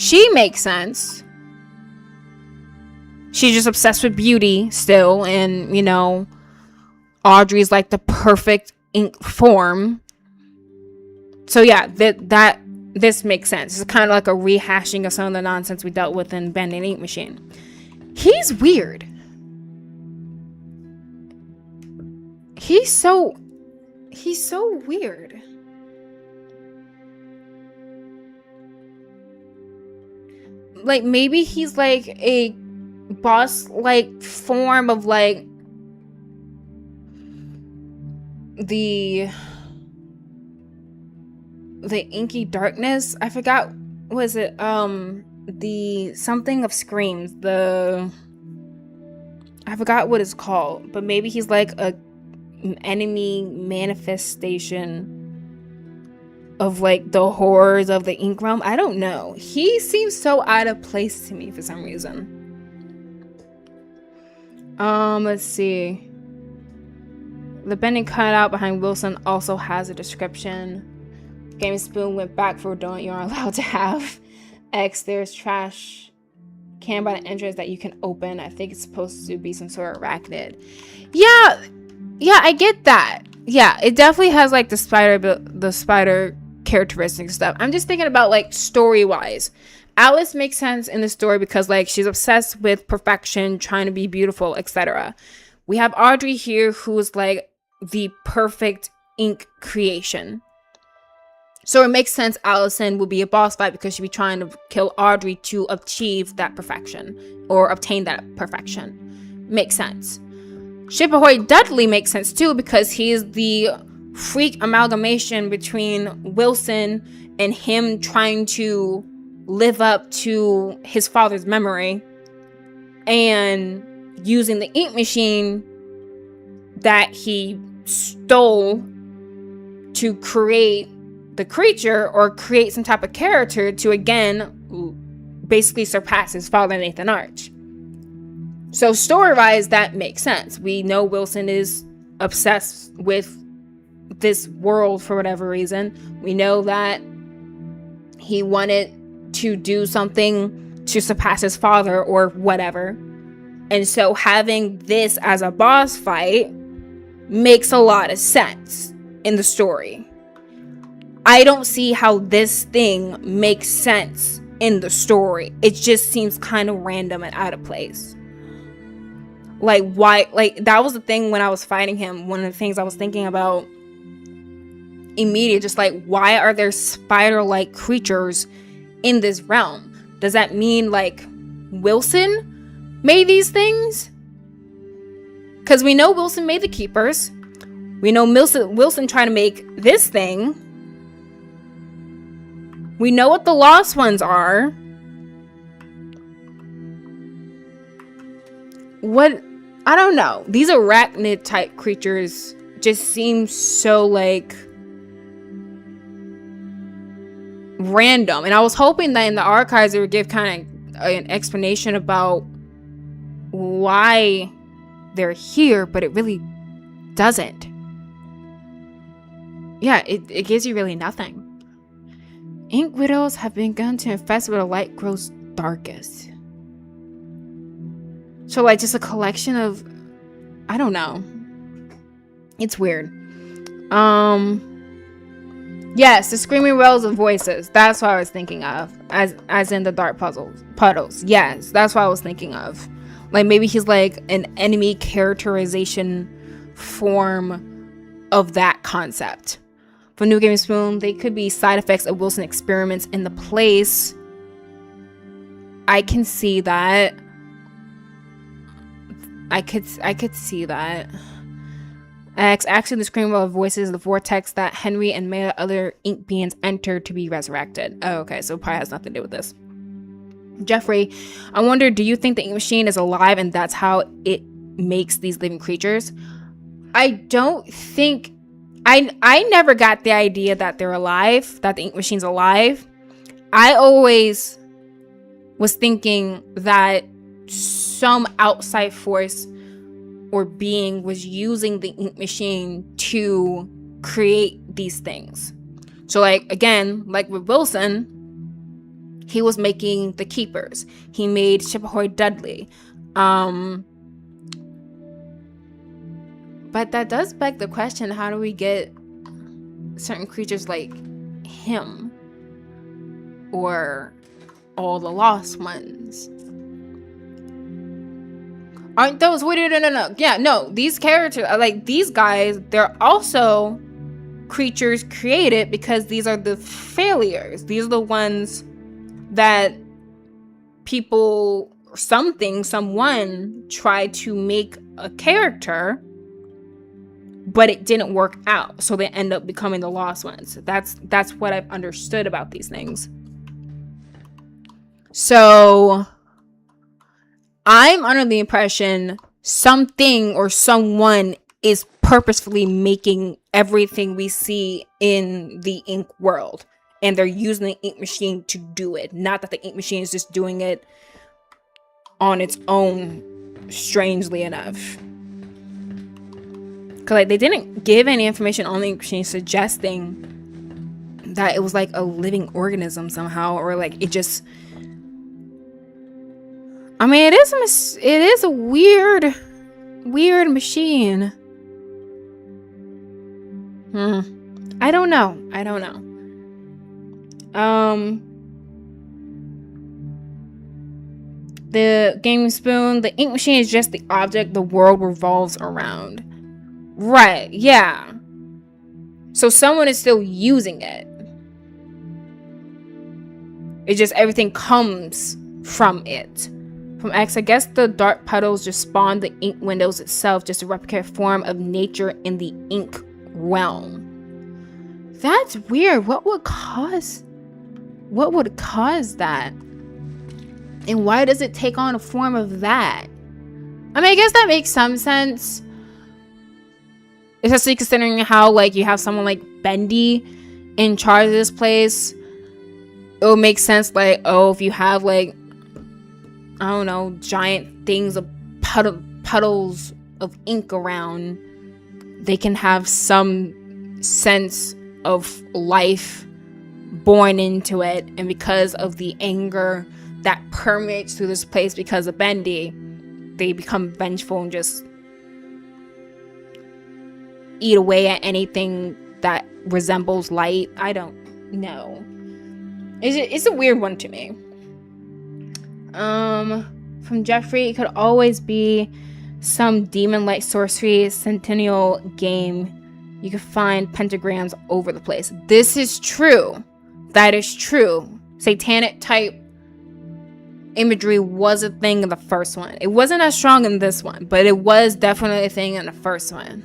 A: She makes sense. She's just obsessed with beauty still, and you know, Audrey's like the perfect ink form. So yeah, this makes sense. It's kind of like a rehashing of some of the nonsense we dealt with in Bendy and Ink Machine. He's weird. He's so weird. Like, maybe he's like a boss like form of like the inky darkness. I forgot, was it the something of screams, I forgot what it's called, but maybe he's like an enemy manifestation of like the horrors of the ink realm. I don't know. He seems so out of place to me for some reason. Let's see. The bending cutout behind Wilson also has a description. Game Spoon went back for a donut you aren't allowed to have. X, there's trash can by the entrance that you can open. I think it's supposed to be some sort of arachnid. Yeah, I get that. Yeah, it definitely has like the spider characteristics stuff. I'm just thinking about like story wise. Alice makes sense in the story because like she's obsessed with perfection, trying to be beautiful, etc. We have Audrey here who's like the perfect ink creation. So it makes sense Allison would be a boss fight because she'd be trying to kill Audrey to achieve that perfection or obtain that perfection. Makes sense. Shipahoi Dudley makes sense too because he's the freak amalgamation between Wilson and him trying to live up to his father's memory and using the ink machine that he stole to create the creature or create some type of character to again basically surpass his father, Nathan Arch. So story-wise, that makes sense. We know Wilson is obsessed with this world for whatever reason. We know that he wanted to do something to surpass his father or whatever. And so having this as a boss fight makes a lot of sense in the story. I don't see how this thing makes sense in the story. It just seems kind of random and out of place. Like, why? Like, that was the thing when I was fighting him. One of the things I was thinking about immediately, just like, why are there spider-like creatures in this realm? Does that mean like Wilson made these things? Because we know Wilson made the keepers. We know Wilson tried to make this thing. We know what the lost ones are. What? I don't know. These arachnid type creatures just seem so like random. And I was hoping that in the archives it would give kind of an explanation about why they're here, but it really doesn't. Yeah, it gives you really nothing. Ink widows have begun to infest where the light grows darkest. So like just a collection of, I don't know. It's weird. Yes, the screaming wells of voices. That's what I was thinking of. As in the dark puddles. Yes, that's what I was thinking of. Like maybe he's like an enemy characterization form of that concept. For New Game Spoon, they could be side effects of Wilson experiments in the place. I can see that. I could see that. X, actually the scream of voices is the vortex that Henry and many other ink beings enter to be resurrected. Oh, okay, so it probably has nothing to do with this. Jeffrey, I wonder, do you think the ink machine is alive and that's how it makes these living creatures? I don't think... I never got the idea that they're alive, that the ink machine's alive. I always was thinking that some outside force or being was using the ink machine to create these things. So like, again, like with Wilson, He was making the Keepers. He made Ship-Ahoy Dudley. But that does beg the question, how do we get certain creatures like him? Or all the lost ones? Aren't those... Wait, no. Yeah, no. These characters, like these guys, they're also creatures created because these are the failures. These are the ones that people, someone tried to make a character, but it didn't work out. So they end up becoming the lost ones. That's what I've understood about these things. So I'm under the impression something or someone is purposefully making everything we see in the ink world. And they're using the ink machine to do it. Not that the ink machine is just doing it on its own, strangely enough. Because like, they didn't give any information on the ink machine suggesting that it was like a living organism somehow. Or like it just... I mean, it is a weird machine. I don't know. The gaming spoon, the ink machine is just the object the world revolves around. Right, yeah. So someone is still using it. It's just everything comes from it. From X, I guess the dark puddles just spawn the ink windows itself, just a replica form of nature in the ink realm. That's weird. What would cause that? And why does it take on a form of that? I mean, I guess that makes some sense. Especially considering how, like, you have someone like Bendy in charge of this place. It would make sense, like, oh, if you have, like, I don't know, giant things of puddles of ink around, they can have some sense of life born into it. And because of the anger that permeates through this place because of Bendy, they become vengeful and just eat away at anything that resembles light. I don't know. It's a weird one to me. From Jeffrey, it could always be some demon-like sorcery centennial game. You can find pentagrams over the place. This is true. That is true. Satanic type imagery was a thing in the first one. It wasn't as strong in this one, but it was definitely a thing in the first one.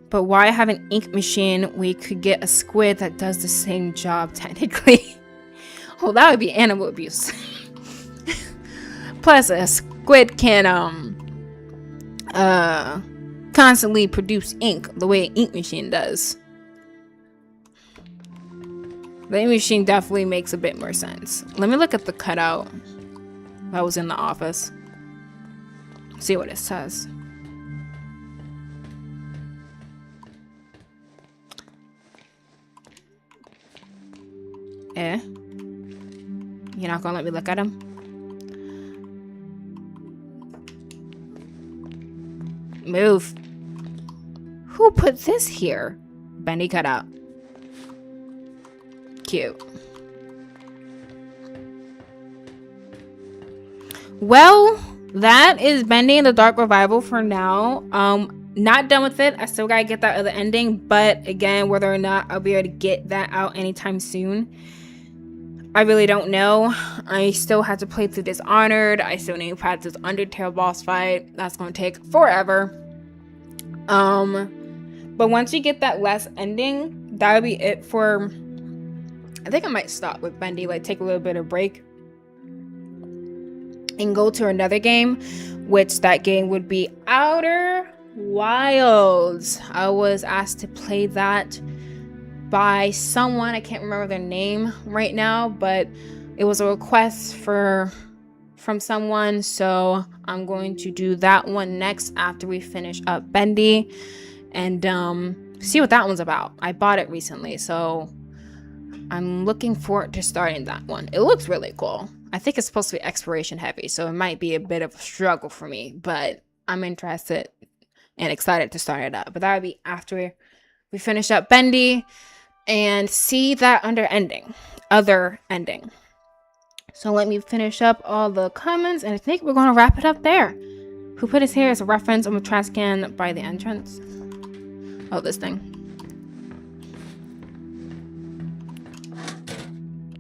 A: But why have an ink machine where you could get a squid that does the same job technically? Well, that would be animal abuse. Plus, a squid can constantly produce ink the way an ink machine does. The ink machine definitely makes a bit more sense. Let me look at the cutout that was in the office. See what it says. You're not gonna let me look at him? Move. Who put this here? Bendy cut out. Cute. Well, that is Bendy and the Dark Revival for now. Not done with it. I still gotta get that other ending, but again, whether or not I'll be able to get that out anytime soon, I really don't know. I still have to play through Dishonored. I still need to practice Undertale boss fight. That's gonna take forever. But once you get that last ending, that'll be it for... I think I might stop with Bendy, like take a little bit of break and go to another game, which that game would be Outer Wilds. I was asked to play that by someone, I can't remember their name right now, but it was a request from someone, so I'm going to do that one next after we finish up Bendy and see what that one's about. I bought it recently, so I'm looking forward to starting that one. It looks really cool. I think it's supposed to be exploration heavy, so it might be a bit of a struggle for me, but I'm interested and excited to start it up. But that would be after we finish up Bendy and see that other ending. So let me finish up all the comments, and I think we're gonna wrap it up there. Who put his hair as a reference on the trash can by the entrance? Oh, this thing.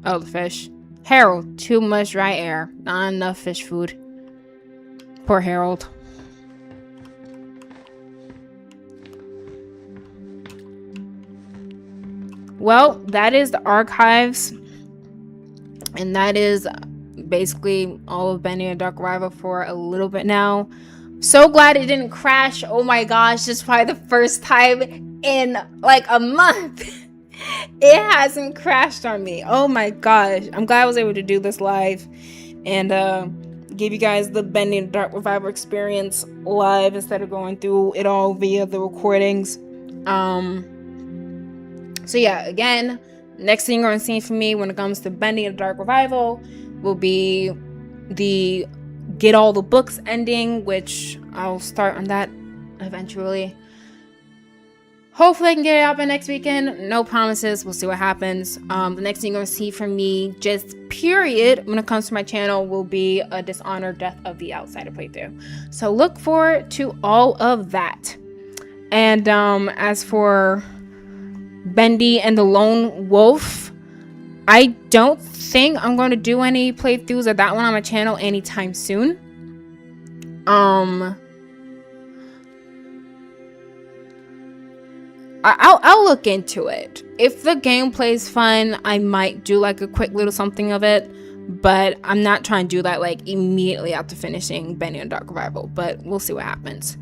A: Oh, the fish. Harold, too much dry air. Not enough fish food. Poor Harold. Well, that is the archives. And that is basically all of Bendy and Dark Rival for a little bit now. So glad it didn't crash. Oh my gosh, this is probably the first time in like a month it hasn't crashed on me. Oh my gosh. I'm glad I was able to do this live and give you guys the Bendy and Dark Revival experience live instead of going through it all via the recordings. So yeah, again, next thing you're going to see from me when it comes to Bendy and Dark Revival will be the get all the books ending, which I'll start on that eventually. Hopefully I can get it out by next weekend. No promises. We'll see what happens. The next thing you're going to see from me, just period, when it comes to my channel, will be a Dishonored Death of the Outsider playthrough. So look forward to all of that. And as for Bendy and the Lone Wolf, I don't think I'm going to do any playthroughs of that one on my channel anytime soon. I'll look into it. If the gameplay is fun, I might do like a quick little something of it, but I'm not trying to do that like immediately after finishing Bendy and Dark Revival, but we'll see what happens.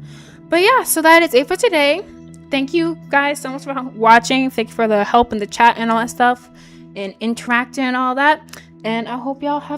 A: But yeah, so that is it for today. Thank you guys so much for watching. Thank you for the help in the chat and all that stuff and interacting and all that. And I hope y'all have